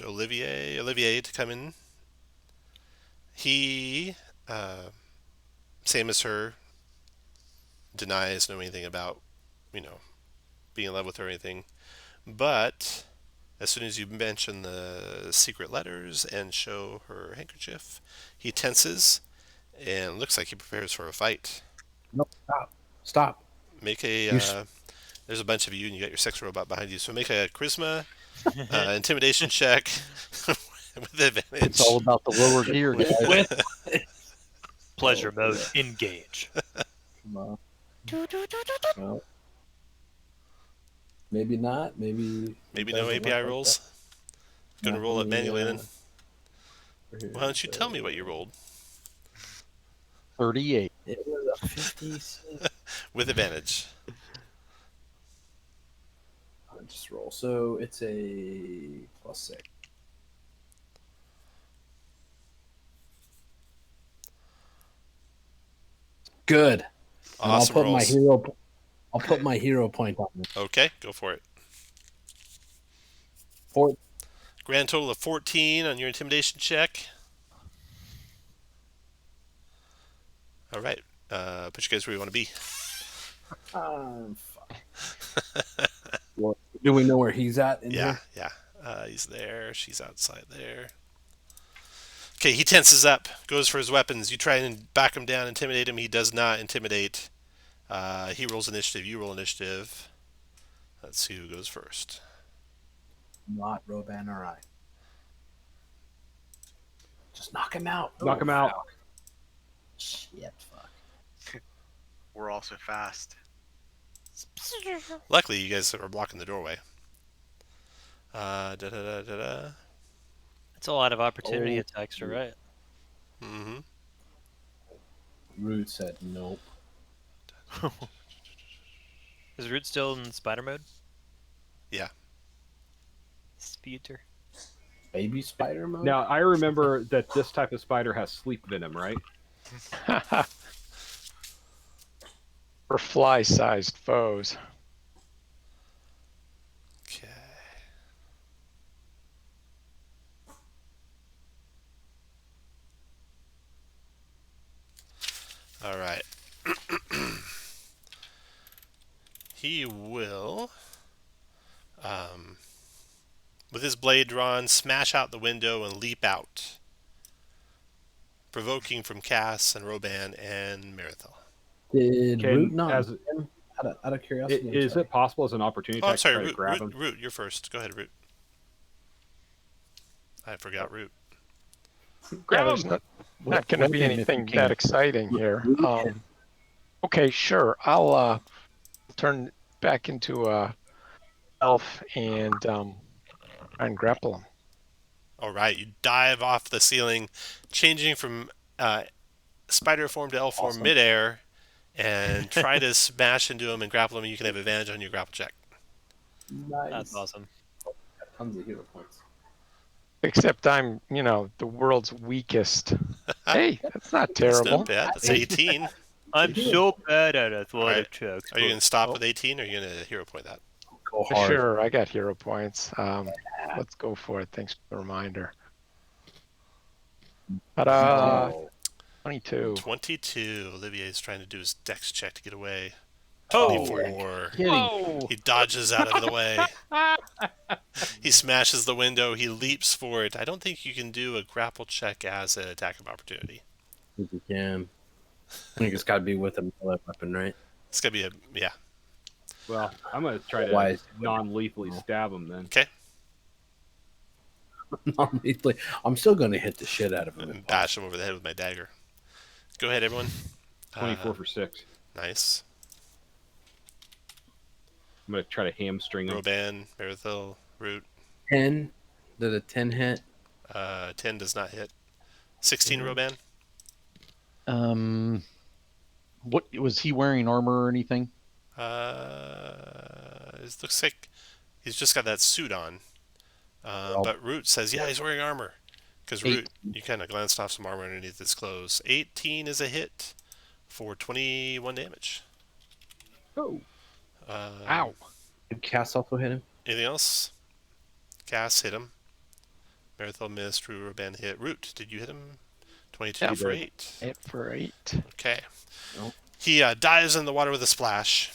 Olivier to come in. He, same as her, denies knowing anything about, being in love with her or anything. But as soon as you mention the secret letters and show her handkerchief, he tenses and looks like he prepares for a fight. No, stop. Make a. There's a bunch of you, and you got your sex robot behind you. So make a charisma, intimidation check with advantage. It's all about the lower gear, guys. Pleasure mode. Engage. Well, maybe not. Maybe no API rolls. Gonna roll it manually then. Why don't you tell me what you rolled 38. It was a 56. with advantage? I'll just roll. So it's a +6. Good. And Awesome rolls. I'll put my hero point on this. Okay, go for it. 4. Grand total of 14 on your intimidation check. All right. Put you guys where you want to be. Fuck. Well, do we know where he's at in here? Yeah. He's there. She's outside there. Okay, he tenses up, goes for his weapons. You try and back him down, intimidate him. He does not intimidate. He rolls initiative. You roll initiative. Let's see who goes first. Not Roban or I. Just knock him out. Knock him out. Fuck. Shit, fuck. We're also fast. Luckily, you guys are blocking the doorway. Da-da-da-da-da. It's a lot of opportunity attacks to right. Mm-hmm. Root said nope. Is Root still in spider mode? Yeah. Sputer. Baby spider mode? Now, I remember that this type of spider has sleep venom, right? For fly-sized foes. Okay. All right. He will, with his blade drawn, smash out the window and leap out, provoking from Cass and Roban and Marathel. Did Root not as hit him? Out of curiosity, is it possible as an opportunity Oh, I'm attack to sorry, try to Root, grab Root, him? Root, you're first. Go ahead, Root. I forgot Root. Yeah, there's not going to be Whip him if you anything can. that exciting here. Okay, sure. I'll turn back into a elf and try and grapple him. All right, you dive off the ceiling, changing from spider form to elf form Awesome. midair, and try to smash into him and grapple him. You can have advantage on your grapple check. Nice. That's awesome. Tons of hero points. Except I'm, the world's weakest. Hey, that's not That's terrible. not bad. That's 18. I'm so bad at All athletic right. checks. Are you going to stop Oh, with 18, or are you going to hero point that? Go hard. Sure, I got hero points. Let's go for it. Thanks for the reminder. Ta-da! Oh. 22. 22. Olivier's trying to do his dex check to get away. Oh, 24. Kidding. Whoa! He dodges out of the way. He smashes the window. He leaps for it. I don't think you can do a grapple check as an attack of opportunity. If you can. I think it's got to be with a melee weapon, right? It's going to be a, yeah. Well, I'm going to try to Why is- non-lethally stab him then. Okay. Non-lethally. I'm still going to hit the shit out of him. And bash him over the head with my dagger. Go ahead, everyone. 24 for 6. Nice. I'm going to try to hamstring him. Roban, Marathil, Root. 10. Did a 10 hit? 10 does not hit. 16, Roban. What was he wearing armor or anything? It looks like he's just got that suit on. Well- But Root says, yeah, he's wearing armor. Because Eight. Root, you kind of glanced off some armor underneath his clothes. 18 is a hit for 21 damage. Oh. Ow! Did Cass also hit him? Anything else? Cass hit him. Marathil missed. Roban hit. Root, did you hit him? 22 Yeah, for did. 8. 8 for 8. Okay. Nope. He dives in the water with a splash.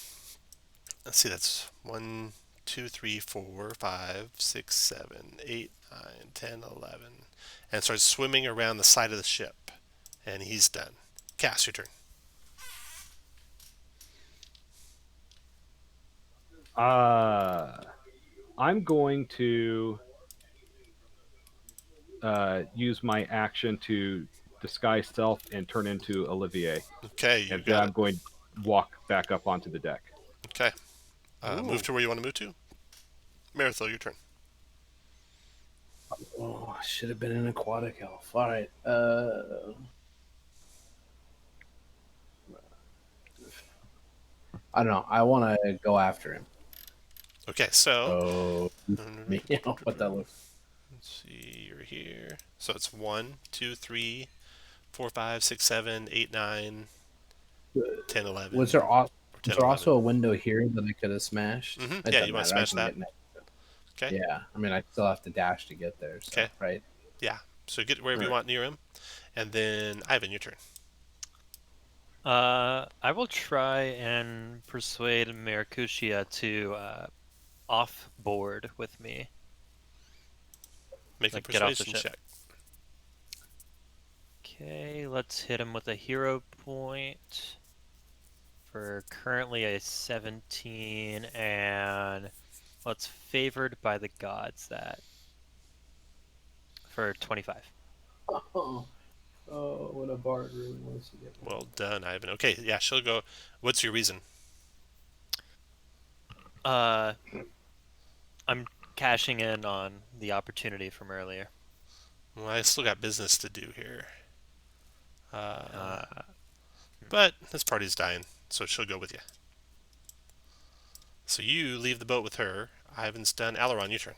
Let's see, that's 1, 2, 3, 4, 5, 6, 7, 8, 9, 10, 11. And starts swimming around the side of the ship. And he's done. Cass, your turn. I'm going to use my action to disguise self and turn into Olivier. Okay, you And then got I'm it. going to walk back up onto the deck. Okay. Move to where you want to move to. Marathil, your turn. Oh, should have been an aquatic elf. All right. I don't know. I want to go after him. Okay, so Oh, you know what that looks. let's see, you're here. So it's 1, 2, 3, 4, 5, 6, 7, 8, 9, 10, 11. Was there, was 10, there also a window here that I could have smashed? Mhm, It yeah, doesn't you wanna matter. I smash can that? get next to it. Okay. Yeah, I mean, I still have to dash to get there. So, Okay. right? So get wherever you Alright. want near him. And then, Ivan, your turn. I will try and persuade Maracutia to off-board with me. Make Like, a get off the persuasion ship. check. Okay, let's hit him with a hero point for currently a 17, and what's favored by the gods that for 25. Oh, what a bard really wants to get. Well done, Ivan. Okay, yeah, she'll go. What's your reason? I'm cashing in on the opportunity from earlier. Well, I still got business to do here. But this party's dying, so she'll go with you. So you leave the boat with her. Ivan's done. Aileron, your turn.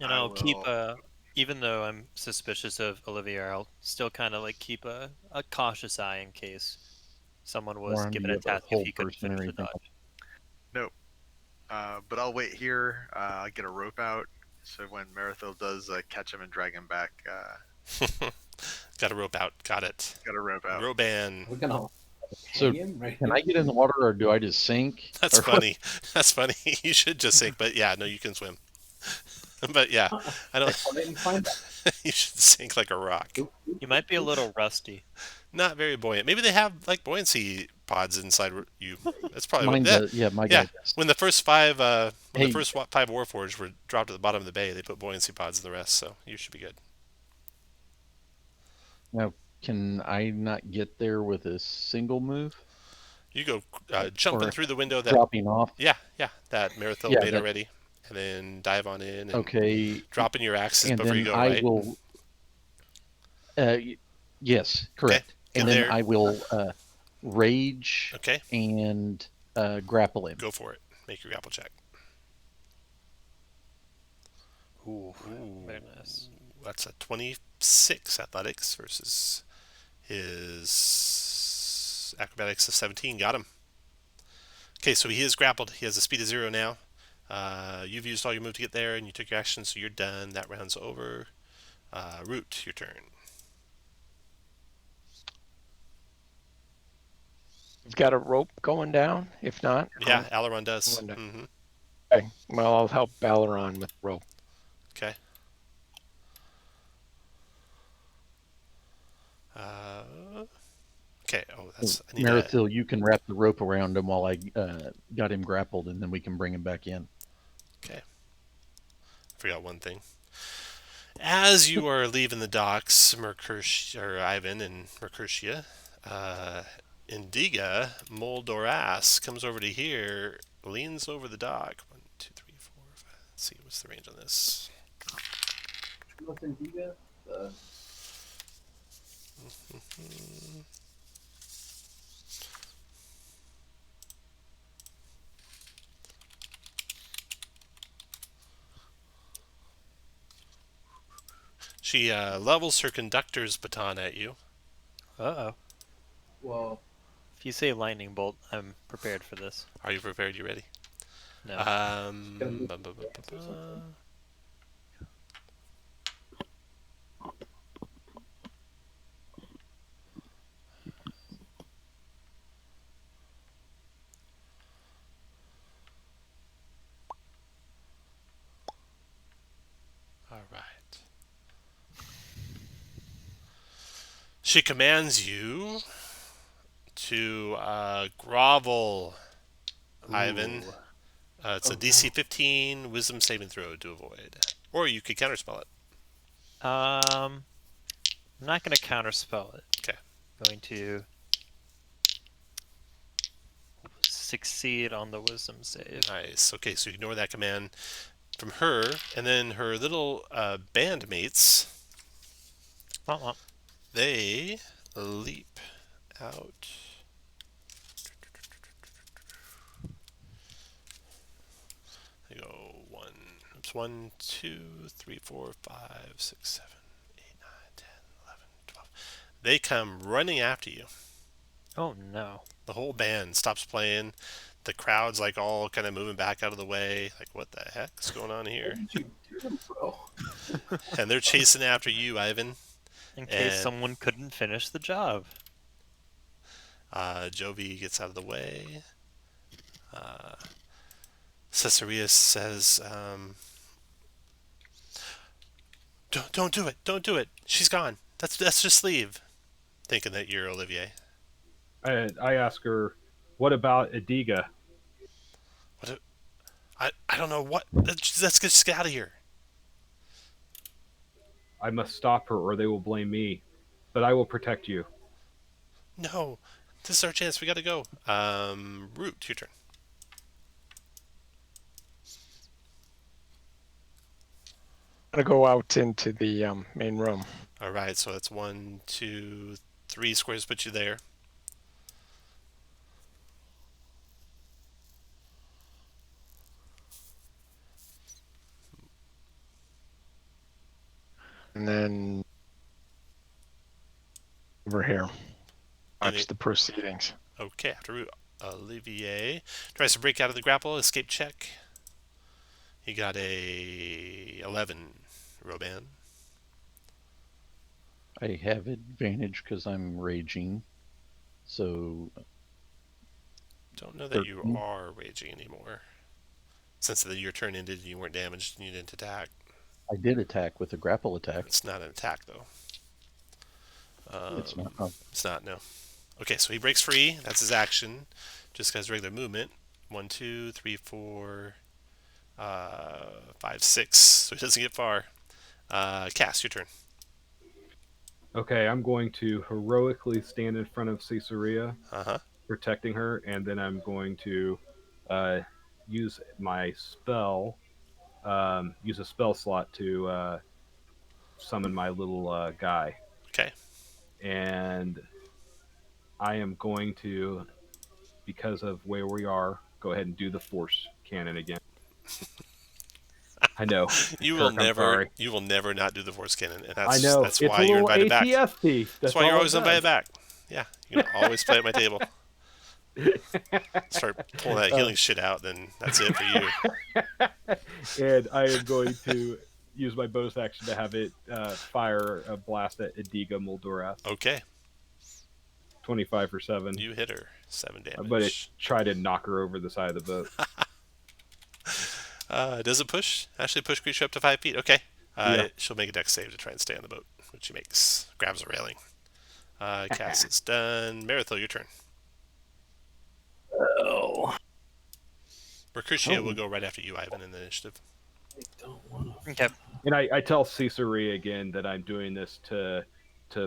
And I I'll keep will- even though I'm suspicious of Olivier, I'll still kind of like keep a cautious eye in case someone was Warn given you a of a task whole if he couldn't person or finish the anything. dodge. But I'll wait here. I'll get a rope out, so when Marathil does catch him and drag him back, Got a rope out. Got it. Got a rope out. Roban. We're gonna So hang him right can here. I get in the water or do I just sink? That's Or funny. That's funny. You should just sink, but yeah, no, you can swim. But yeah, I I don't. didn't find that. You should sink like a rock. You might be a little rusty. Not very buoyant. Maybe they have like buoyancy pods inside you. That's probably what. Mine Yeah, does. Yeah, my yeah. guy does. When the first five, Hey. five Warforged were dropped at the bottom of the bay, they put buoyancy pods in the rest. So you should be good. Now, can I not get there with a single move? You go jumping Or through the window that. Dropping off? Yeah, that Marathil Yeah, made that- already, and then dive on in and Okay. dropping your axes And before you then go. I Right. will. Yes, correct. Get And then there. I will rage Okay. and grapple him. Go for it. Make your grapple check. Ooh, very nice. That's a 26 athletics versus his acrobatics of 17. Got him. Okay, so he is grappled. He has a speed of 0 now. You've used all your move to get there, and you took your action, so you're done. That round's over. Root, your turn. You've got a rope going down. If not, Yeah, Alaron does. Going down. Mm-hmm. okay. Well, I'll help Balaron with rope. Okay. Okay. Oh, that's. I need to, Marathil, you can wrap the rope around him while I got him grappled, and then we can bring him back in. Okay. I forgot one thing. As you are leaving the docks, Ivan and Mercurtia, Indiga Moldoras comes over to here, leans over the dock. 1, 2, 3, 4, 5. Let's see, what's the range on this? She levels her conductor's baton at you. Uh-oh. Well, If you say lightning bolt, I'm prepared for this. Are you prepared? You ready? No. All right. She commands you to grovel, Ivan. It's a DC 15 Wisdom saving throw to avoid, or you could counterspell it. I'm not going to counterspell it. Okay. Going to succeed on the wisdom save. Nice. Okay, so ignore that command from her, and then her little bandmates. Womp womp. They leap out. They go 1, 2, 3, 4, 5, 6, 7, 8, 9, 10, 11, 12. They come running after you. Oh no. The whole band stops playing. The crowd's like all kind of moving back out of the way. Like, what the heck's going on here? bro. And they're chasing after you, Ivan. In case And- someone couldn't finish the job. Jovi gets out of the way. Caesarius says, don't do it. Don't do it. She's gone. Let's just leave. Thinking that you're Olivier. I ask her, what about Adiga? I don't know what. Let's just get out of here. I must stop her or they will blame me. But I will protect you. No. This is our chance. We gotta go. Root, your turn. I'm gonna go out into the main room. All right, so that's 1, 2, 3 squares put you there. And then over here. Watch Any- the proceedings. Okay, after Root, Olivier tries to break out of the grapple. Escape check. He got a 11. Roban. I have advantage because I'm raging. So Don't know that you 13. are raging anymore. Since your turn ended and you weren't damaged and you didn't attack. I did attack with a grapple attack. It's not an attack, though. It's not. Oh, It's not, no. Okay, so he breaks free. That's his action. Just has regular movement. 1, 2, 3, 4, 5, 6. So he doesn't get far. Cass, your turn. Okay, I'm going to heroically stand in front of Caesarea, Uh-huh. protecting her, and then I'm going to use my spell, use a spell slot to summon my little guy. Okay. And I am going to, because of where we are, go ahead and do the force cannon again. I know. You Kirk, I'm sorry. you will never not do the force cannon, and I know. that's It's why a you're little invited back. ATST. That's why you're all always it invited does. back. Yeah, you can always play at my table. Start pulling that healing shit out, then that's it for you. And I am going to use my bonus action to have it fire a blast at Ediga Moldorath. Okay, 25 for 7. you hit her. 7 damage. But it try to knock her over the side of the boat. Does it push? Actually push creature up to 5 feet. Okay. Yeah. She'll make a dex save to try and stay on the boat, which she makes. Grabs a railing. Cass is done. Marathil, your turn. Oh, Mercutio will go right after you, Ivan, in the initiative. I don't want to. Okay. And I tell Caesarea again that I'm doing this to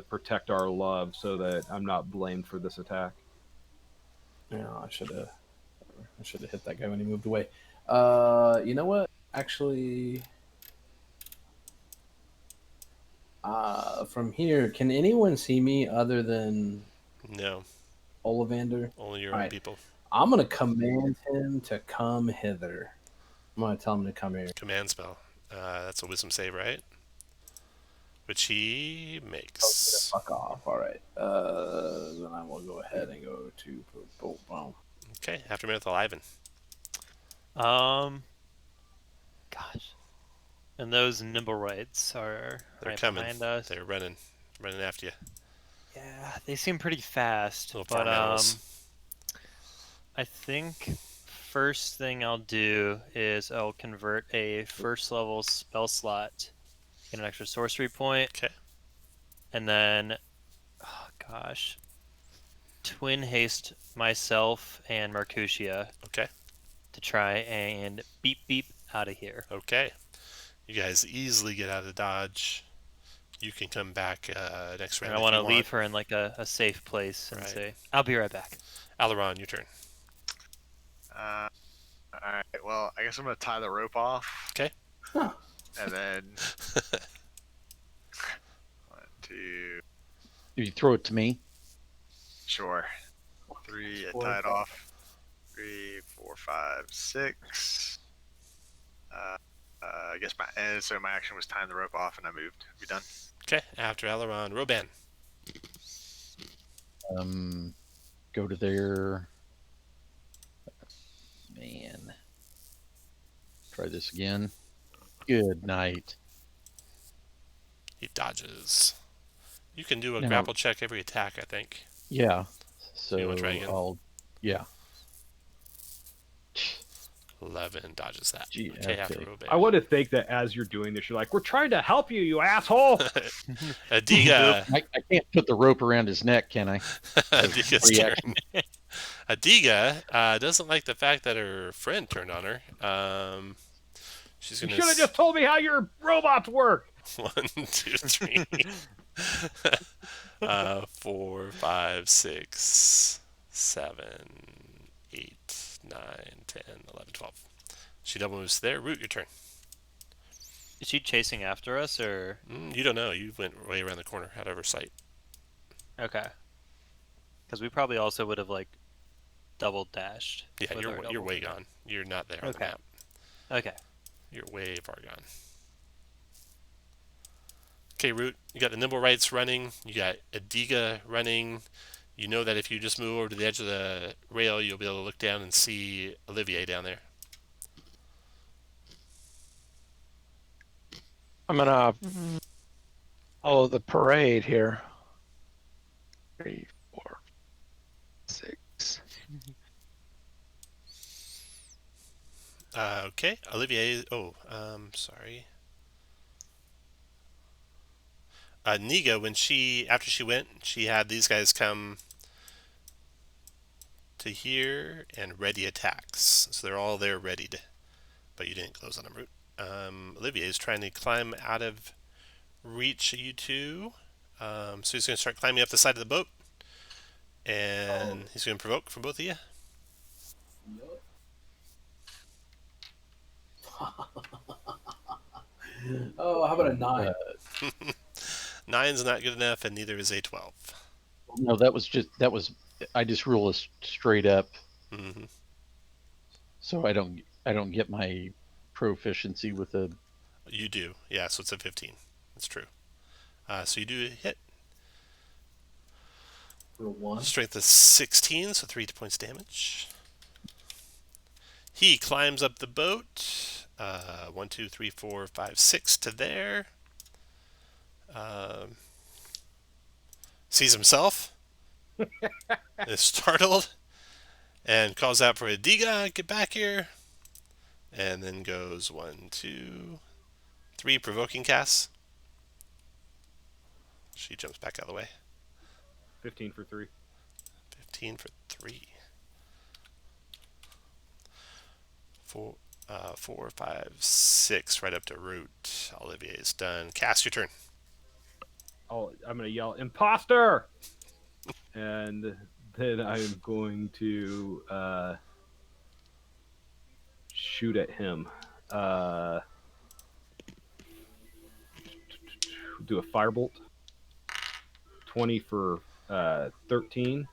protect our love so that I'm not blamed for this attack. Yeah, I should have hit that guy when he moved away. You know what? Actually, from here, can anyone see me other than No, Ollivander? only your own Alright. people. I'm gonna command him to come hither. I'm gonna tell him to come here. Command spell. That's a wisdom save, right? Which he makes. Fuck off. All right. Then I will go ahead and go to boom, boom. Okay, after Marathil, Ivan. Gosh. And those nimble rights are They're right coming. behind us. They're running after you. Yeah, they seem pretty fast. Little But farm animals. I think first thing I'll do is I'll convert a first level spell slot, get an extra sorcery point. Okay. And then, oh gosh, twin haste myself and Mercutio. Okay. To try and beep beep out of here. Okay. You guys easily get out of dodge. You can come back next round. And I want to leave her in like a safe place and say, I'll be right back. Aileron, your turn. All right. Well, I guess I'm gonna tie the rope off. Okay. And then 1, 2, you throw it to me. sure. 3, I tie it off. 3, 4, 5, 6. I guess so my action was tying the rope off, and I moved. We done? Okay. After Aileron, Roban. Go to there. Man. Try this again. Good night. He dodges. You can do a Now- grapple check every attack, I think. Yeah. So You wanna try again? Yeah. 11 dodges that. Gee, okay, after okay. Roban. I want to think that as you're doing this, you're like, we're trying to help you, you asshole. Adiga. I can't put the rope around his neck, can I? Adiga's Reaction. turn. Adiga doesn't like the fact that her friend turned on her. She's You gonna. should have just told me how your robots work. 1, 2, 3, 4, 5, 6, 7, 8, 9, 10, 11, 12. She double moves there. Root, your turn. Is she chasing after us or? You don't know. You went way around the corner, out of her sight. Okay. Because we probably also would have like double dashed. Yeah, with our you're double way move. gone. You're not there on the Okay. map. Okay. You're way far gone. Okay, Root, you got the Nimble Rights running. You got Adiga running. You know that if you just move over to the edge of the rail, you'll be able to look down and see Olivier down there. I'm gonna Oh, the parade here. 3, 4, 6. Okay, Olivier. Oh, sorry. Niga, after she went, she had these guys come to here and ready attacks. So they're all there readied, but you didn't close on them. Olivier is trying to climb out of reach of you two. So he's going to start climbing up the side of the boat, and he's going to provoke for both of you. Oh, how about a 9? 9's not good enough, and neither is a 12. No, I just roll a straight up, Mm-hmm. so I don't get my proficiency with a. You do, yeah. So it's a 15. That's true. So you do hit. For a 1. Strength is 16, so 3 points damage. He climbs up the boat. 1, 2, 3, 4, 5, 6 to there. Sees himself. Is startled. And calls out for Adiga, get back here. And then goes 1, 2, 3 provoking casts. She jumps back out of the way. 15 for 3. 15 for 3. 4, 5, 6, right up to root. Olivier is done. Cast your turn. I'm going to yell, imposter! And then I'm going to shoot at him. Do a firebolt. 20 for 13.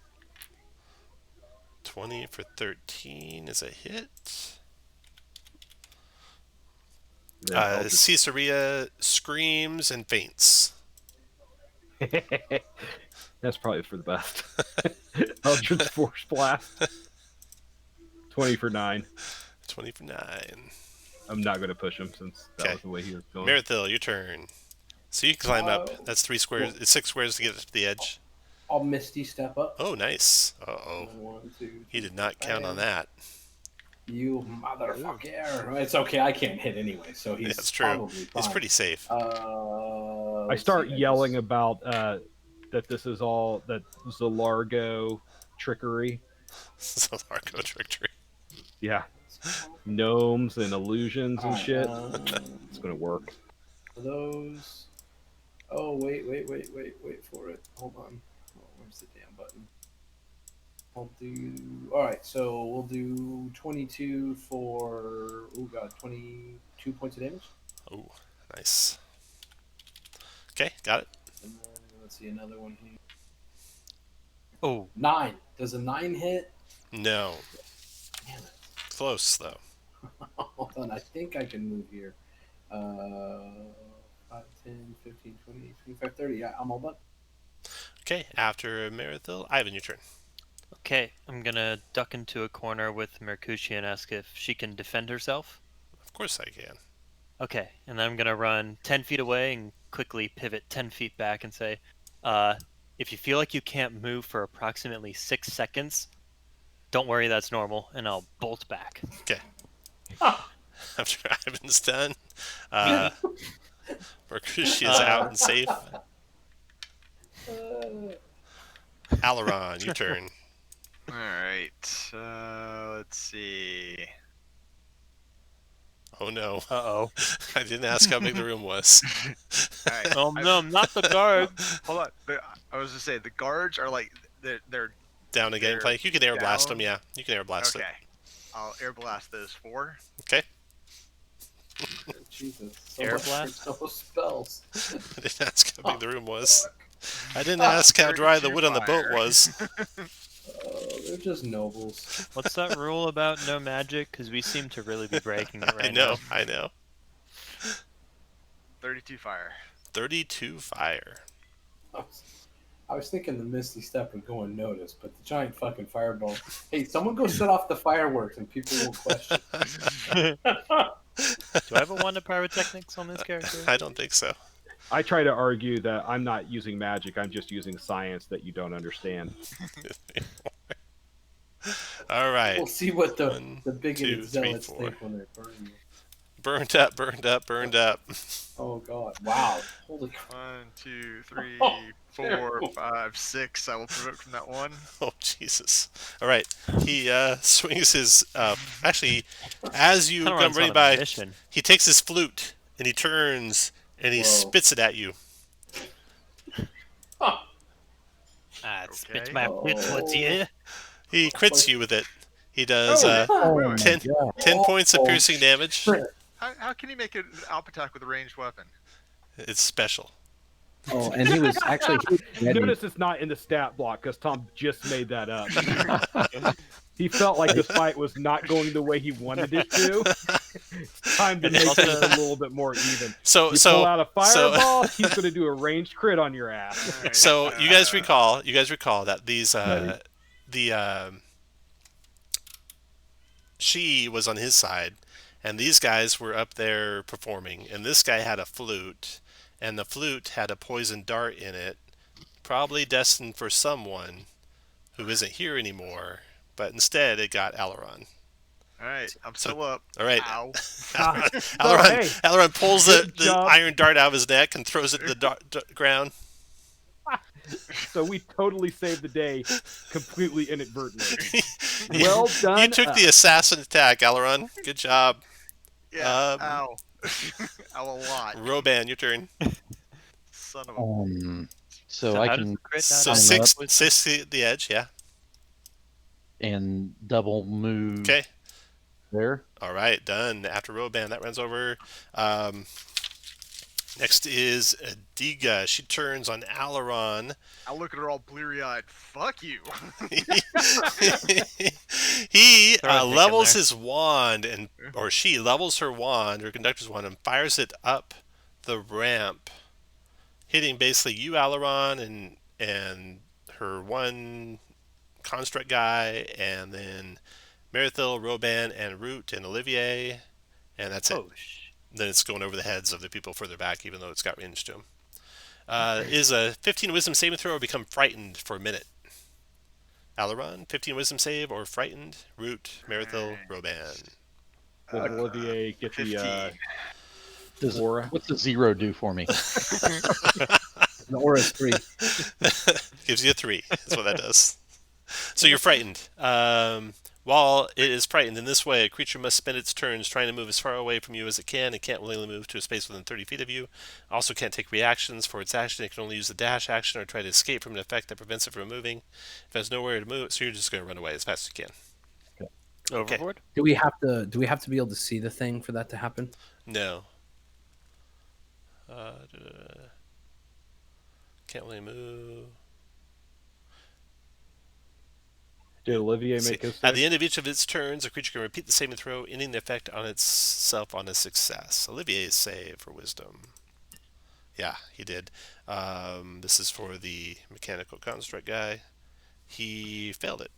20 for 13 is a hit. Caesarea screams and faints. That's probably for the best. Eldritch Force Blast. 20 for 9. 20 for 9. I'm not going to push him since that was the way he was going. Marathil, your turn. So you climb up. That's 3 squares. It's 6 squares to get to the edge. I'll Misty step up. Oh, nice. Uh-oh. 1, 2, He did not count on that. You motherfucker. It's okay, I can't hit anyway, so he's That's true. probably fine. He's pretty safe. I start yelling about that this is all that Zalargo trickery. Zalargo trickery. Yeah. Gnomes and illusions and shit. It's going to work. Those. Oh, wait for it. Hold on. Oh, where's the damn button? I'll do. Alright, so we'll do 22 for. Oh, God, 22 points of damage. Oh, nice. Okay, got it. And then let's see another one here. Oh, 9. Does a 9 hit? No. Damn it. Close, though. Hold on, I think I can move here. 5, 10, 15, 20, 25, 30. Yeah, I'm all done. Okay, after Marathil, Ivan, your turn. okay. I'm gonna duck into a corner with Mercutio and ask if she can defend herself. Of course I can. Okay, and I'm gonna run 10 feet away and quickly pivot 10 feet back and say, if you feel like you can't move for approximately 6 seconds, don't worry, that's normal, and I'll bolt back. Okay. After Ivan's done, Mercutio is out and safe. Alaron, your turn. All right. Let's see. Oh no. Uh-oh. I didn't ask how big the room was. All right. Oh no, not the guard. Hold on. I was just saying the guards are like they're Down again, They're plank. You can air blast down? them, yeah. You can air blast okay. it. I'll air blast those 4. Okay. Jesus. Air blast? So spells. I didn't ask how big the room was. I didn't ask how dry the wood on the boat was. They're just nobles. What's that rule about no magic? Because we seem to really be breaking it right now. I know. 32 fire. 32 fire. I was thinking the Misty Step would go unnoticed, but the giant fucking fireball. Hey, someone go set off the fireworks and people will question. Do I have a wand of pyrotechnics on this character? I don't think so. I try to argue that I'm not using magic. I'm just using science that you don't understand. All right. We'll see what the One, bigoted 2, 3, zealots 4. think when they burn you. Burned up, burned up, burned up. Oh God! Wow! Holy crap! 1, 2, 3, Oh, 4, terrible. 5, 6. I will provoke from that one. Oh Jesus! All right, he swings his. Actually, as you come Alron's running on a by, mission. he takes his flute and he turns and he Whoa. spits it at you. Spit Okay. my flute towards you. He crits you with it. He does Oh, Oh, my 10, God. 10 points of Oh, piercing damage. How can you make an alp attack with a ranged weapon? It's special. Oh, and he was actually Notice it's not in the stat block because Tom just made that up. He felt like this fight was not going the way he wanted it to. It's time to make things a little bit more even. So You so pull out a so fireball, he's going to do a ranged crit on your ass. Alright, so you guys recall that these Right. the she was on his side, and these guys were up there performing, and this guy had a flute, and the flute had a poison dart in it, probably destined for someone who isn't here anymore, but instead it got Aileron. Alright, I'm still up. All right. Ow. Aileron pulls the good job. iron dart out of his neck and throws it to the ground. So we totally saved the day completely inadvertently. Well done. You took the assassin attack, Aileron. Good job. Yeah, ow. Ow a lot. Roban, your turn. Son of a... So So I how does can the crit So not six, up with- six at the edge, yeah. and double move Okay. there. All right, done. After Roban, that runs over. Next is Adiga. She turns on Aileron. I look at her all bleary-eyed. Fuck you. He Throw a dick in levels there. his wand, or she levels her wand, her conductor's wand, and fires it up the ramp, hitting basically you, Aileron, and her one construct guy, and then Merithil, Roban, and Root, and Olivier, and that's it. Oh, Then it's going over the heads of the people further back, even though it's got range to them. Is a 15 wisdom saving throw or become frightened for a minute? Aileron, 15 wisdom save or frightened. Root, Merithil, Roban. Does Olivier get 15. the Does, aura? what's the 0 do for me? the aura is 3. Gives you a 3. That's what that does. So you're frightened. While it is frightened in this way, a creature must spend its turns trying to move as far away from you as it can and can't willingly move to a space within 30 feet of you. Also can't take reactions. For its action, it can only use the dash action or try to escape from an effect that prevents it from moving. If it has nowhere to move, so you're just going to run away as fast as you can. overboard? Do we have to be able to see the thing for that to happen? No. Can't really move. Did Olivier See, make his at save? the end of each of its turns, a creature can repeat the saving throw, ending the effect on itself on a success. Olivier's save for wisdom. Yeah, he did. This is for the mechanical construct guy. He failed it.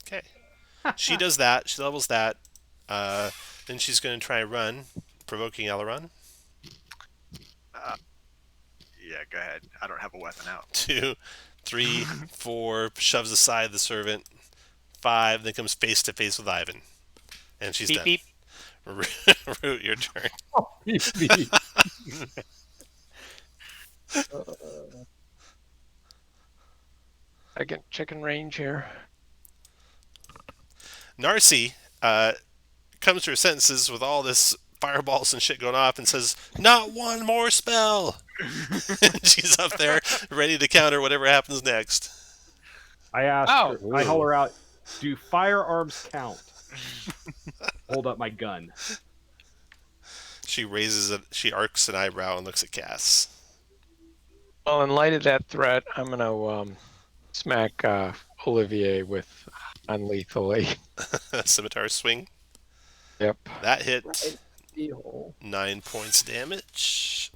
Okay. She does that. She levels that. Then she's going to try and run, provoking Aileron. Yeah, go ahead. I don't have a weapon out. 2, 3, 4, shoves aside the servant. 5, then comes face to face with Ivan. And she's Beep done. beep. Root, your turn. I get chicken range here. Narcy comes to her sentences with all this fireballs and shit going off and says, "Not one more spell!" She's up there ready to counter whatever happens next. I asked Oh. her, I holler out, do firearms count? Hold up my gun. She raises it. She arcs an eyebrow and looks at Cass. Well, in light of that threat, I'm gonna smack Olivier with unlethally. Scimitar swing. Yep. That hit. Right. The hole. 9 points damage.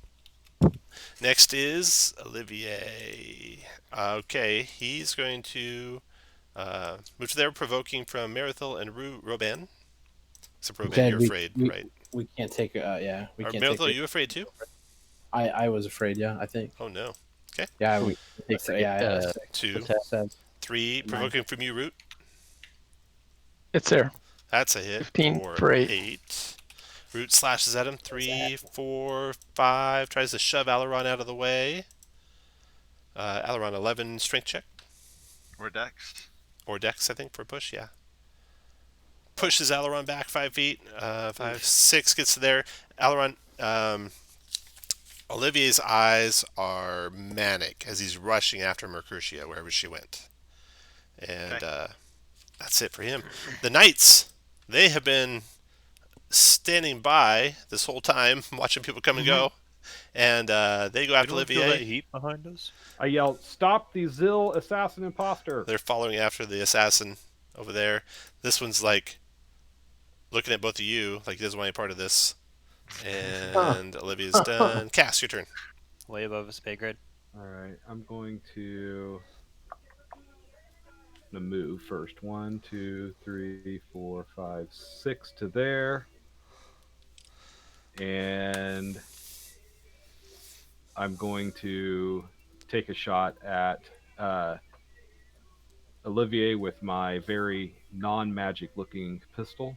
Next is Olivier. Okay, he's going to move to there, provoking from Merithil and Roban. Except Roban, Okay, you're afraid, right? We can't take. Yeah, we Or can't Merithil, take are it. you afraid too? I was afraid. Yeah, I think. Oh no. Yeah, I Oh, would take that. Yeah, 2, attack. 3. 9. Provoking from you, Root. It's there. That's a hit 15 for for 8. 8. Root slashes at him. 3, 4, 5. Tries to shove Aileron out of the way. Aileron 11 strength check. Or Dex. Or Dex, I think, for a push, yeah. Pushes Aileron back 5 feet. 5, 6 gets to there. Aileron, Olivier's eyes are manic as he's rushing after Mercutio wherever she went. And that's it for him. The knights, they have been standing by this whole time, watching people come and go. And they go after Anyone feel that Olivier. heat behind us? I yell, "Stop the Zill assassin imposter!" They're following after the assassin over there. This one's like looking at both of you like he doesn't want any part of this. And Olivia's done. Cass, your turn. Way above his pay grade. All right, I'm going to move first. 1, 2, 3, 4, 5, 6 to there, and I'm going to take a shot at Olivier with my very non-magic looking pistol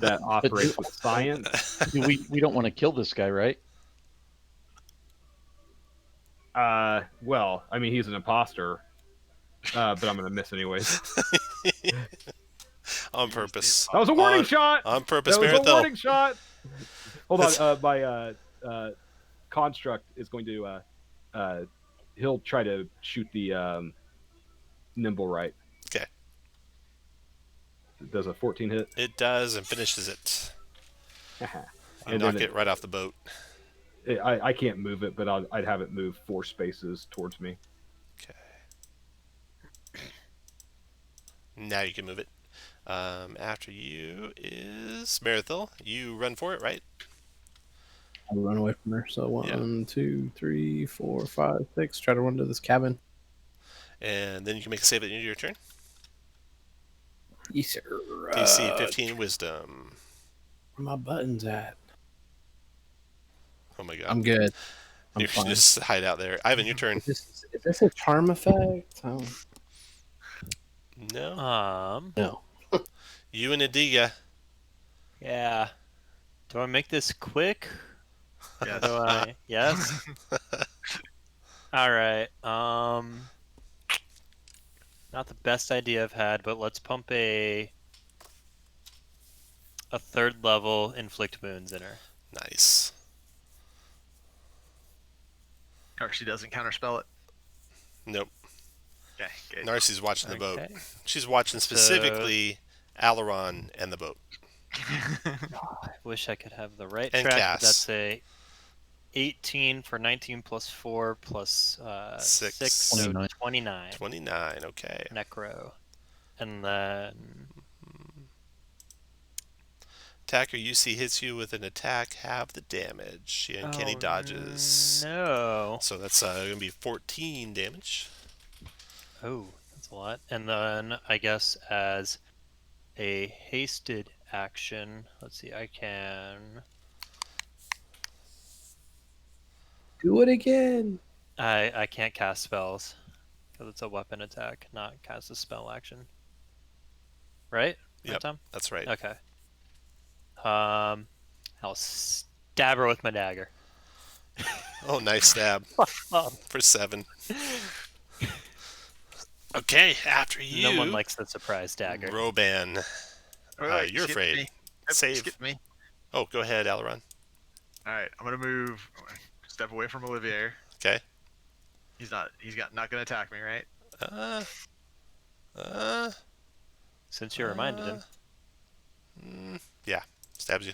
that operates with science. We don't want to kill this guy, right? Well, I mean, he's an imposter, but I'm going to miss anyways. On purpose. That was a warning shot! On purpose, That was a Marathel. warning shot! Hold on, my construct is going to, he'll try to shoot the nimble right. Okay. Does a 14 hit? It does and finishes it. You And knock then it right off the boat. I can't move it, but I'd have it move 4 spaces towards me. Okay. Now you can move it. After you is Marathel. You run for it, right? I run away from her. So 1, 2, 3, 4, 5, 6. Try to run to this cabin. And then you can make a save at the end of your turn. Yes, sir. DC 15 Wisdom. Where my buttons at? Oh my god. I'm good. You should just hide out there. Ivan, your turn. Is this a charm effect? No. No. You and Adiga. Yeah. Do I make this quick? Yes. Do I? Yes. All right. Not the best idea I've had, but let's pump a 3rd level inflict wounds in her. Nice. She doesn't counterspell it. Nope. Okay, good. Narcy's watching the boat. Okay. She's watching specifically Aileron and the boat. I wish I could have the right And track. Cass. But that's a 18 for 19 plus 4 plus 6. 6, so 29. 29. 29, okay. Necro. And then Attacker you see hits you with an attack, half the damage. She uncanny dodges. No. So that's going to be 14 damage. Oh, that's a lot. And then I guess as a hasted action, let's see, I can Do it again. I can't cast spells because it's a weapon attack, not cast a spell action. Right? Yep. That time? That's right. Okay. I'll stab her with my dagger. Oh, nice stab. Oh. For 7. Okay, after you. No one likes the surprise dagger. Roban. Alright, You're skip afraid. me. Yep, Save. Skip me. Oh, go ahead, Aileron. Alright, I'm gonna move. Step away from Olivier. Okay. He's not gonna attack me, right? Since you reminded him. Yeah, stabs you.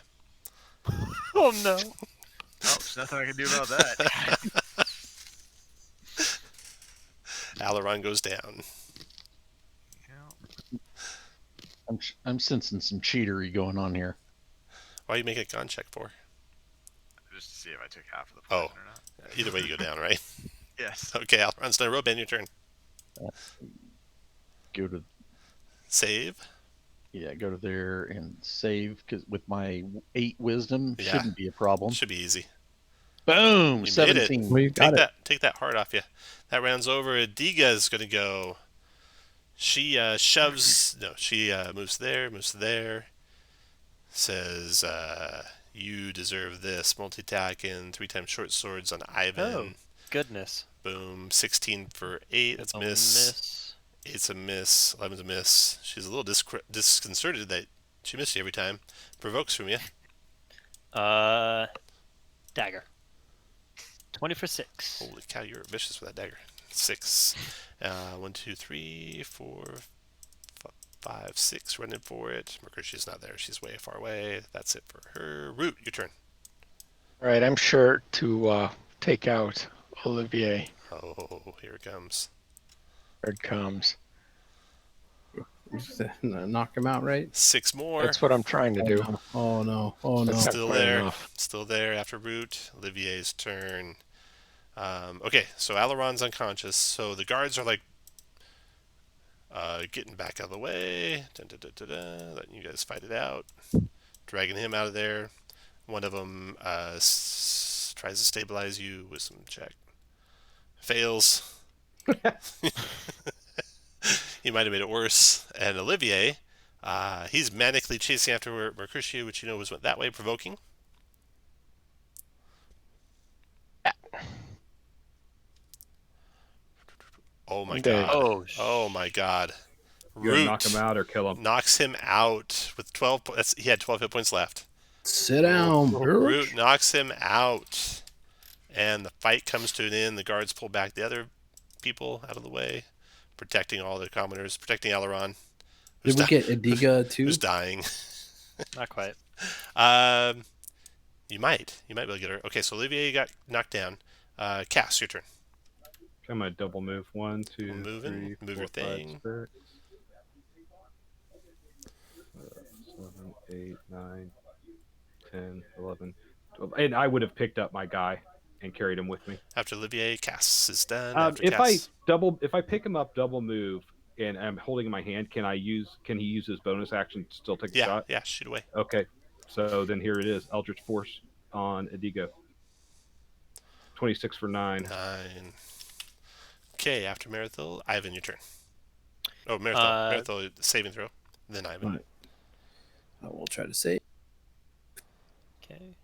Oh no. Oh, there's nothing I can do about that. Aileron goes down. I'm sensing some cheatery going on here. Why are you making a con check for? Just to see if I took half of the poison or not. Either way, you go down, right? Yes. Okay, Aileron's done. Roban, your turn. Go to Save. Yeah, go to there and save because with my 8 wisdom Yeah. shouldn't be a problem. Should be easy. Boom, You made it. 17. Well, you got it. Take that heart off you. That round's over. Adiga is going to go. She shoves. No, she moves there, moves there. Says, you deserve this. Multi-attack and 3 times short swords on Ivan. Oh, goodness. Boom. 16 for 8. That's A miss. 8's a miss. 11's a miss. She's a little disconcerted that she missed you every time. Provokes from you. Dagger. 20 for 6. Holy cow, you're vicious with that dagger. 6. 1, 2, 3, 4, 5, 6. Running for it. Mercutio's not there. She's way far away. That's it for her. Root, your turn. All right, I'm sure to take out Olivier. Oh, here it comes. Here it comes. Knock him out, right? 6 more. That's what I'm trying to do. Oh no! Oh no! That's not Still quite there. enough. Still there after Root. Olivier's turn. Okay, so Aileron's unconscious. So the guards are like getting back out of the way. Letting you guys fight it out. Dragging him out of there. One of them tries to stabilize you with some check. Fails. He might have made it worse. And Olivier, he's manically chasing after Mercutio, which you know was went that way, provoking. Oh my god. Oh my god. You gotta knock him out or kill him. Knocks him out with 12 points. He had 12 hit points left. Sit down, Root knocks him out. And the fight comes to an end. The guards pull back the other people out of the way, protecting all the commoners, protecting Aileron. Did we get Adiga too? Who's dying? Not quite. You might be able to get her. Okay, so Olivier got knocked down. Cass, your turn. I'm gonna double move. 1, 2, Moving. 3, Move 4, your 5, thing. 6. 7, 8, 9, 10, 11, 12. And I would have picked up my guy and carried him with me. After Olivier, Cass is done. After If Cass, I pick him up, double move, and I'm holding in my hand, can he use his bonus action to still take a shot? Yeah, shoot away. Okay, so then here it is. Eldritch Force on Adigo. 26 for 9. 9. Okay, after Marathil, Ivan, your turn. Oh, Marathil saving throw. Then Ivan. Right. I will try to save. Okay.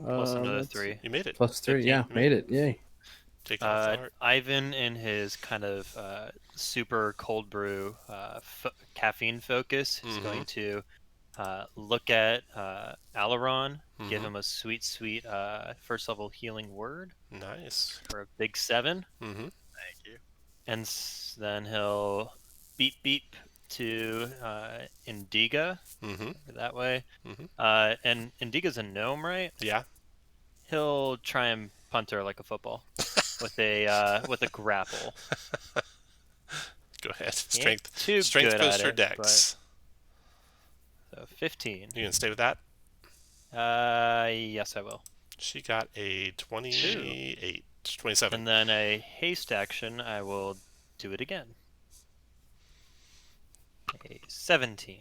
Plus another 3. You made it. Plus 3, 15. yeah, made it. Yay. Take off the heart. Ivan, in his kind of super cold brew caffeine focus, is going to look at Aileron, give him a sweet first level healing word. Nice. For a big 7. Mm-hmm. Thank you. And then he'll beep to Indiga that way. And Indiga's a gnome, right? Yeah. He'll try and punt her like a football with a grapple. Go ahead. Strength Strength her dex. So 15. You gonna stay with that? Yes, I will. She got a 28. 27. And then a haste action, I will do it again. A 17.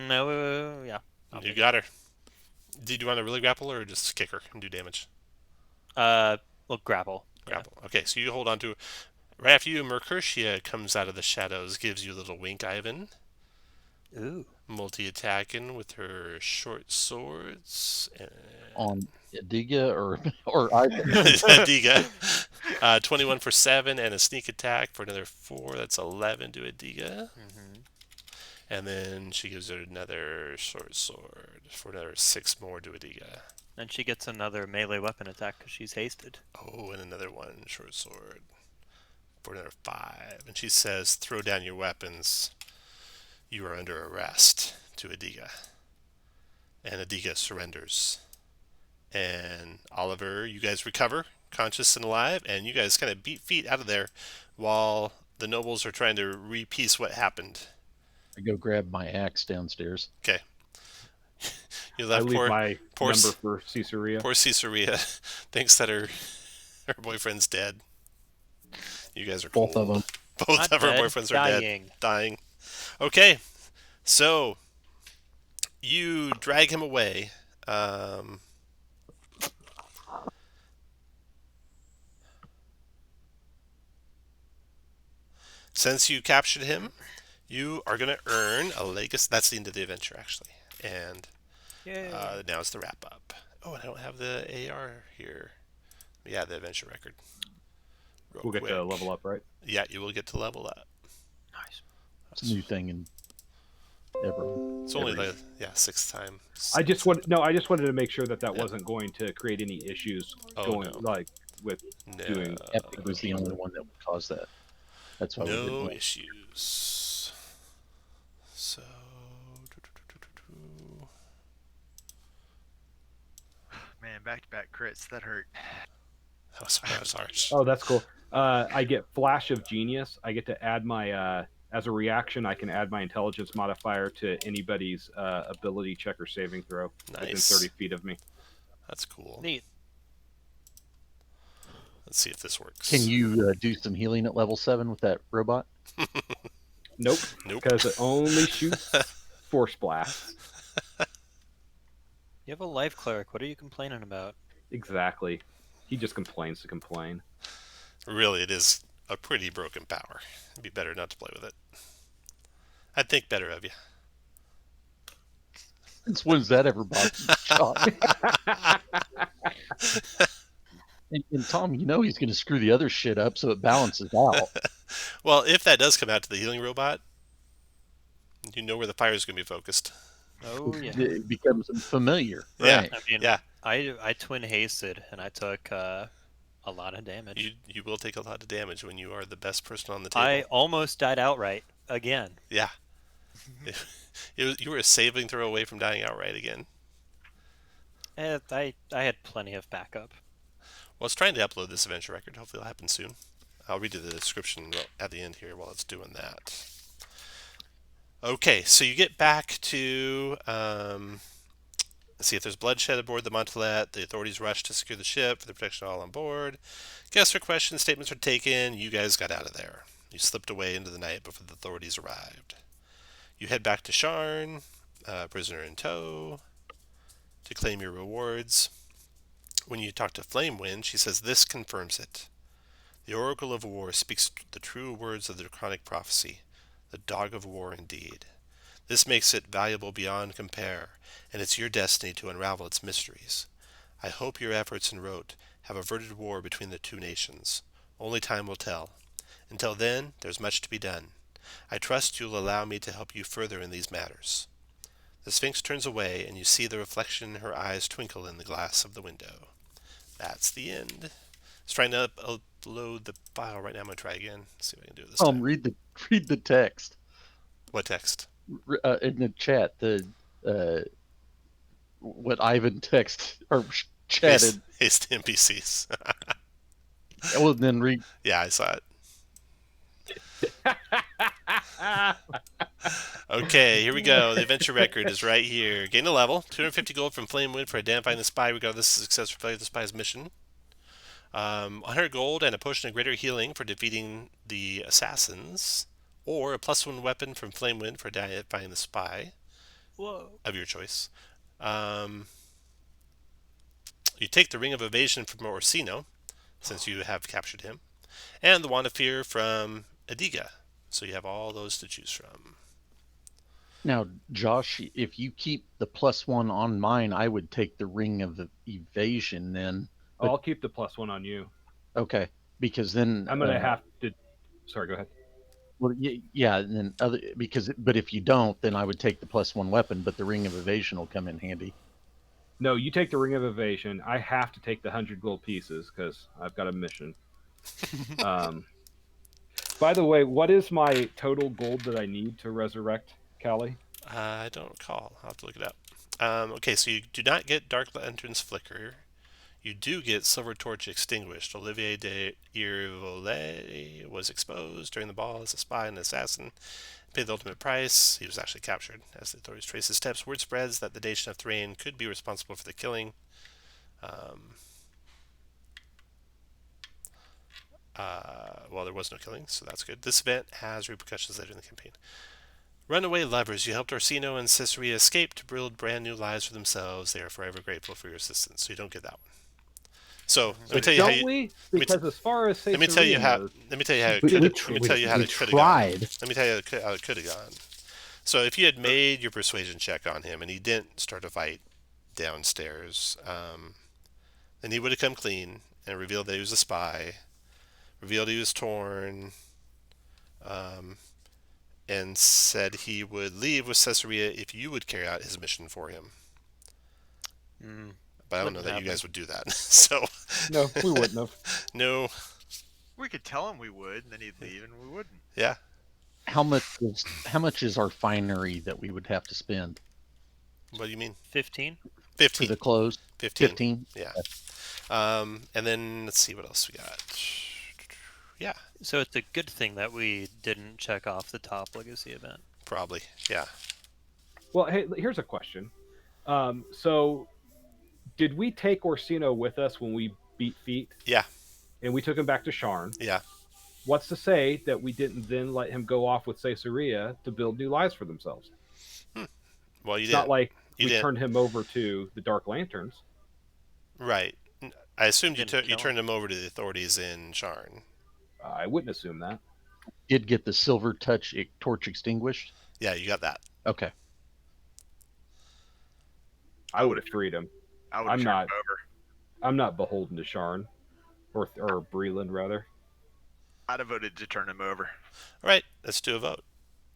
No, yeah. You got her. Did you want to really grapple or just kick her and do damage? Well, grapple. Grapple. Yeah. Okay, so you hold on to. Right after you, Mercutio comes out of the shadows, gives you a little wink, Ivan. Ooh. Multi-attacking with her short swords. On Adiga or Ivan? Adiga. 21 for 7 and a sneak attack for another 4. That's 11 to Adiga. And then she gives her another short sword for another 6 more to Adiga. And she gets another melee weapon attack because she's hasted. Oh, and another one short sword for another 5. And she says, throw down your weapons. You are under arrest to Adiga. And Adiga surrenders. And Oliver, you guys recover, conscious and alive, and you guys kind of beat feet out of there while the nobles are trying to repiece what happened. I go grab my axe downstairs. Okay. You I left leave my poor number for Caesarea. Poor Caesarea thinks that her boyfriend's dead. You guys are cool. Both of them. Both Not of our dead, boyfriends are dying. dead. Dying. Okay, so you drag him away. Since you captured him, you are going to earn a legacy. That's the end of the adventure, actually. And Yay. now it's the wrap up. Oh, and I don't have the AR here. Yeah, the adventure record. Real We'll quick. get to level up, right? Yeah, you will get to level up. Nice. It's a new thing in Eberron. It's only the sixth time. I just wanted to make sure that wasn't going to create any issues No. with No. doing. Epic was the only one that would cause that. That's why we didn't No win. issues. So. Man, back-to-back crits, that hurt. That was harsh. Oh, that's cool. I get Flash of Genius. I get to add my as a reaction. I can add my intelligence modifier to anybody's ability check or saving throw within Nice. 30 feet of me. That's cool. Neat. Let's see if this works. Can you do some healing at level 7 with that robot? Nope. Nope. Because it only shoots force blasts. You have a life cleric. What are you complaining about? Exactly. He just complains to complain. Really, it is a pretty broken power. It'd be better not to play with it. I'd think better of you. Since when's that ever bothered John? And Tom, you know he's going to screw the other shit up so it balances out. Well, if that does come out to the healing robot, you know where the fire is going to be focused. Oh yeah. It becomes familiar. Yeah. Right. I mean, Yeah. I twin hasted and I took a lot of damage. You will take a lot of damage when you are the best person on the table. I almost died outright again. Yeah. You were a saving throw away from dying outright again. I had plenty of backup. Well, it's trying to upload this adventure record. Hopefully it'll happen soon. I'll read you the description at the end here while it's doing that. Okay, so you get back to... let's see if there's bloodshed aboard the Montelet. The authorities rush to secure the ship for the protection of all on board. Guests are questioned, statements are taken. You guys got out of there. You slipped away into the night before the authorities arrived. You head back to Sharn, prisoner in tow, to claim your rewards. When you talk to Flamewind, she says this confirms it. The Oracle of War speaks the true words of the Draconic prophecy, the Dog of War indeed. This makes it valuable beyond compare, and it's your destiny to unravel its mysteries. I hope your efforts in Rote have averted war between the two nations. Only time will tell. Until then, there's much to be done. I trust you'll allow me to help you further in these matters. The Sphinx turns away, and you see the reflection in her eyes twinkle in the glass of the window. That's the end. It's trying to upload the file right now. I'm going to try again. See if I can do it this time. Read the text. What text? In the chat, what Ivan text or chatted. Haste NPCs. Well, then read. Yeah, I saw it. Okay, here we go. The adventure record is right here. Gain a level. 250 gold from Flamewind for identifying the spy. Regardless of success for the spy's mission. 100 gold and a potion of greater healing for defeating the assassins. Or a +1 weapon from Flamewind for identifying the spy. Whoa. Of your choice. You take the Ring of Evasion from Orsino, since you have captured him. And the Wand of Fear from Adiga. So you have all those to choose from. Now, Josh, if you keep the +1 on mine, I would take the Ring of Evasion then. I'll keep the +1 on you. Okay, because then I'm going to have to... Sorry, go ahead. Well, yeah, and then but if you don't, then I would take the +1 weapon, but the Ring of Evasion will come in handy. No, you take the Ring of Evasion. I have to take the 100 gold pieces because I've got a mission. By the way, what is my total gold that I need to resurrect Callie? I don't recall. I'll have to look it up. Okay, so you do not get Dark Lantern's Flicker. You do get Silver Torch Extinguished. Olivier de Irvolet was exposed during the ball as a spy and assassin. Paid the ultimate price. He was actually captured. As the authorities trace his steps, word spreads that the nation of Thrain could be responsible for the killing. Well, there was no killing, so that's good. This event has repercussions later in the campaign. Runaway lovers, you helped Orsino and Caesarea escape to build brand new lives for themselves. They are forever grateful for your assistance. So you don't get that one. So let me tell you how Don't you. we? me Because as far as Let me tell you how. goes, Let me tell you how it We, could. we, Let me tell you how we it could have gone. tried. Let me tell you how it could have gone. So if you had made your persuasion check on him and he didn't start a fight downstairs, then he would have come clean and revealed that he was a spy, revealed he was torn, and said he would leave with Caesarea if you would carry out his mission for him. But I don't know Wouldn't that you happen. guys would do that. So no, we wouldn't have. no, We could tell him we would, and then he'd leave, and we wouldn't. yeah. How much is our finery that we would have to spend What do you mean? 15. for 15. the close? 15. 15? Yeah. And then let's see what else we got. Yeah, So it's a good thing that we didn't check off the top legacy event. probably. Yeah. Well, hey, here's a question. So, did we take Orsino with us when we beat Feet? Yeah. And we took him back to Sharn. Yeah. What's to say that we didn't then let him go off with Caesarea to build new lives for themselves? Well, you It's did. not like You we didn't. turned him over to the Dark Lanterns. Right. I assumed you Didn't kill turned him over to the authorities in Sharn. I wouldn't assume that. Did get the silver torch extinguished? Yeah, you got that. Okay. I would have freed him. I would I'm have not- turned him over. I'm not beholden to Sharn, or Breland rather. I'd have voted to turn him over. All right, let's do a vote.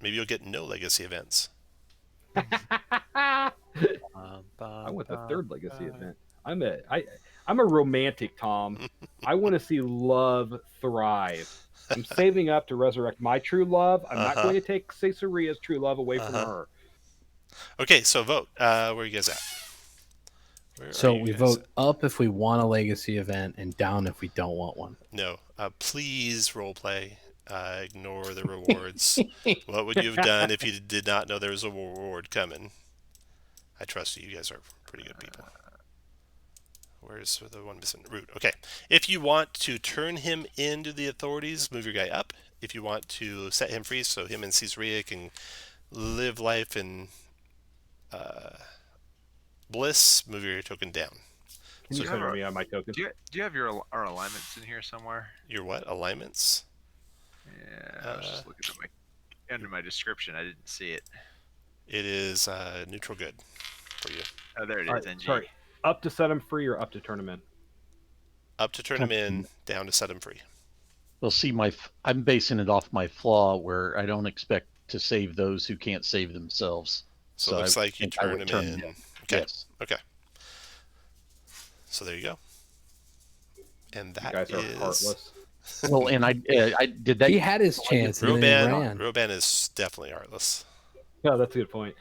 Maybe you'll get no legacy events. I want the third legacy event. I'm a romantic, Tom. I want to see love thrive. I'm saving up to resurrect my true love. I'm not going to take Caesarea's true love away from her. Okay, so vote. Where are you guys at? Where So are you we guys vote at? up if we want a legacy event and down if we don't want one. No. Please role play. Ignore the rewards. What would you have done if you did not know there was a reward coming? I trust you. You guys are pretty good people. Where's the one missing? Root. Okay. If you want to turn him into the authorities, move your guy up. If you want to set him free so him and Caesarea can live life in bliss, move your token down. Can you So- center me on my token? Do you have our alignments in here somewhere? Your what? Alignments? Yeah, I was just looking at under my description. I didn't see it. It is neutral good for you. Oh, there it is. All right, NG. sorry. Up to set him free or up to turn him in? Up to turn him in, down to set him free. Well, see, I'm basing it off my flaw where I don't expect to save those who can't save themselves. So it looks I like you think I turn would him in. Okay. Yes. Okay. So there you go. And You that guys are is heartless. Well, and I did that. He had his chance and then he ran. Roban is definitely heartless. No, that's a good point.